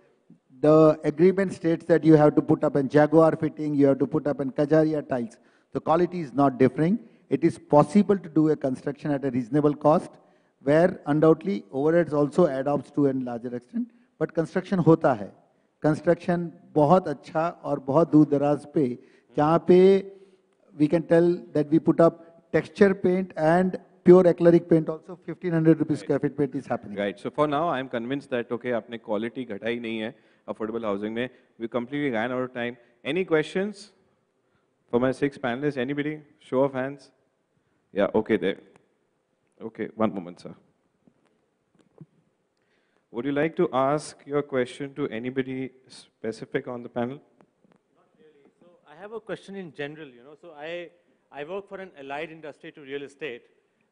the agreement states that you have to put up a Jaguar fitting, you have to put up a Kajaria tiles. The quality is not differing. It is possible to do a construction at a reasonable cost, where undoubtedly overheads also adopts to a larger extent, but construction hota hai. Construction बहुत अच्छा और बहुत दूर दराज पे, जहाँ पे we can tell that we put up texture paint and pure acrylic paint also, 1,500 rupees square feet paint is happening. Right. So for now, I am convinced that okay, आपने quality घटाई नहीं है affordable housing में. We completely ran out of time. Any questions for my 6 panelists? Anybody? Show of hands. Yeah. Okay. There. Okay. One moment, sir. Would you like to ask your question to anybody specific on the panel? Not really. So I have a question in general, So I work for an allied industry to real estate.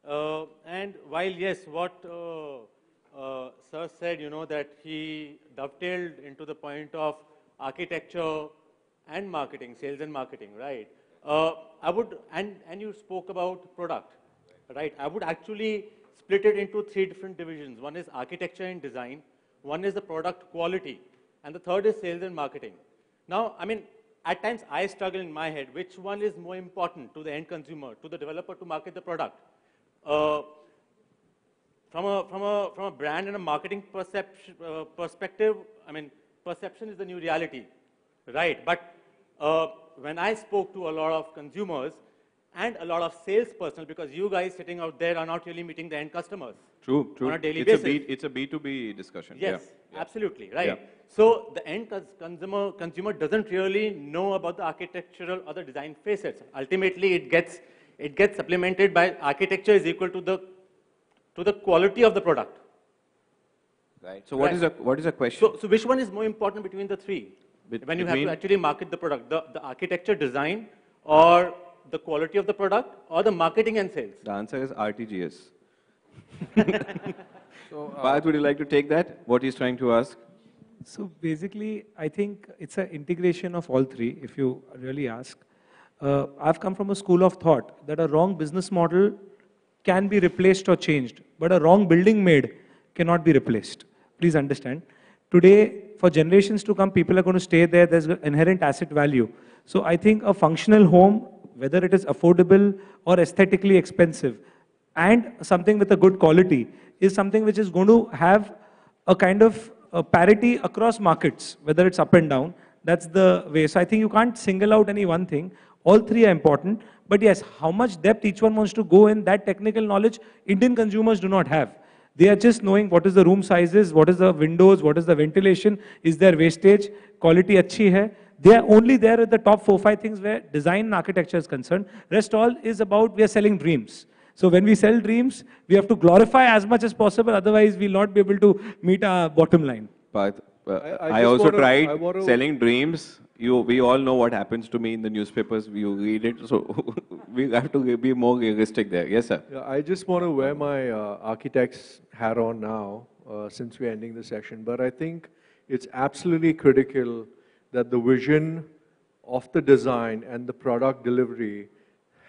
And while, yes, what Sir said, that he dovetailed into the point of architecture and marketing, sales and marketing, right? I would, and you spoke about product, right? I would actually split it into 3 different divisions. One is architecture and design, one is the product quality, and the third is sales and marketing. Now, I mean, at times I struggle in my head, which one is more important to the end consumer, to the developer to market the product? from a brand and a marketing perspective, I mean, perception is the new reality, right? But when I spoke to a lot of consumers and a lot of sales personnel, because you guys sitting out there are not really meeting the end customers. True, true. On a daily It's basis. It's a B2B discussion. Yes, yeah. absolutely, right. Yeah. So the end consumer doesn't really know about the architectural or the design facets. Ultimately, it gets supplemented by architecture is equal to the quality of the product. Right. So what is a question? So which one is more important between the three? When you have to actually market the product, the architecture design or the quality of the product or the marketing and sales? The answer is RTGS. So, Parth, would you like to take that? What he's trying to ask? So basically, I think it's an integration of all three, if you really ask. I've come from a school of thought that a wrong business model can be replaced or changed, but a wrong building made cannot be replaced. Please understand. Today, for generations to come, people are going to stay there. There's inherent asset value. So I think a functional home, whether it is affordable or aesthetically expensive, and something with a good quality, is something which is going to have a kind of parity across markets, whether it's up and down. That's the way. So I think you can't single out any one thing. All three are important. But yes, how much depth each one wants to go in, that technical knowledge Indian consumers do not have. They are just knowing what is the room sizes, what is the windows, what is the ventilation, is there wastage, quality achhi hai. They are only there at the top 4-5 things where design and architecture is concerned. Rest all is about we are selling dreams. So when we sell dreams, we have to glorify as much as possible, otherwise we'll not be able to meet our bottom line. Parth, I also tried selling dreams. We all know what happens to me in the newspapers. You read it, so we have to be more realistic there. Yes, sir. Yeah, I just want to wear my architect's hat on now, since we're ending the session. But I think it's absolutely critical that the vision of the design and the product delivery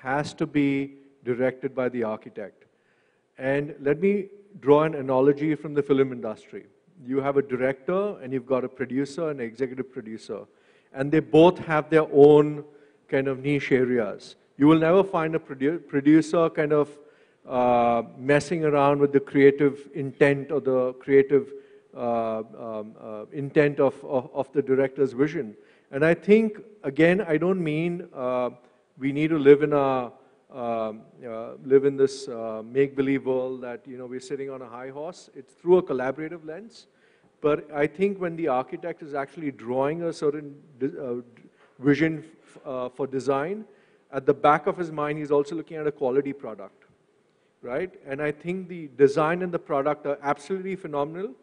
has to be directed by the architect. And let me draw an analogy from the film industry. You have a director and you've got a producer and an executive producer. And they both have their own kind of niche areas. You will never find a producer kind of messing around with the creative intent or the creative intent of the director's vision. And I think, again, I don't mean we need to live in this make-believe world that we're sitting on a high horse. It's through a collaborative lens. But I think when the architect is actually drawing a certain vision for design, at the back of his mind, he's also looking at a quality product, right? And I think the design and the product are absolutely phenomenal.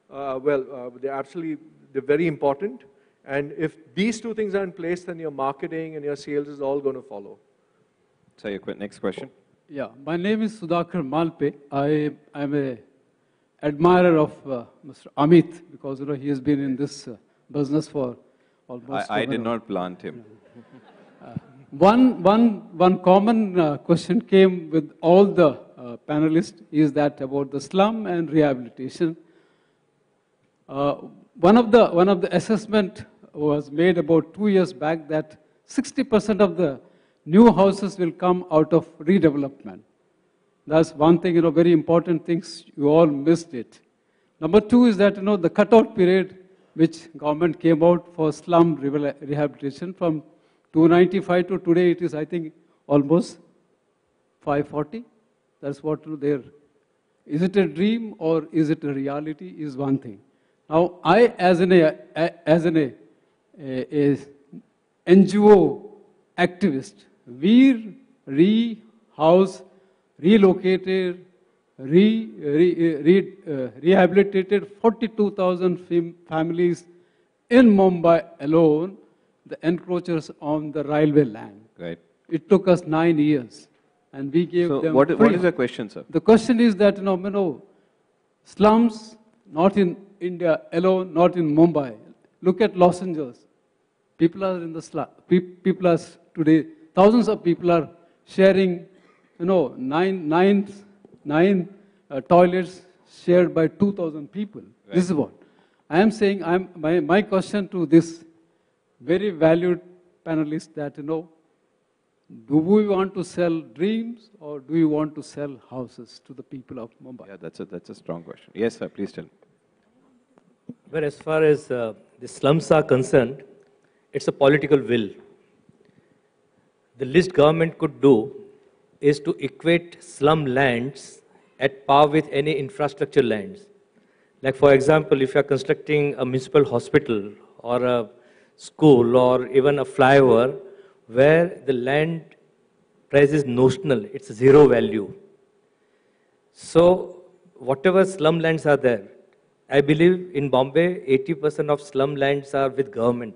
They're very important. And if these two things are in place, then your marketing and your sales is all going to follow. So your next question. Yeah, my name is Sudhakar Malpe. I am a admirer of Mr. Amit because he has been in this business for almost. I did not plant him. One common question came with all the panelists is that about the slum and rehabilitation. One of the assessment was made about 2 years back that 60% of the new houses will come out of redevelopment. That's one thing, very important things, you all missed it. Number two is that, the cutout period which government came out for slum rehabilitation from 295 to today, it is, I think, almost 540. That's what there. Is it a dream or is it a reality is one thing. Now, I, as an NGO activist, we rehouse, relocated, rehabilitated 42,000 families in Mumbai alone, the encroachers on the railway land. Right. It took us 9 years, and we gave them what free. is the question, sir? The question is that, slums, not in India alone, not in Mumbai. Look at Los Angeles. People are in the slum. People are today, thousands of people are sharing, nine toilets shared by 2,000 people. Right. This is what I am saying. My question to this very valued panelist that, Do we want to sell dreams or do we want to sell houses to the people of Mumbai? Yeah, that's a strong question. Yes, sir, please tell me. Well, as far as the slums are concerned, it's a political will. The least government could do is to equate slum lands at par with any infrastructure lands. Like, for example, if you are constructing a municipal hospital or a school or even a flyover where the land price is notional, it's zero value. So whatever slum lands are there, I believe in Bombay, 80% of slum lands are with government,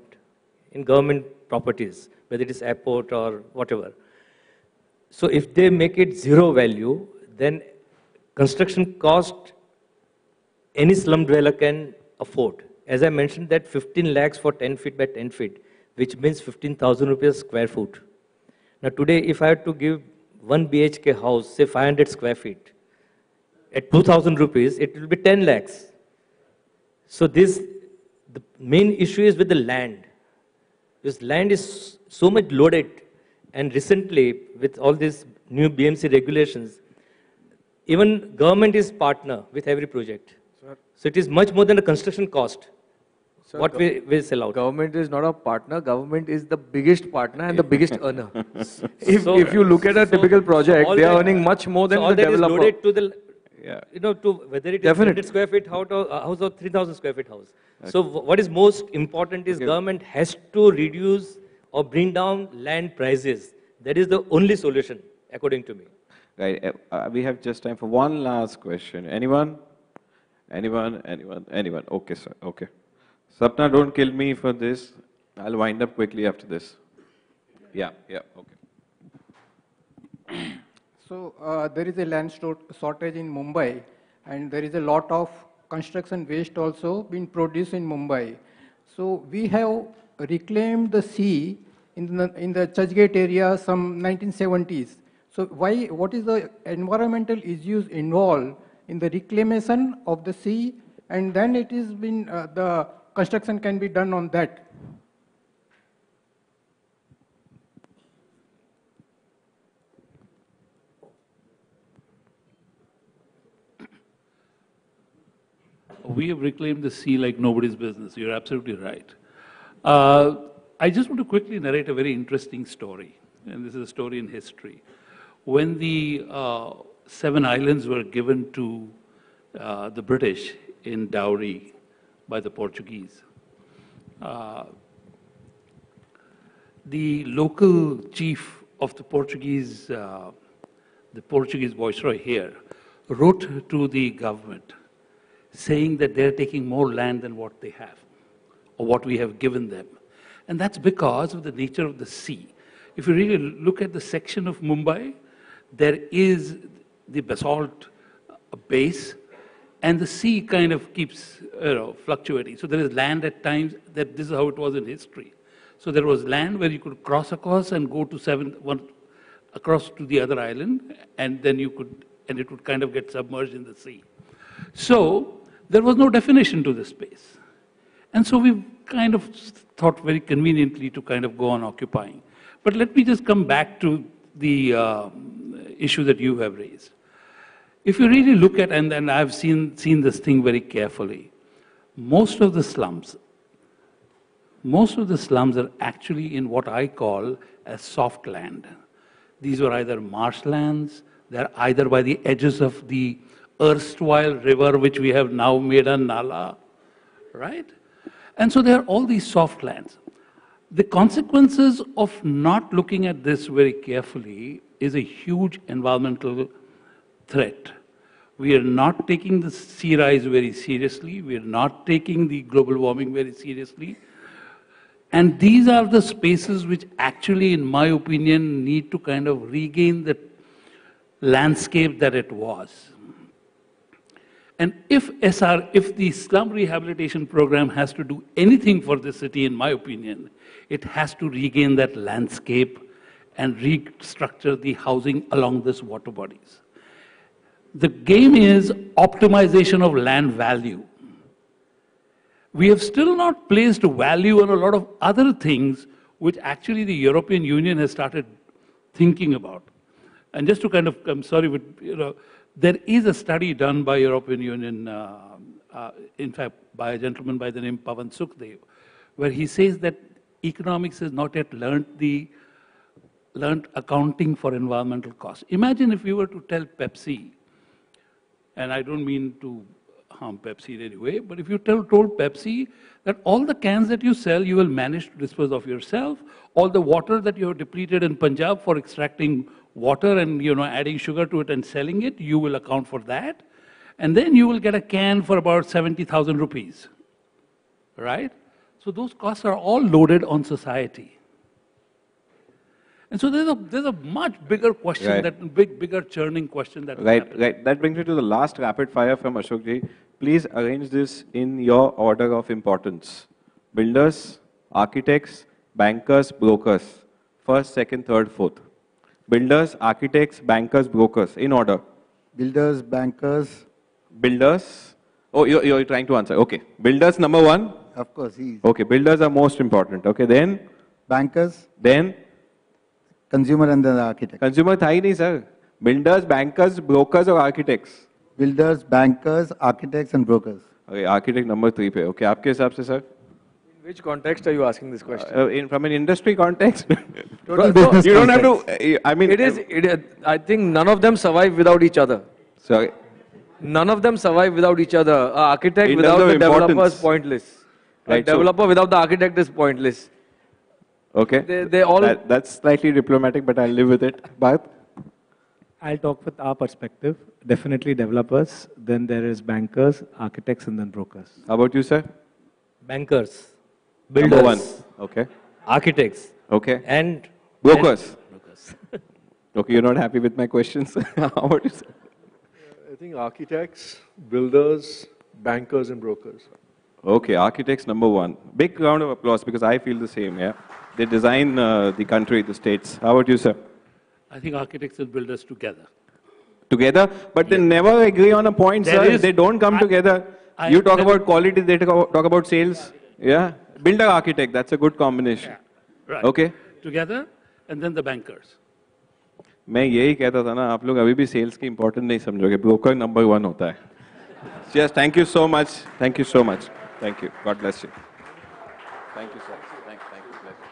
in government properties, whether it is airport or whatever. So if they make it zero value, then construction cost any slum dweller can afford. As I mentioned, that 15 lakhs for 10 feet by 10 feet, which means 15,000 rupees square foot. Now today, if I had to give 1 BHK house, say 500 square feet, at 2,000 rupees, it will be 10 lakhs. So the main issue is with the land. This land is so much loaded, and recently, with all these new BMC regulations, even government is partner with every project. Sir. So it is much more than the construction cost. Sir, what we sell out. Government is not a partner. Government is the biggest partner and the biggest earner. If you look at a typical project, they are earning much more than the developer. All that is loaded to the, yeah. to whether it is 100 square feet house or 3,000 square feet house. Okay. So what is most important is government has to reduce or bring down land prices. That is the only solution, according to me. Right. We have just time for one last question. Anyone? Anyone? Okay, sir. Okay. Sapna, don't kill me for this. I'll wind up quickly after this. Yeah, okay. So there is a land shortage in Mumbai, and there is a lot of construction waste also being produced in Mumbai. So we have reclaimed the sea in the Churchgate area some 1970s. So what is the environmental issues involved in the reclamation of the sea, and then it is been the construction can be done on that. We have reclaimed the sea like nobody's business. You're absolutely right. I just want to quickly narrate a very interesting story, and this is a story in history. When the 7 islands were given to the British in dowry by the Portuguese, the local chief of the Portuguese viceroy here wrote to the government saying that they're taking more land than what they have, or what we have given them. And that's because of the nature of the sea. If you really look at the section of Mumbai, there is the basalt base, and the sea kind of keeps fluctuating. So there is land at times, that this is how it was in history. So there was land where you could cross across and go to across to the other island, and then it would kind of get submerged in the sea. So there was no definition to this space. And so we kind of thought very conveniently to kind of go on occupying. But let me just come back to the issue that you have raised. If you really look at, and I've seen this thing very carefully, most of the slums are actually in what I call as soft land. These were either marshlands, they're either by the edges of the erstwhile river, which we have now made a nala, right? And so there are all these soft lands. The consequences of not looking at this very carefully is a huge environmental threat. We are not taking the sea rise very seriously. We are not taking the global warming very seriously. And these are the spaces which actually, in my opinion, need to kind of regain the landscape that it was. And if the slum rehabilitation program has to do anything for the city, in my opinion, it has to regain that landscape and restructure the housing along these water bodies. The game is optimization of land value. We have still not placed value on a lot of other things which actually the European Union has started thinking about. And just to kind of, I'm sorry, but there is a study done by European Union, in fact, by a gentleman by the name Pavan Sukhdev, where he says that economics has not yet learned accounting for environmental costs. Imagine if we were to tell Pepsi, and I don't mean to harm Pepsi in any way, but if you told Pepsi that all the cans that you sell, you will manage to dispose of yourself, all the water that you have depleted in Punjab for extracting water and adding sugar to it and selling it, you will account for that, and then you will get a can for about 70,000 rupees, right? So those costs are all loaded on society. And so there's a much bigger question, Right. that bigger churning question that Right. That brings me to the last rapid fire from Ashok ji. Please arrange this in your order of importance. Builders, architects, bankers, brokers. First, second, third, fourth. Builders, architects, bankers, brokers. In order. Builders, bankers. Builders. Oh, you're trying to answer. Okay. Builders, number one. Of course, he is. Okay. Builders are most important. Okay. Then. Bankers. Then. Consumer and then the architect. Consumer था ही नहीं sir. Builders, bankers, brokers or architects? Builders, bankers, architects and brokers. Okay, architect number 3 पे. Okay, आपके हिसाब से sir? In which context are you asking this question? From an industry context. Total business you don't have context. to. I mean, I think none of them survive without each other. Sorry. None of them survive without each other. An architect In without terms the of developer is importance. pointless. A Right, so- developer without the architect is pointless. Okay. They all. That's slightly diplomatic, but I'll live with it. Bharat? I'll talk with our perspective. Definitely developers, then there is bankers, architects, and then brokers. How about you, sir? Bankers, Number builders, 1. Okay. architects, Okay. and Brokers. brokers. Okay, you're not happy with my questions. How about you, sir? I think architects, builders, bankers and brokers. Okay, architects number 1. Big round of applause because I feel the same, yeah. They design the country, the states. How about you, sir? I think architects and builders together. Together, but they never agree on a point, There sir. is- They don't come together. You talk about quality, they talk about sales. Yeah. Builder architect, that's a good combination. Right. Okay. Together, and then the bankers. मैं यही कहता था ना आप लोग अभी भी sales की इंपॉर्टेंट नहीं समझोगे ब्रोकर नंबर 1 होता है Yes, thank you so much. Thank you so much. Thank you. God bless you. Thank you, sir. Thank you. Bless you.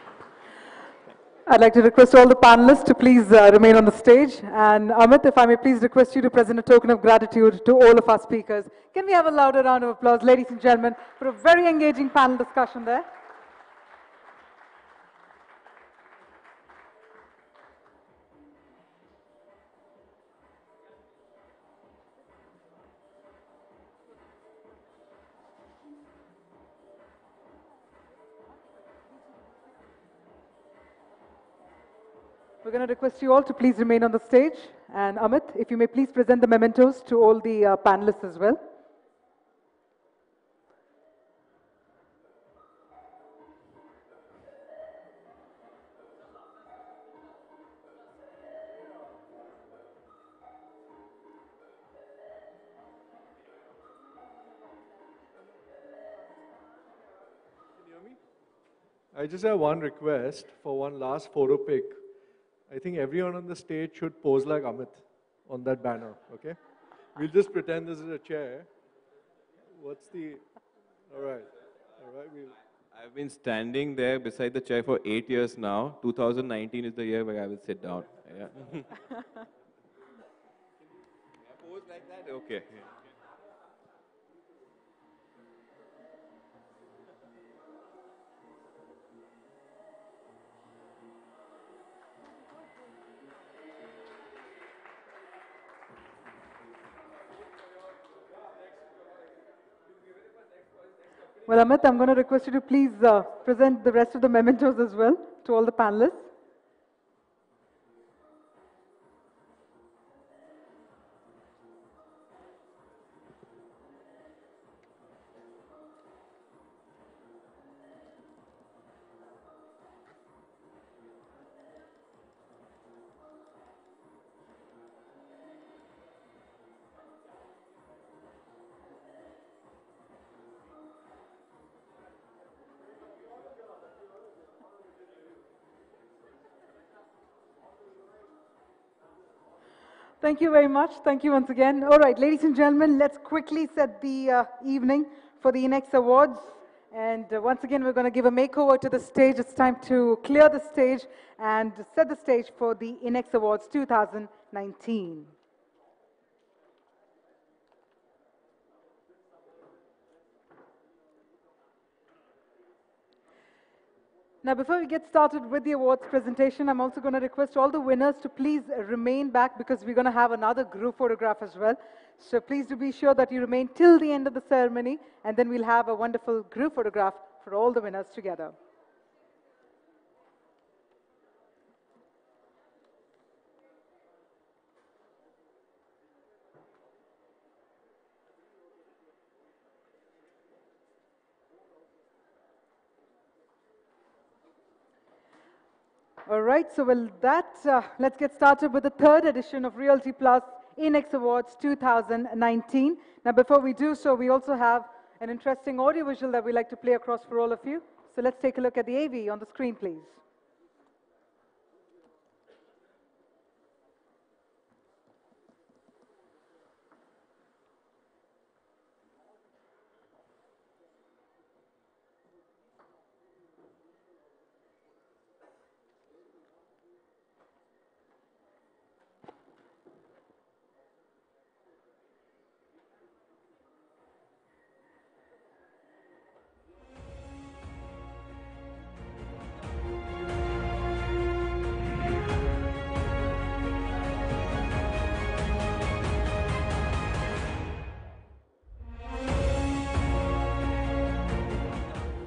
I'd like to request all the panelists to please remain on the stage. And Amit, if I may please request you to present a token of gratitude to all of our speakers. Can we have a louder round of applause, ladies and gentlemen, for a very engaging panel discussion there? We're going to request you all to please remain on the stage. And Amit, if you may please present the mementos to all the panelists as well. I just have one request for one last photo pic. I think everyone on the stage should pose like Amit on that banner, okay? We'll just pretend this is a chair. What's the... All right. I've been standing there beside the chair for 8 years now. 2019 is the year where I will sit down. Yeah. Pose like that? Okay. Well, Amit, I'm going to request you to please present the rest of the mementos as well to all the panelists. Thank you very much. Thank you once again. All right, ladies and gentlemen, let's quickly set the evening for the INEX Awards. And once again, we're going to give a makeover to the stage. It's time to clear the stage and set the stage for the INEX Awards 2019. Now, before we get started with the awards presentation, I'm also going to request all the winners to please remain back because we're going to have another group photograph as well. So please do be sure that you remain till the end of the ceremony, and then we'll have a wonderful group photograph for all the winners together. All right, so with that, let's get started with the third edition of Realty Plus INEX Awards 2019. Now, before we do so, we also have an interesting audiovisual that we like to play across for all of you. So let's take a look at the AV on the screen, please.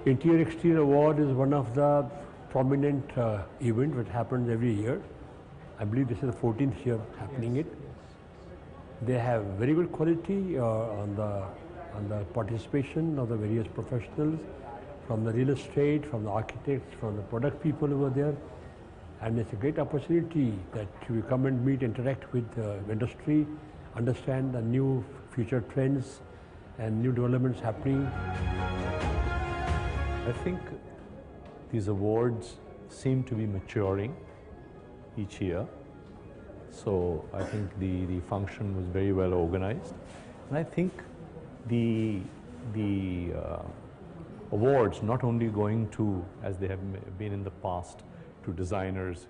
Interior Exterior Award is one of the prominent events that happens every year. I believe this is the 14th year happening it. They have very good quality on the participation of the various professionals, from the real estate, from the architects, from the product people over there. And it's a great opportunity that you come and meet, interact with the industry, understand the new future trends and new developments happening. I think these awards seem to be maturing each year. So I think the function was very well organized. And I think the awards not only going to, as they have been in the past, to designers,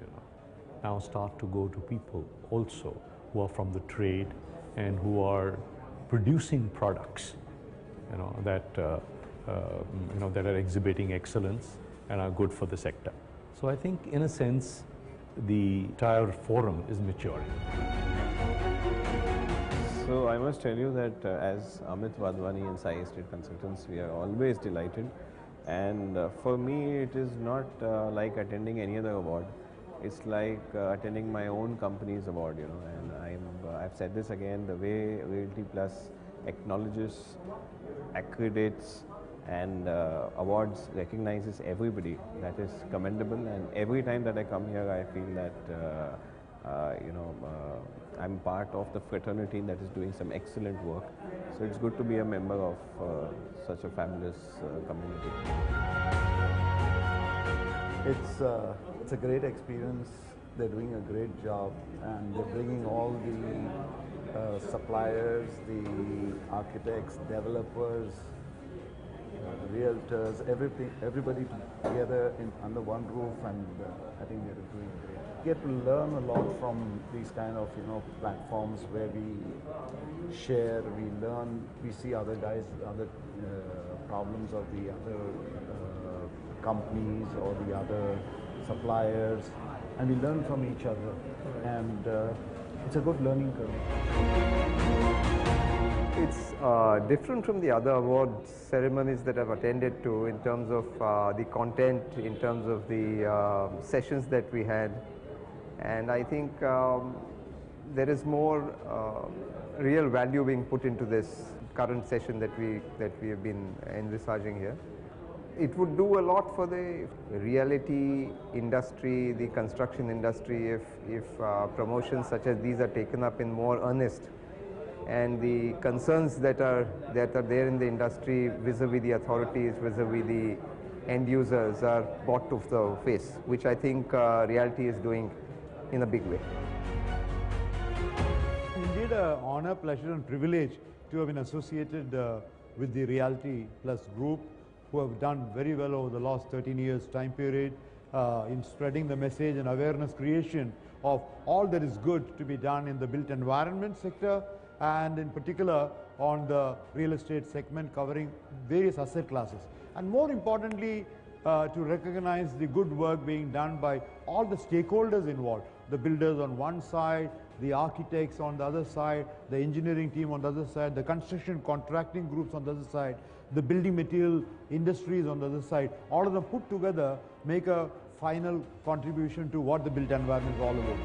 now start to go to people also who are from the trade and who are producing products, that that are exhibiting excellence and are good for the sector. So I think, in a sense, the entire forum is maturing. So I must tell you that as Amit Wadhwani and Sai Estate Consultants, we are always delighted. And for me, it is not like attending any other award. It's like attending my own company's award, And I've said this again: the way Realty Plus acknowledges, accredits, and awards recognizes everybody, that is commendable. And every time that I come here, I feel that I'm part of the fraternity that is doing some excellent work. So it's good to be a member of such a fabulous community. It's a great experience. They're doing a great job, and they're bringing all the suppliers, the architects, developers, realtors, everybody together under one roof, and I think they're doing great. We get to learn a lot from these kind of platforms where we share, we learn, we see other guys, other problems of the other companies or the other suppliers, and we learn from each other, and it's a good learning curve. It's different from the other award ceremonies that I've attended to in terms of the content, in terms of the sessions that we had, and I think there is more real value being put into this current session that we have been envisaging here. It would do a lot for the realty industry, the construction industry, if promotions such as these are taken up in more earnest, and the concerns that are there in the industry vis-a-vis the authorities, vis-a-vis the end users are brought to the face, which I think realty is doing in a big way. indeed an honor, pleasure and privilege to have been associated with the Reality Plus group, who have done very well over the last 13 years time period in spreading the message and awareness creation of all that is good to be done in the built environment sector, and in particular on the real estate segment covering various asset classes. And more importantly, to recognize the good work being done by all the stakeholders involved, the builders on one side, the architects on the other side, the engineering team on the other side, the construction contracting groups on the other side, the building material industries on the other side. All of them put together make a final contribution to what the built environment is all about.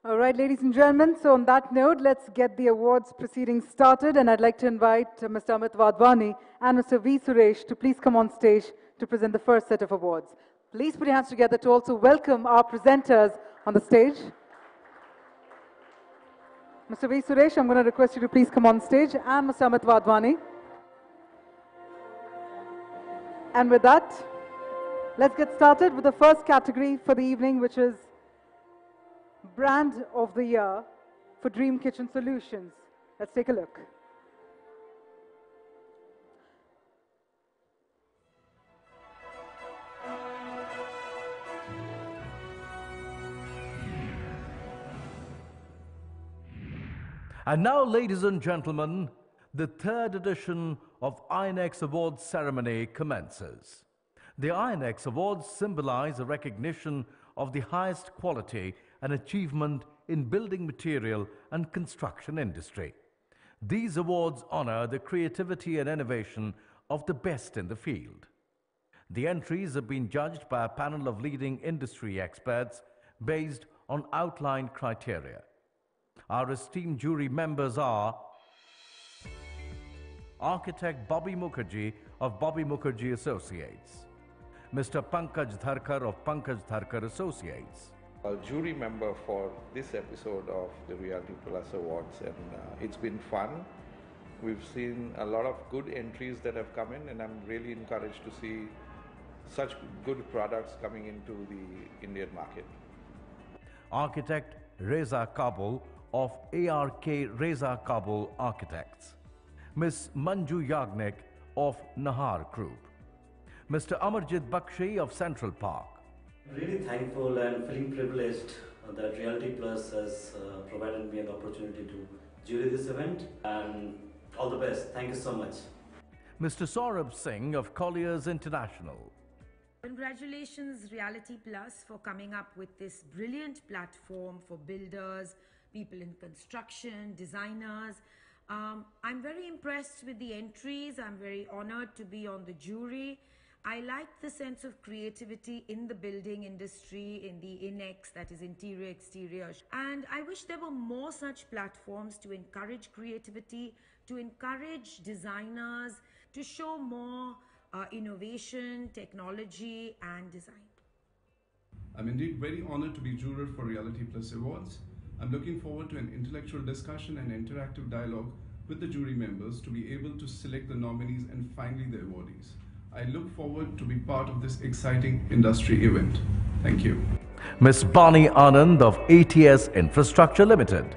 All right, ladies and gentlemen, so on that note, let's get the awards proceedings started, and I'd like to invite Mr. Amit Wadhwani and Mr. V. Suresh to please come on stage to present the first set of awards. Please put your hands together to also welcome our presenters on the stage. Mr. V. Suresh, I'm going to request you to please come on stage, and Mr. Amit Wadhwani. And with that, let's get started with the first category for the evening, which is Brand of the Year for Dream Kitchen Solutions. Let's take a look. And now, ladies and gentlemen, the third edition of INEX Awards ceremony commences. The INEX Awards symbolize a recognition of the highest quality and achievement in building material and construction industry. These awards honor the creativity and innovation of the best in the field. The entries have been judged by a panel of leading industry experts based on outlined criteria. Our esteemed jury members are architect Bobby Mukherjee of Bobby Mukherjee Associates, Mr. Pankaj Dharkar of Pankaj Dharkar Associates, a jury member for this episode of the Reality Plus Awards, and it's been fun. We've seen a lot of good entries that have come in, and I'm really encouraged to see such good products coming into the Indian market. Architect Reza Kabul of ARK Reza Kabul Architects, Ms. Manju Yagnik of Nahar Group, Mr. Amarjit Bakshi of Central Park. Really thankful and feeling privileged that Reality Plus has provided me an opportunity to jury this event, and all the best. Thank you so much. Mr. Saurabh Singh of Colliers International. Congratulations Reality Plus for coming up with this brilliant platform for builders, people in construction, designers. I'm very impressed with the entries. I'm very honored to be on the jury. I like the sense of creativity in the building industry, in the INEX, that is interior, exterior. And I wish there were more such platforms to encourage creativity, to encourage designers, to show more innovation, technology and design. I'm indeed very honored to be juror for Reality Plus Awards. I'm looking forward to an intellectual discussion and interactive dialogue with the jury members to be able to select the nominees and finally the awardees. I look forward to be part of this exciting industry event. Thank you. Ms. Bani Anand of ATS Infrastructure Limited.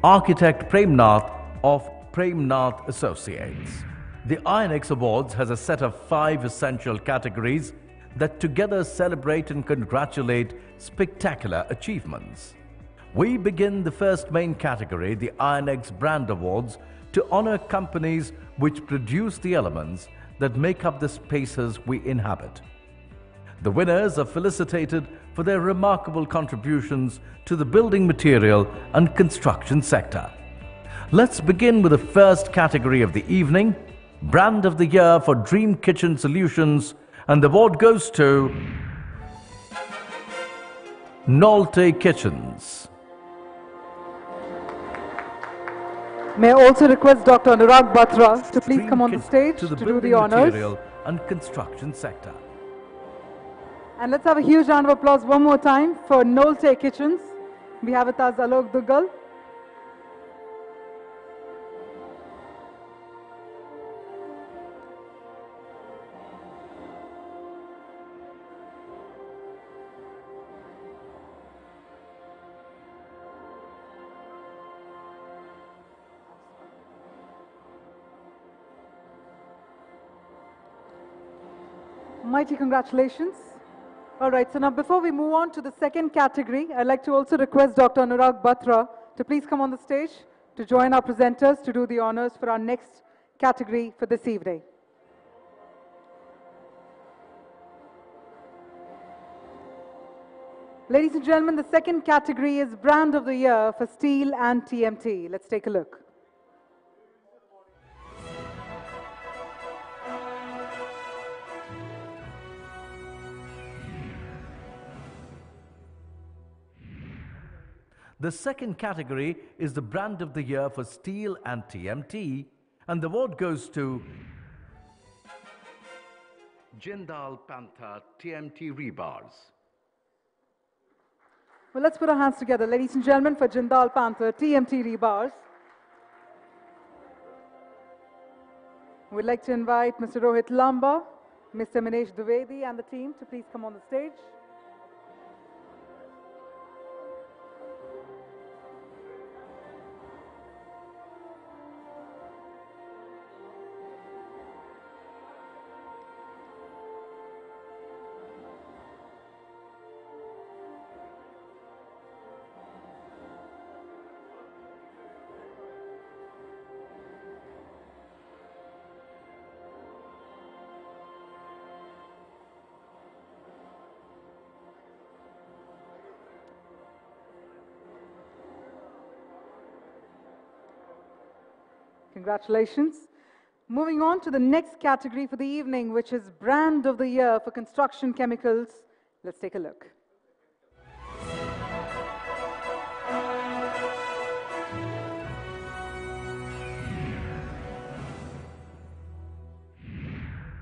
Architect Premnath of Premnath Associates. The INEX Awards has a set of 5 essential categories that together celebrate and congratulate spectacular achievements. We begin the first main category, the INEX Brand Awards, to honor companies which produce the elements that make up the spaces we inhabit. The winners are felicitated for their remarkable contributions to the building material and construction sector. Let's begin with the first category of the evening, Brand of the Year for Dream Kitchen Solutions, and the award goes to Nolte Kitchens. May I also request Dr. Anurag Batra to please come on the stage to the do building the honors. material and construction sector. And let's have a huge round of applause one more time for Nolte Kitchens. We have with us Alok Dugal. Mighty congratulations. All right, so now before we move on to the second category, I'd like to also request Dr. Anurag Batra to please come on the stage to join our presenters to do the honors for our next category for this evening. Ladies and gentlemen, the second category is Brand of the Year for Steel and TMT. Let's take a look. The second category is the Brand of the Year for Steel and TMT, and the award goes to Jindal Panther TMT Rebars. Well, let's put our hands together, ladies and gentlemen, for Jindal Panther TMT Rebars. We'd like to invite Mr. Rohit Lamba, Mr. Minesh Dwivedi, and the team to please come on the stage. Congratulations. Moving on to the next category for the evening, which is Brand of the Year for Construction Chemicals. Let's take a look.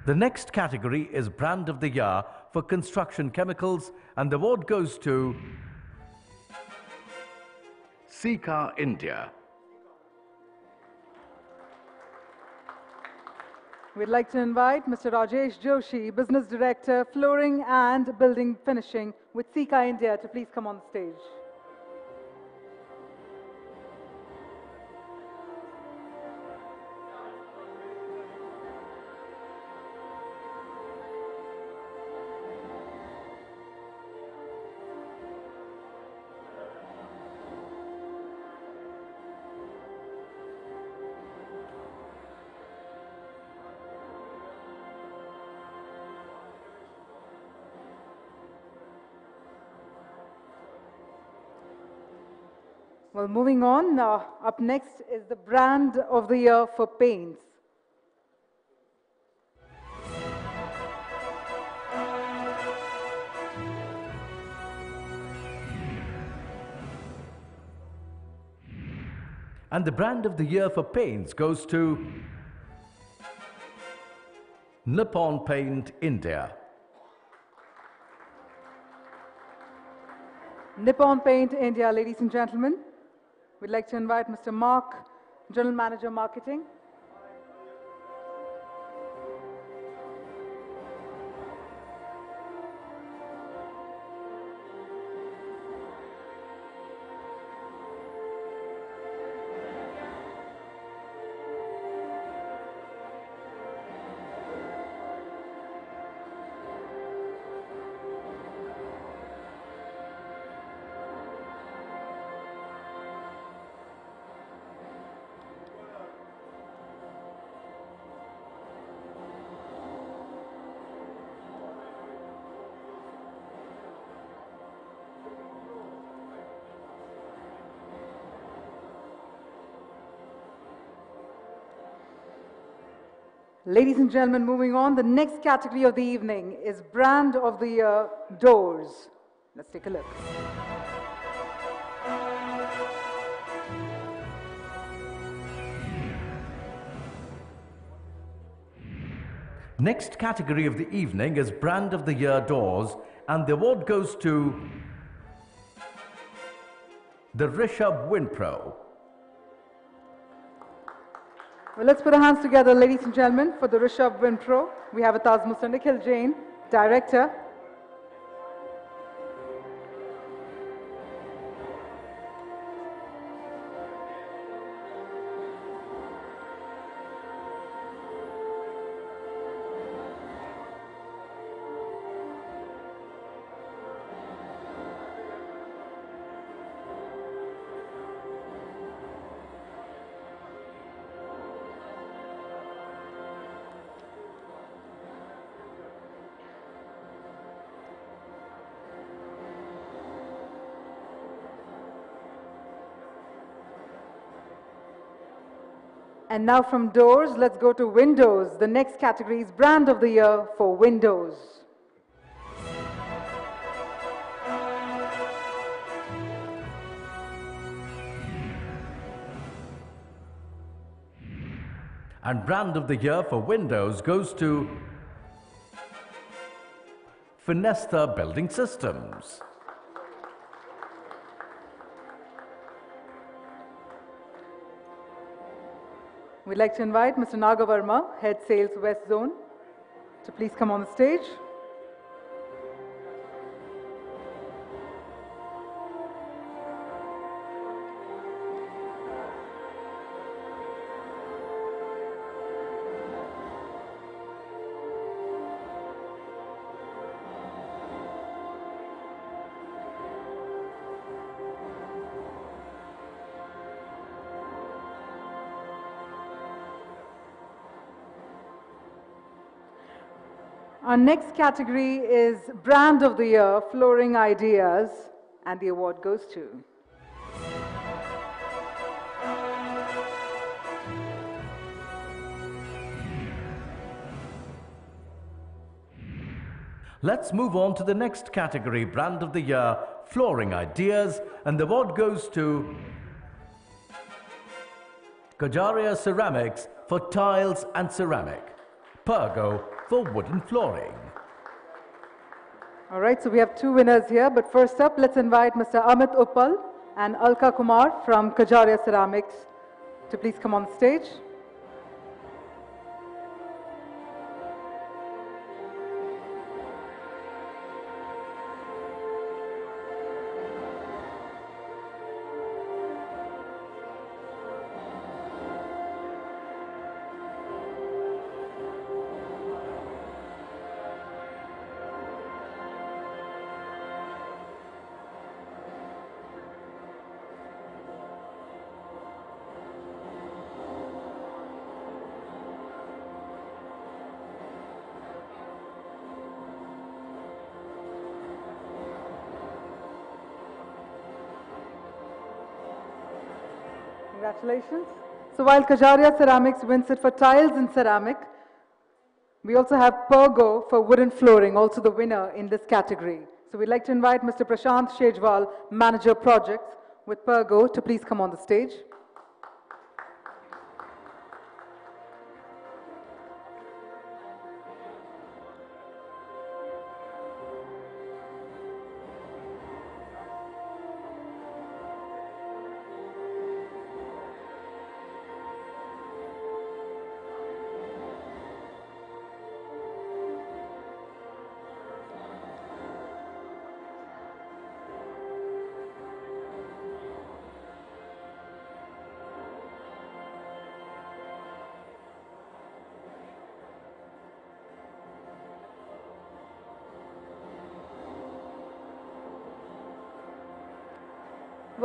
The next category is Brand of the Year for Construction Chemicals, and the award goes to Sika India. We'd like to invite Mr. Rajesh Joshi, Business Director, Flooring and Building Finishing with Sika India, to please come on the stage. Well, moving on, up next is the Brand of the Year for Paints. And the Brand of the Year for Paints goes to Nippon Paint India. Nippon Paint India, ladies and gentlemen. We'd like to invite Mr. Mark, General Manager Marketing. Ladies and gentlemen, moving on, the next category of the evening is Brand of the Year Doors. Let's take a look. Next category of the evening is Brand of the Year Doors, and the award goes to the Rishabh Winpro. Well, let's put our hands together, ladies and gentlemen, for the Rishabh Winpro. We have with us Mr. Nikhil Jain, Director. And now from doors, let's go to windows. The next category is Brand of the Year for windows. And Brand of the Year for windows goes to Finesta Building Systems. We'd like to invite Mr. Nagavarma, Head Sales West Zone, to please come on the stage. Our next category is Brand of the Year, Flooring Ideas, and the award goes to Let's move on to the next category, Brand of the Year, Flooring Ideas, and the award goes to Kajaria Ceramics for tiles and ceramic, Pergo for wooden flooring. All right, so we have two winners here, but first up, let's invite Mr. Amit Uppal and Alka Kumar from Kajaria Ceramics to please come on the stage. Congratulations. So while Kajaria Ceramics wins it for tiles and ceramic, we also have Pergo for wooden flooring, also the winner in this category. So we'd like to invite Mr. Prashant Shejwal, Manager Projects with Pergo, to please come on the stage.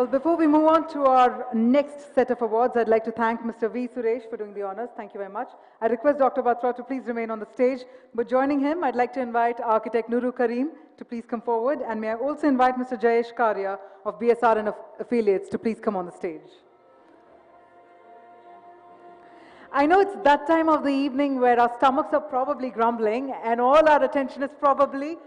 Well, before we move on to our next set of awards, I'd like to thank Mr. V. Suresh for doing the honors. Thank you very much. I request Dr. Batra to please remain on the stage. But joining him, I'd like to invite architect Nuru Karim to please come forward. And may I also invite Mr. Jayesh Karya of BSR and affiliates to please come on the stage. I know it's that time of the evening where our stomachs are probably grumbling and all our attention is probably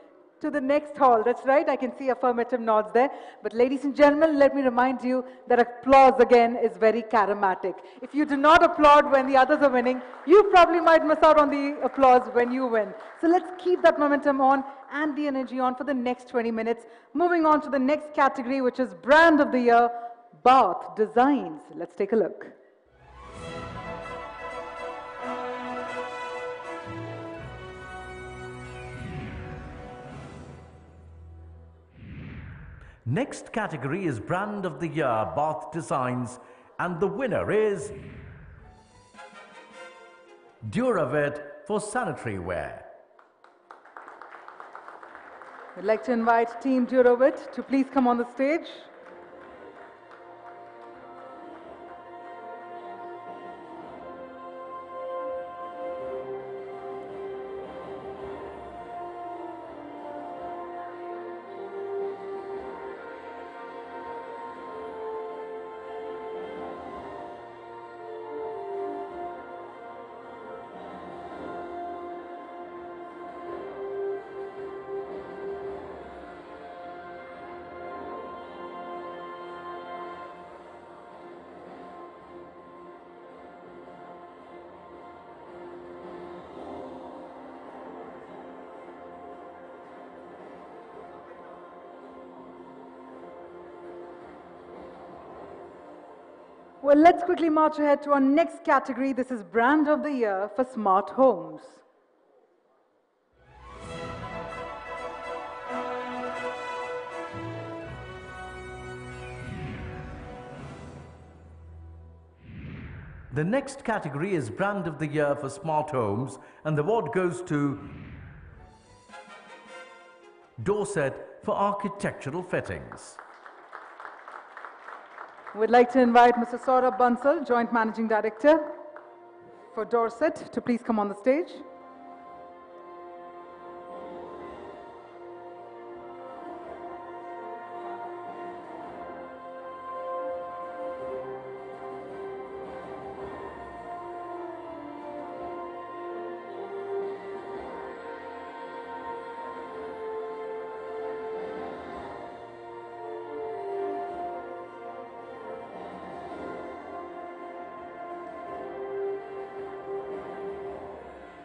to the next hall. That's right, I can see affirmative nods there. But ladies and gentlemen, let me remind you that applause again is very charismatic. If you do not applaud when the others are winning, you probably might miss out on the applause when you win. So let's keep that momentum on and the energy on for the next 20 minutes. Moving on to the next category, which is Brand of the Year, Bath Designs. Let's take a look. Next category is Brand of the Year, Bath Designs, and the winner is Duravet for sanitary ware. I'd like to invite Team Duravet to please come on the stage. Well, let's quickly march ahead to our next category. This is Brand of the Year for Smart Homes. The next category is Brand of the Year for Smart Homes, and the award goes to Dorset for architectural fittings. We'd like to invite Mr. Saurabh Bansal, Joint Managing Director for Dorset, to please come on the stage.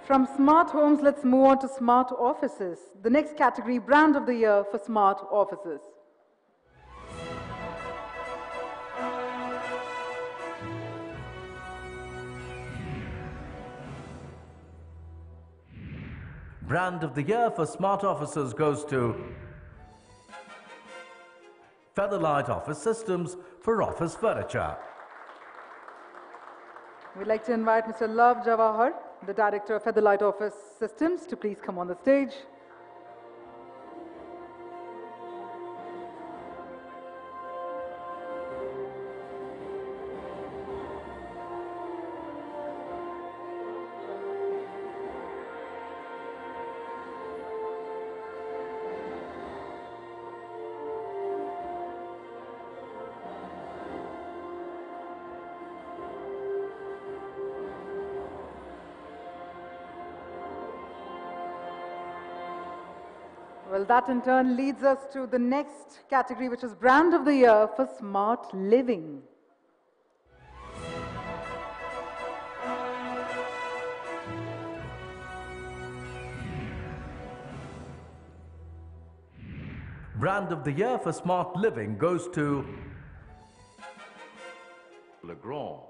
From smart homes, let's move on to smart offices. The next category, Brand of the Year for Smart Offices. Brand of the Year for Smart Offices goes to Featherlight Office Systems for office furniture. We'd like to invite Mr. Love Jawahar, the Director of Featherlight Office Systems, to please come on the stage. Well, that in turn leads us to the next category, which is Brand of the Year for Smart Living. Brand of the Year for Smart Living goes to Legrand.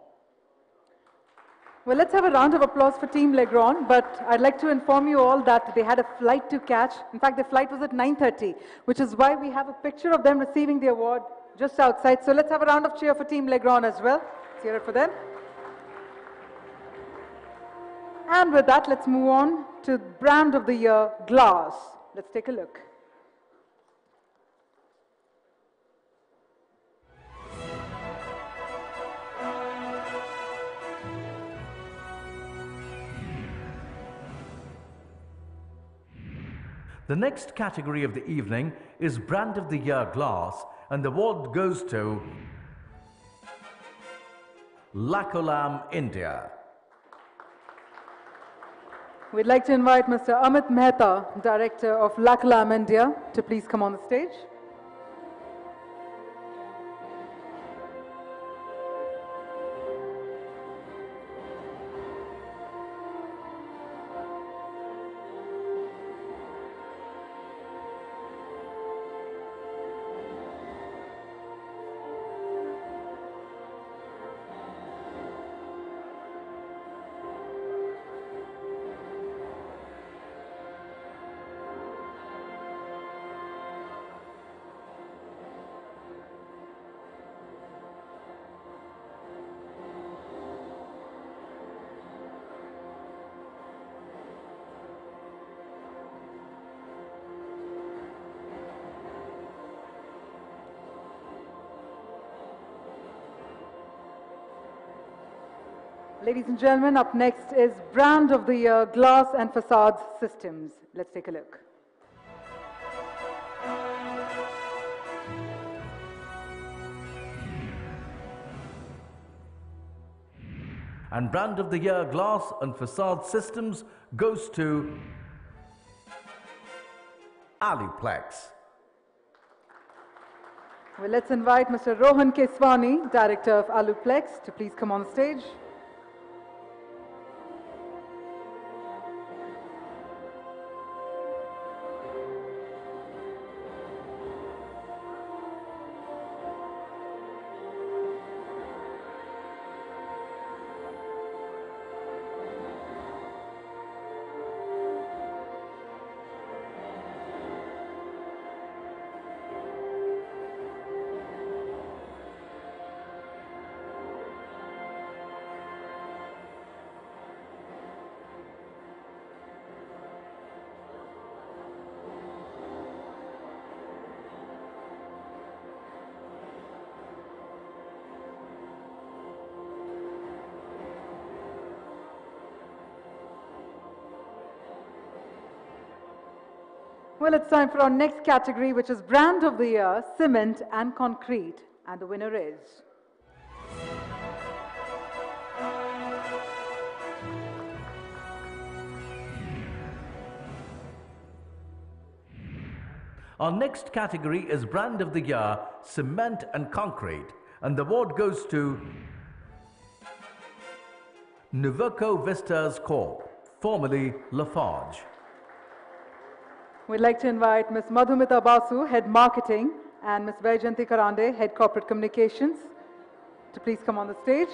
Well, let's have a round of applause for Team Legrand, but I'd like to inform you all that they had a flight to catch. In fact, their flight was at 9:30, which is why we have a picture of them receiving the award just outside. So let's have a round of cheer for Team Legrand as well. Let's hear it for them. And with that, let's move on to Brand of the Year, Glass. Let's take a look. The next category of the evening is Brand of the Year Glass, and the award goes to Lacolam, India. We'd like to invite Mr. Amit Mehta, Director of Lakalam India, to please come on the stage. Ladies and gentlemen, up next is Brand of the Year, Glass and Facades Systems. Let's take a look. And Brand of the Year, Glass and Facade Systems goes to Aluplex. Well, let's invite Mr. Rohan Keswani, Director of Aluplex, to please come on the stage. Well, it's time for our next category, which is Brand of the Year, Cement and Concrete. And the winner is... Our next category is Brand of the Year, Cement and Concrete. And the award goes to Nuvoco Vistas Corp, formerly Lafarge. We'd like to invite Ms. Madhumita Basu, Head Marketing, and Ms. Vaijanti Karande, Head Corporate Communications, to please come on the stage.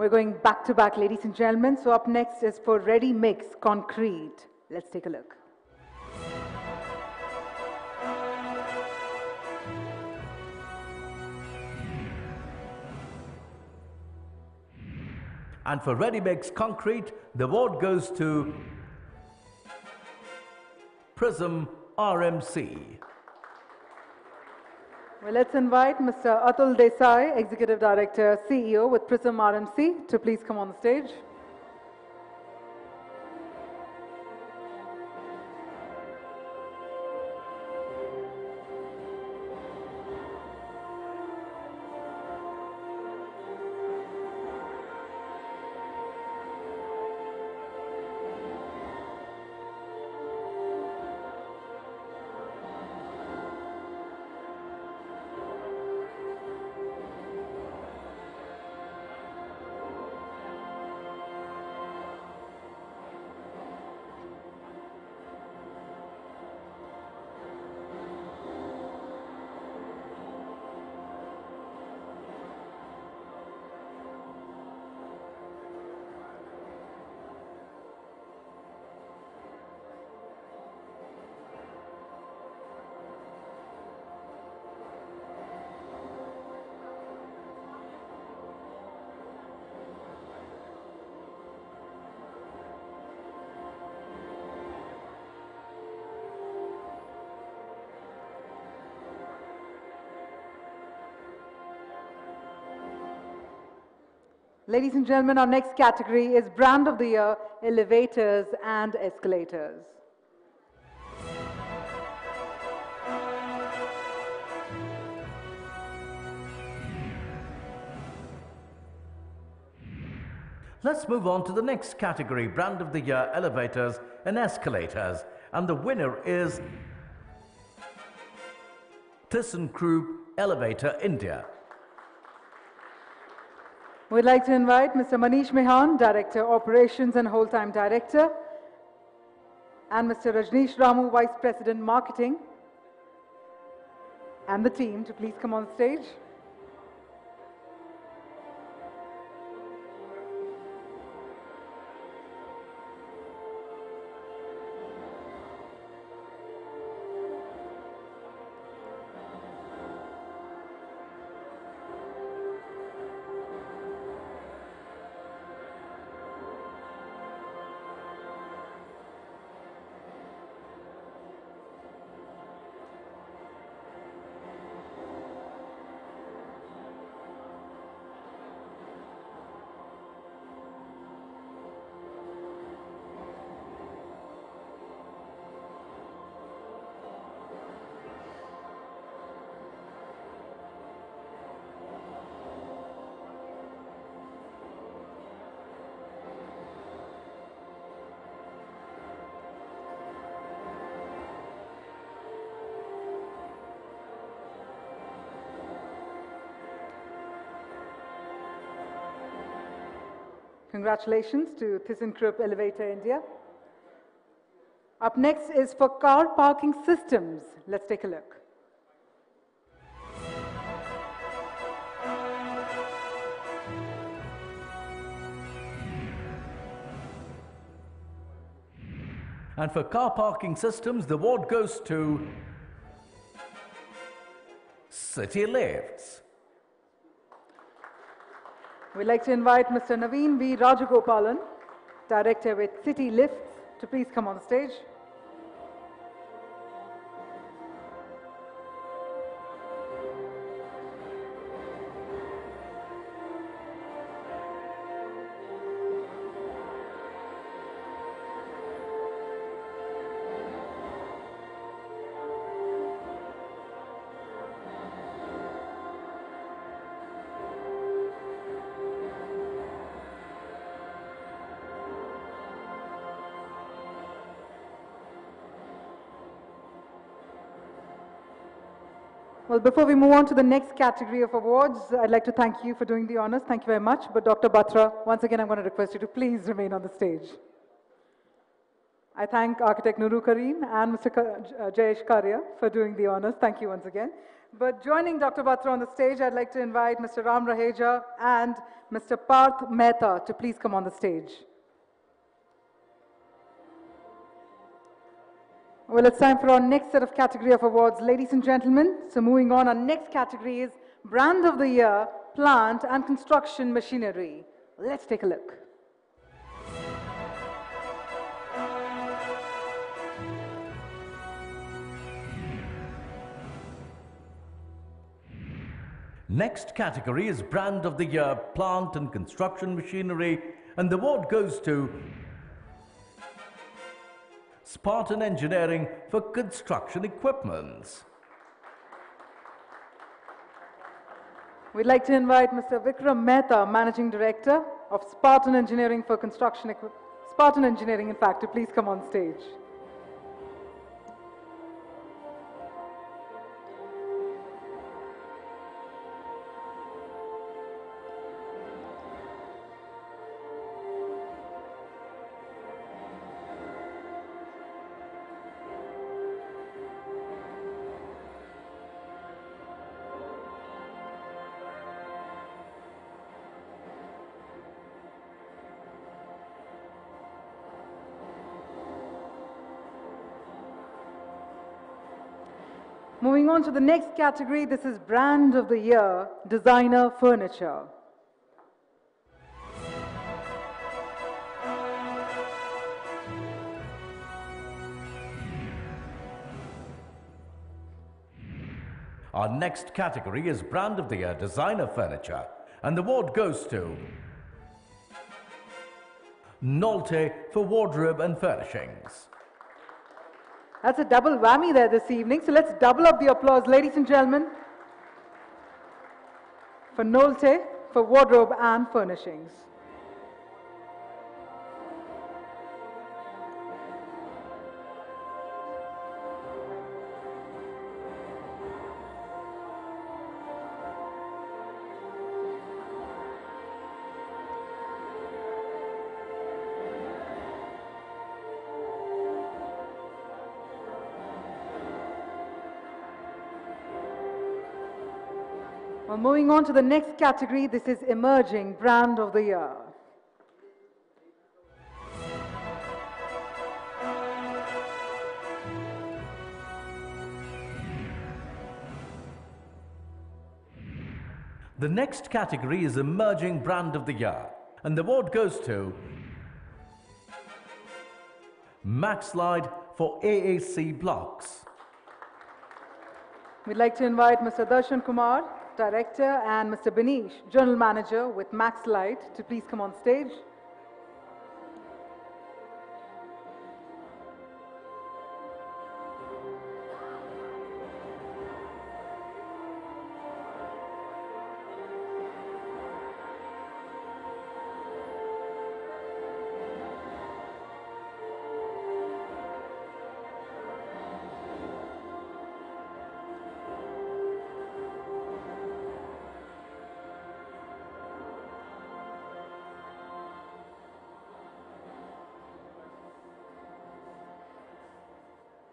We're going back to back, ladies and gentlemen. So up next is for Ready Mix Concrete. Let's take a look. And for Ready Mix Concrete, the award goes to Prism RMC. Well, let's invite Mr. Atul Desai, Executive Director, CEO with Prism RMC, to please come on the stage. Ladies and gentlemen, our next category is Brand of the Year, Elevators and Escalators. Let's move on to the next category, Brand of the Year, Elevators and Escalators. And the winner is ThyssenKrupp Elevator India. We'd like to invite Mr. Manish Mehan, Director, Operations and Whole-Time Director, and Mr. Rajneesh Ramu, Vice President, Marketing, and the team to please come on stage. Congratulations to ThyssenKrupp Elevator India. Up next is for car parking systems. Let's take a look. And for car parking systems, the award goes to City Lifts. We'd like to invite Mr. Naveen V. Rajagopalan, Director with City Lifts, to please come on stage. Well, before we move on to the next category of awards, I'd like to thank you for doing the honors. Thank you very much. But Dr. Batra, once again, I'm going to request you to please remain on the stage. I thank Architect Nuru Kareem and Mr. Jayesh Karya for doing the honors. Thank you once again. But joining Dr. Batra on the stage, I'd like to invite Mr. Ram Raheja and Mr. Parth Mehta to please come on the stage. Well, it's time for our next set of category of awards, ladies and gentlemen. So moving on, our next category is Brand of the Year, Plant and Construction Machinery. Let's take a look. Next category is Brand of the Year, Plant and Construction Machinery, and the award goes to Spartan Engineering for construction equipment. We'd like to invite Mr. Vikram Mehta, Managing Director of Spartan Engineering for construction Spartan Engineering, in fact, to please come on stage. Moving on to the next category, this is Brand of the Year, Designer Furniture. Our next category is Brand of the Year, Designer Furniture, and the award goes to Nolte for wardrobe and furnishings. That's a double whammy there this evening. So let's double up the applause, ladies and gentlemen, for Nolte for wardrobe and furnishings. Well, moving on to the next category, this is Emerging Brand of the Year. The next category is Emerging Brand of the Year, and the award goes to Maxlide for AAC Blocks. We'd like to invite Mr. Darshan Kumar, Director, and Mr. Benish, General Manager with Max Light, to please come on stage.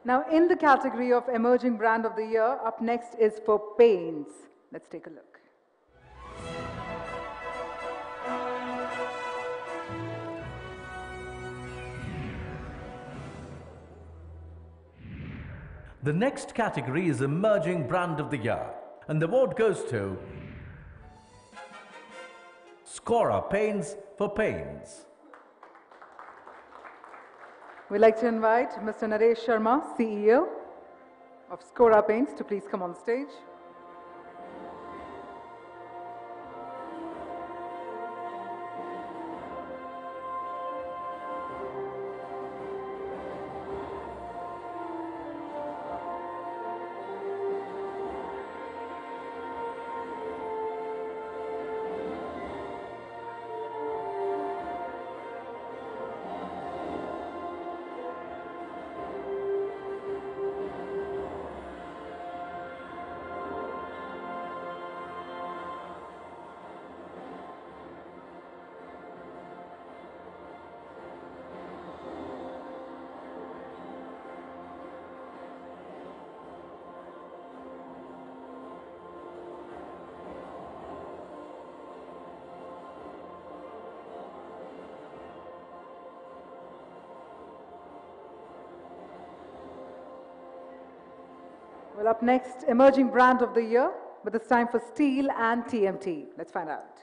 Now, in the category of Emerging Brand of the Year, up next is for paints. Let's take a look. The next category is Emerging Brand of the Year, and the award goes to Scora Paints for Paints. We'd like to invite Mr. Naresh Sharma, CEO of Scora Paints, to please come on stage. Well, up next, Emerging Brand of the Year, but it's time for Steel and TMT. Let's find out.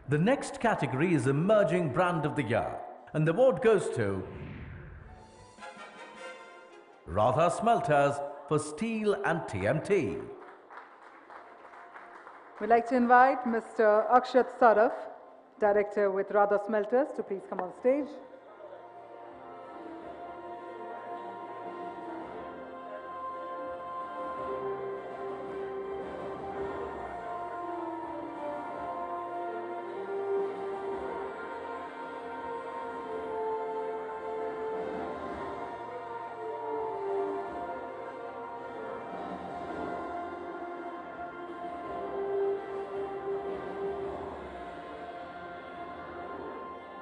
The next category is Emerging Brand of the Year, and the award goes to Radha Smelters for Steel and TMT. We'd like to invite Mr. Akshat Saraf, Director with Radha Smelters, to please come on stage.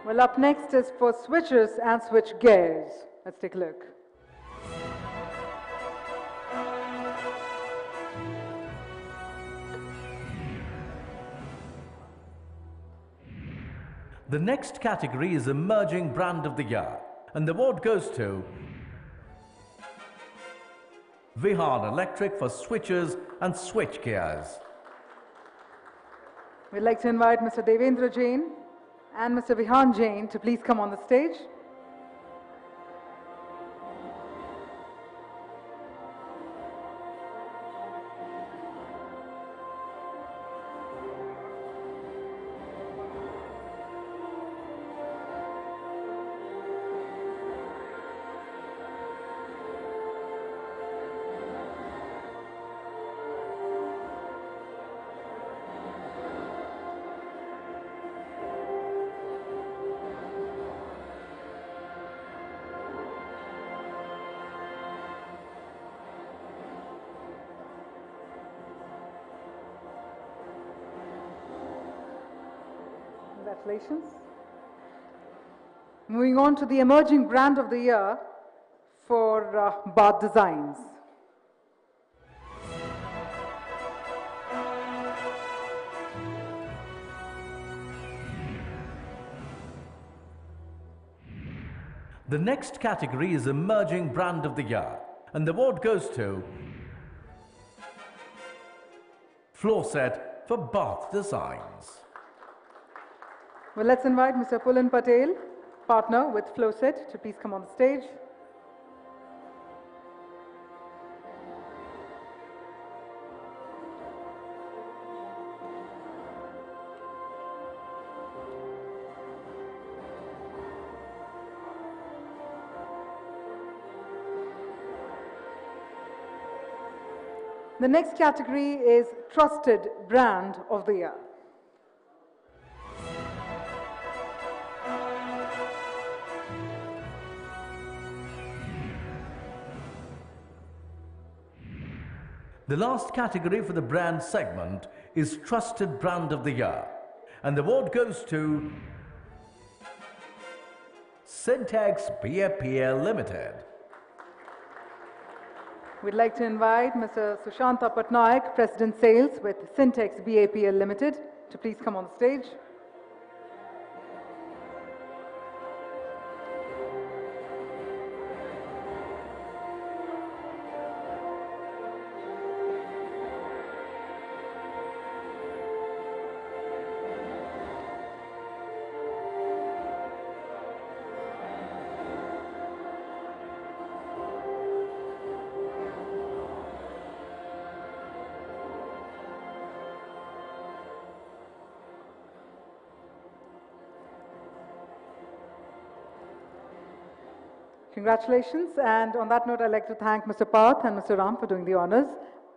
Well, up next is for switches and switch gears. Let's take a look. The next category is Emerging Brand of the Year, and the award goes to Vihan Electric for switches and switch gears. We'd like to invite Mr. Devendra Jain and Mr. Vihan Jain to please come on the stage. Congratulations. Moving on to the emerging brand of the year for Bath Designs. The next category is Emerging Brand of the Year, and the award goes to Floor Set for Bath Designs. Well, let's invite Mr. Pulin Patel, partner with Flowset, to please come on the stage. The next category is Trusted Brand of the Year. The last category for the brand segment is Trusted Brand of the Year, and the award goes to Syntex BAPL Limited. We'd like to invite Mr. Sushanta Patnaik, President Sales with Syntex BAPL Limited, to please come on the stage. Congratulations, and on that note, I'd like to thank Mr. Parth and Mr. Ram for doing the honors.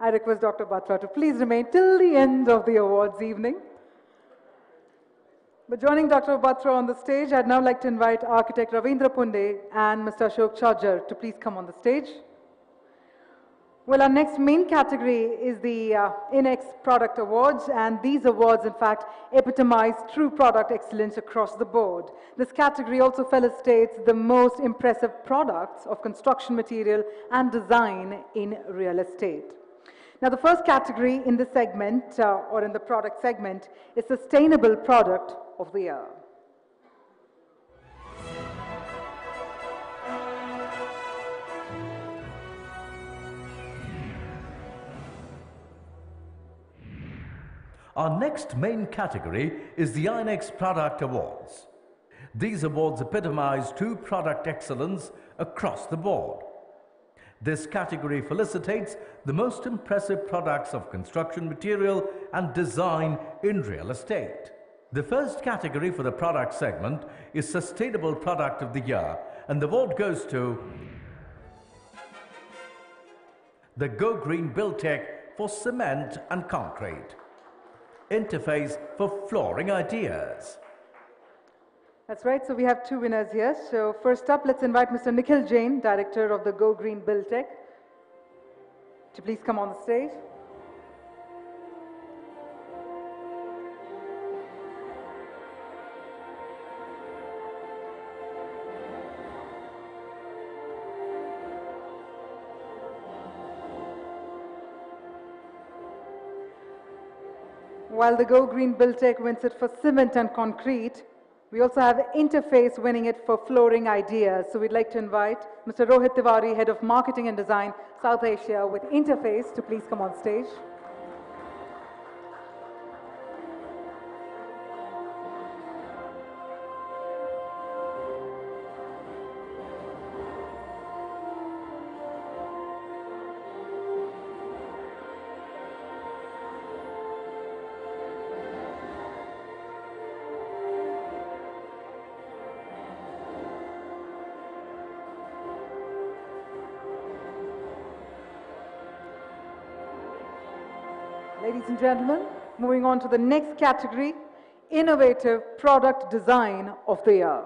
I request Dr. Batra to please remain till the end of the awards evening. But joining Dr. Batra on the stage, I'd now like to invite architect Ravindra Punde and Mr. Ashok Chajjar to please come on the stage. Well, our next main category is the INEX Product Awards, and these awards, in fact, epitomize true product excellence across the board. This category also felicitates the most impressive products of construction material and design in real estate. Now, the first category in this segment, or in the product segment, is Sustainable Product of the Year. Our next main category is the INEX Product Awards. These awards epitomize true product excellence across the board. This category felicitates the most impressive products of construction material and design in real estate. The first category for the product segment is Sustainable Product of the Year, and the award goes to the Go Green Buildtech for cement and concrete. Interface for flooring ideas. That's right, so we have two winners here. So first up, let's invite Mr. Nikhil Jain, Director of the Go Green Buildtech, to please come on the stage. While the Go Green Buildtech wins it for cement and concrete, We also have Interface winning it for flooring ideas. So we'd like to invite Mr. Rohit Tiwari, Head of Marketing and Design, South Asia, with Interface to please come on stage. Ladies and gentlemen, moving on to the next category, Innovative Product Design of the Year.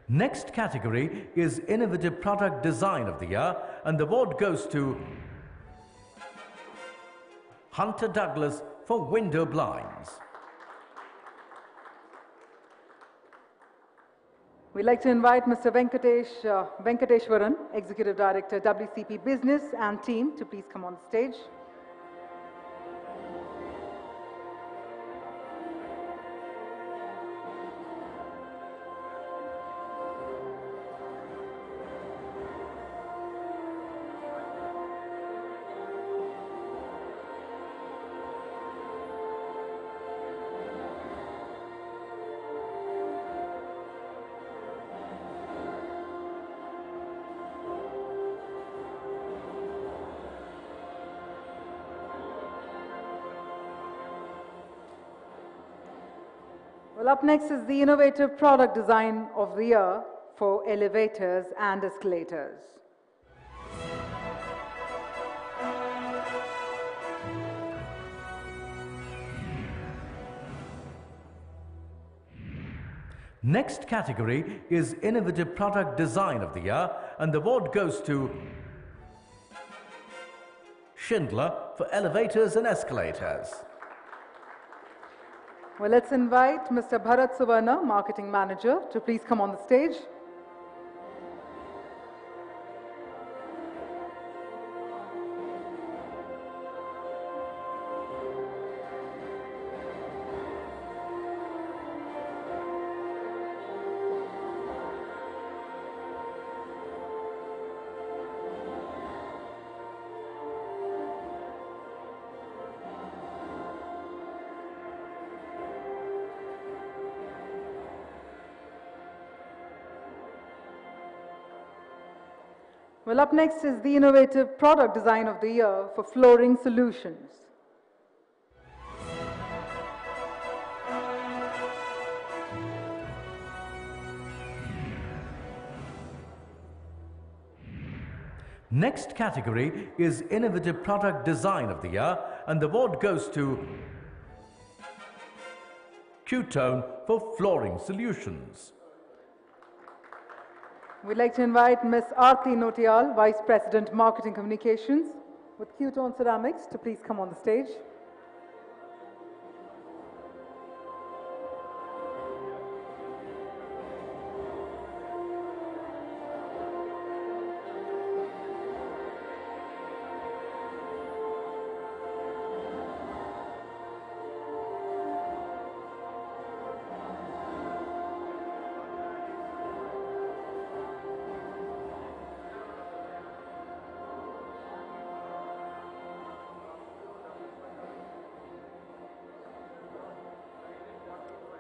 Next category is Innovative Product Design of the Year, and the award goes to Hunter Douglas for window blinds. We'd like to invite Mr. Venkateshwaran, Executive Director, WCP Business and team, to please come on stage. Well, up next is the Innovative Product Design of the Year for elevators and escalators. Next category is Innovative Product Design of the Year, and the award goes to Schindler for elevators and escalators. Well, let's invite Mr. Bharat Suvarna, Marketing Manager, to please come on the stage. Well, up next is the Innovative Product Design of the Year for flooring solutions. Next category is Innovative Product Design of the Year, and the award goes to Q-Tone for flooring solutions. We'd like to invite Ms. Aarti Notial, Vice President, Marketing Communications, with Q-Tone Ceramics, to please come on the stage.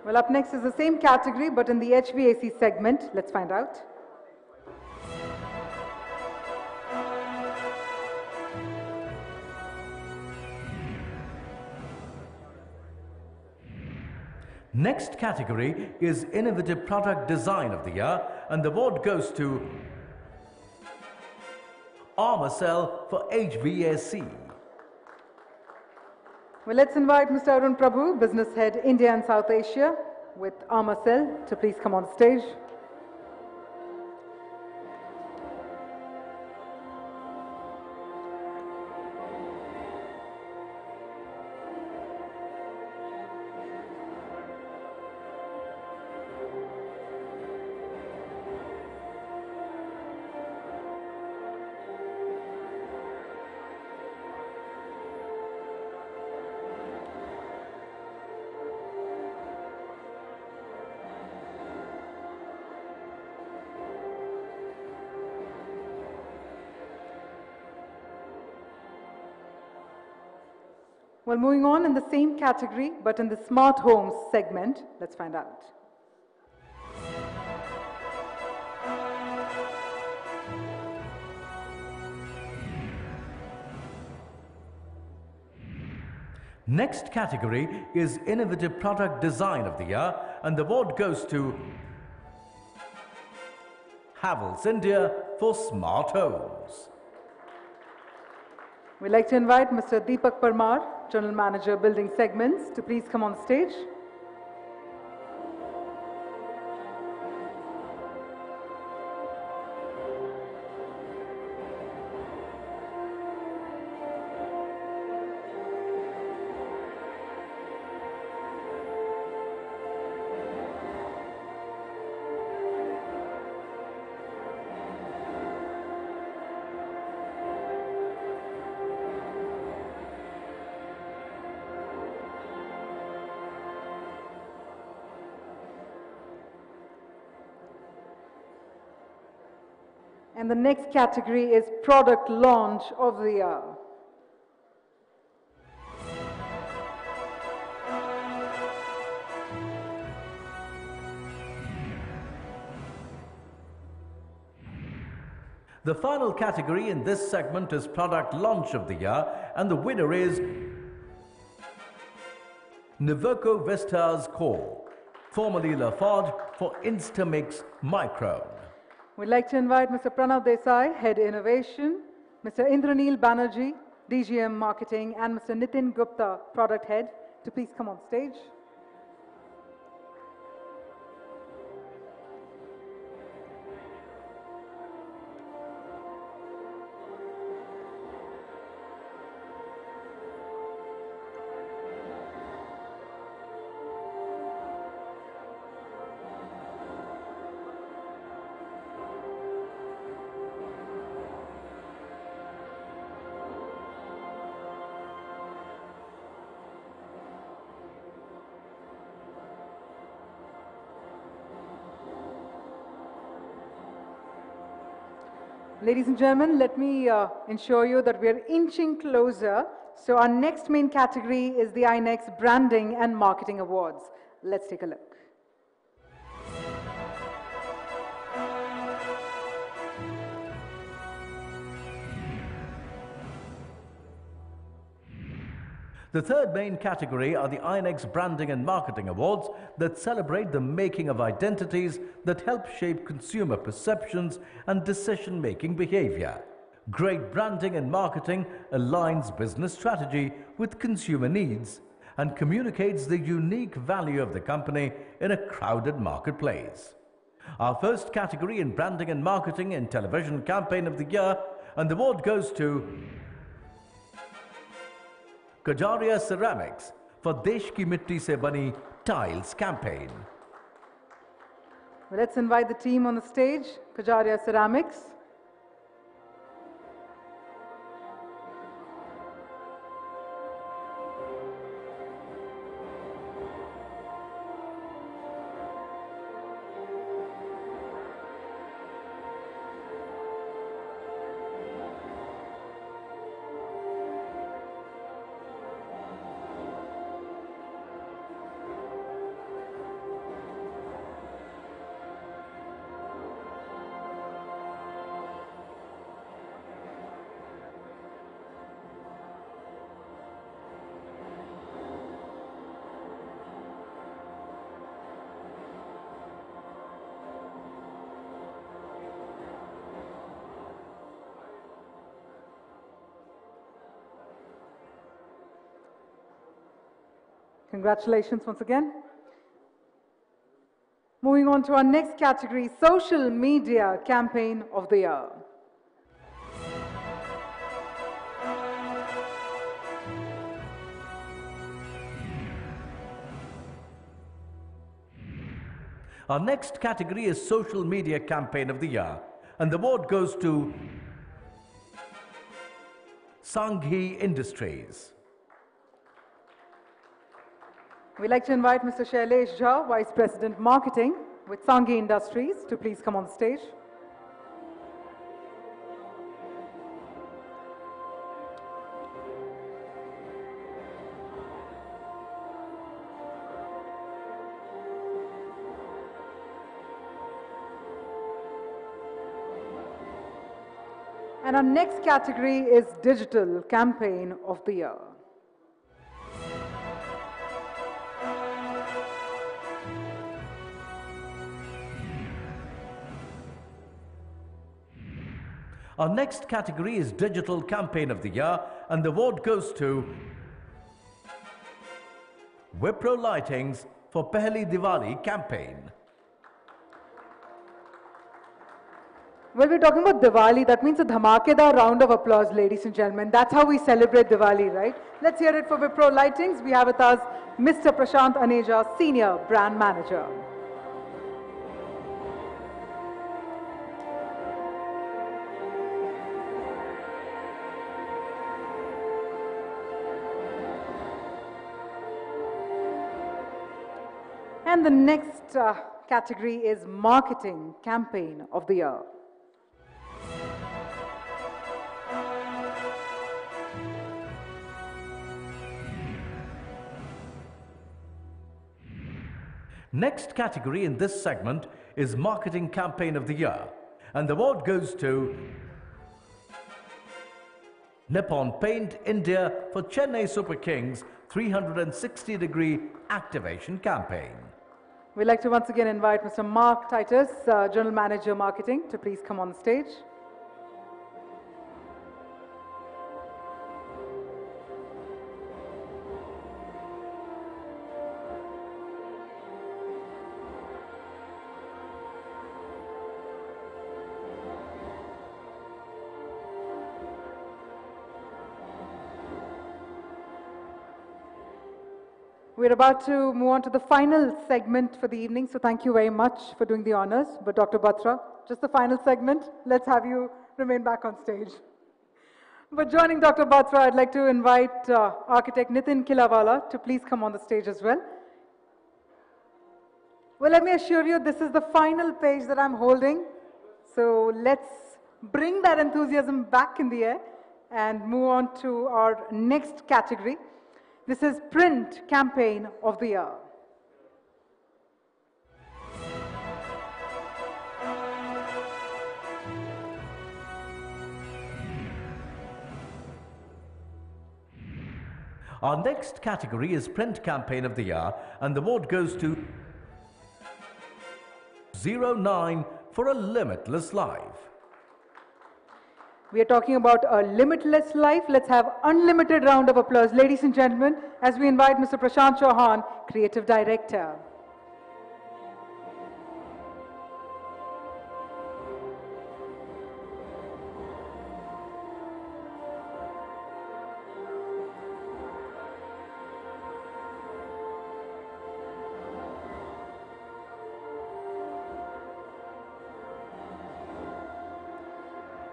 Well, up next is the same category, but in the HVAC segment. Let's find out. Next category is Innovative Product Design of the Year, and the award goes to Armacell for HVAC. Well, let's invite Mr. Arun Prabhu, Business Head, India and South Asia, with Armacell, to please come on stage. Well, moving on in the same category, but in the smart homes segment, let's find out. Next category is Innovative Product Design of the Year, and the award goes to Havells India for smart homes. We'd like to invite Mr. Deepak Parmar, General Manager, Building Segments, to please come on stage. And the next category is Product Launch of the Year. The final category in this segment is Product Launch of the Year, and the winner is Niverco Vestas Core, formerly Lafarge, for Instamix Micro. We'd like to invite Mr. Pranav Desai, Head Innovation, Mr. Indranil Banerjee, DGM Marketing, and Mr. Nitin Gupta, Product Head, to please come on stage. Ladies and gentlemen, let me ensure you that we are inching closer. So our next main category is the INEX Branding and Marketing Awards. Let's take a look. The third main category are the INEX Branding and Marketing Awards that celebrate the making of identities that help shape consumer perceptions and decision-making behavior. Great branding and marketing aligns business strategy with consumer needs and communicates the unique value of the company in a crowded marketplace. Our first category in Branding and Marketing and Television Campaign of the Year, and the award goes to Kajaria Ceramics for Desh Ki Mitti Se Bani Tiles campaign. Well, let's invite the team on the stage, Kajaria Ceramics. Congratulations once again. Moving on to our next category, Social Media Campaign of the Year. Our next category is Social Media Campaign of the Year, and the award goes to Sanghi Industries. We'd like to invite Mr. Shailesh Jha, Vice President Marketing with Sanghi Industries, to please come on stage. And our next category is Digital Campaign of the Year. Our next category is Digital Campaign of the Year, and the award goes to Wipro Lightings for Pehli Diwali campaign. Well, we're talking about Diwali. That means a dhamakedar round of applause, ladies and gentlemen. That's how we celebrate Diwali, right? Let's hear it for Wipro Lightings. We have with us Mr. Prashant Aneja, Senior Brand Manager. And the next category is Marketing Campaign of the Year. Next category in this segment is Marketing Campaign of the Year, and the award goes to Nippon Paint India for Chennai Super Kings 360-degree activation campaign. We'd like to once again invite Mr. Mark Titus, General Manager Marketing, to please come on the stage. We're about to move on to the final segment for the evening, so thank you very much for doing the honors. But Dr. Batra, just the final segment, let's have you remain back on stage. But joining Dr. Batra, I'd like to invite architect Nitin Kilawala to please come on the stage as well. Well, let me assure you, this is the final page that I'm holding. So let's bring that enthusiasm back in the air and move on to our next category. This is Print Campaign of the Year. Our next category is Print Campaign of the Year, and the award goes to 09 for A Limitless Life. We are talking about a limitless life. Let's have unlimited round of applause, ladies and gentlemen, as we invite Mr. Prashant Chauhan, Creative Director.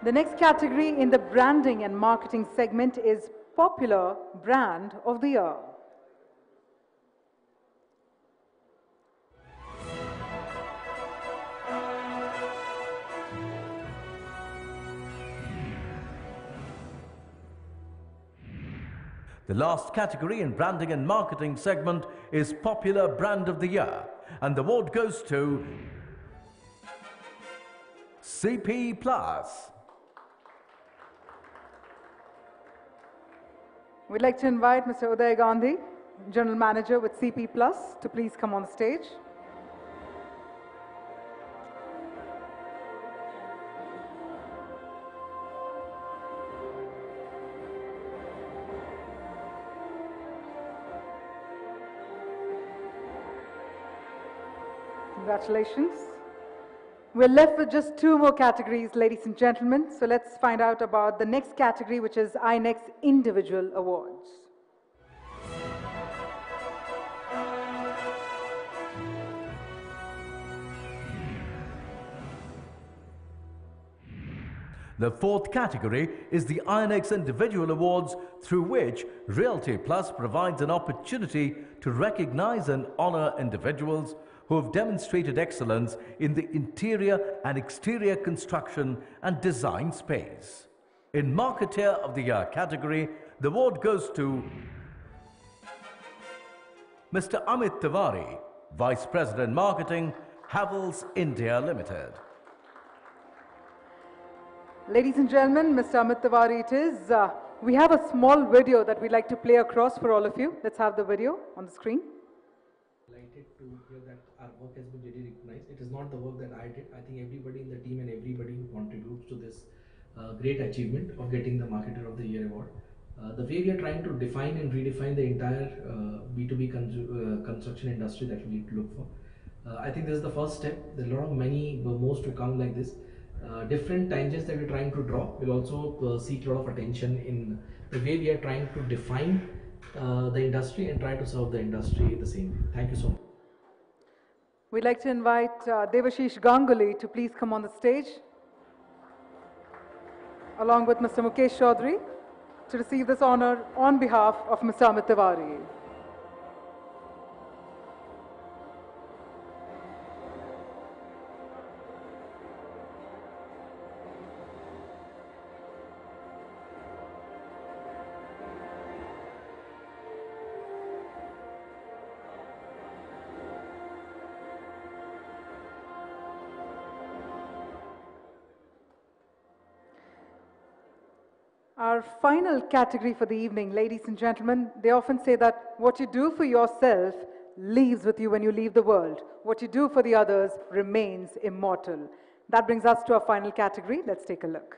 The next category in the branding and marketing segment is Popular Brand of the Year. The last category in branding and marketing segment is Popular Brand of the Year, and the award goes to CP Plus. We'd like to invite Mr. Uday Gandhi, General Manager with CP Plus, to please come on stage. Congratulations. We're left with just two more categories, ladies and gentlemen. So let's find out about the next category, which is INEX Individual Awards. The fourth category is the INEX Individual Awards, through which Realty Plus provides an opportunity to recognize and honor individuals who have demonstrated excellence in the interior and exterior construction and design space. In Marketeer of the Year category, the award goes to Mr. Amit Tiwari, Vice President Marketing, Havells India Limited. Ladies and gentlemen, Mr. Amit Tiwari it is. We have a small video that we'd like to play across for all of you. Let's have the video on the screen. Delighted to hear that our work has been really recognized. It is not the work that I did. I think everybody in the team and everybody who contributes to this great achievement of getting the Marketer of the Year award. The way we are trying to define and redefine the entire B2B construction industry that we need to look for. I think this is the first step. There are a lot of many more to come like this. Different tangents that we're trying to draw will also seek a lot of attention in the way we are trying to define the industry and try to serve the industry the same way. Thank you so much. We'd like to invite Devashish Ganguly to please come on the stage, along with Mr. Mukesh Chaudhary, to receive this honor on behalf of Mr. Amit Tiwari. Our final category for the evening, ladies and gentlemen, they often say that what you do for yourself leaves with you when you leave the world. What you do for the others remains immortal. That brings us to our final category. Let's take a look.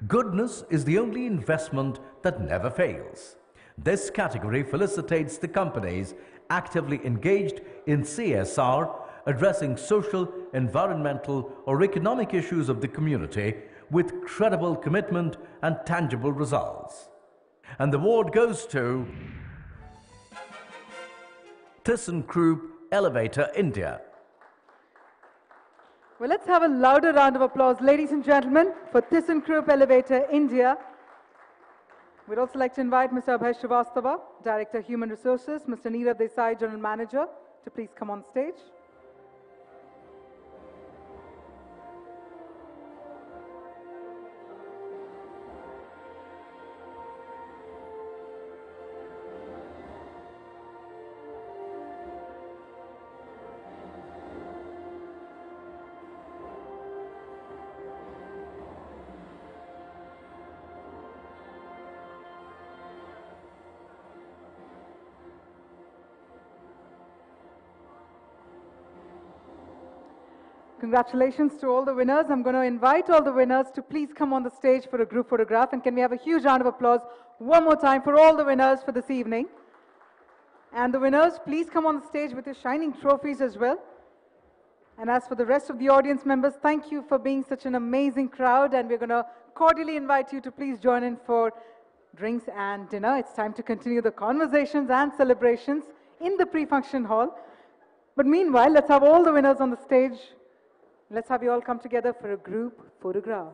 Goodness is the only investment that never fails. This category felicitates the companies actively engaged in CSR, addressing social, environmental, or economic issues of the community with credible commitment and tangible results. And the award goes to ThyssenKrupp Elevator India. Well, let's have a louder round of applause, ladies and gentlemen, for ThyssenKrupp Elevator India. We'd also like to invite Mr. Abhay Srivastava, Director Human Resources, Mr. Neerav Desai, General Manager, to please come on stage. Congratulations to all the winners. I'm going to invite all the winners to please come on the stage for a group photograph. And can we have a huge round of applause one more time for all the winners for this evening? And the winners, please come on the stage with your shining trophies as well. And as for the rest of the audience members, thank you for being such an amazing crowd. And we're going to cordially invite you to please join in for drinks and dinner. It's time to continue the conversations and celebrations in the pre-function hall. But meanwhile, let's have all the winners on the stage. Let's have you all come together for a group photograph.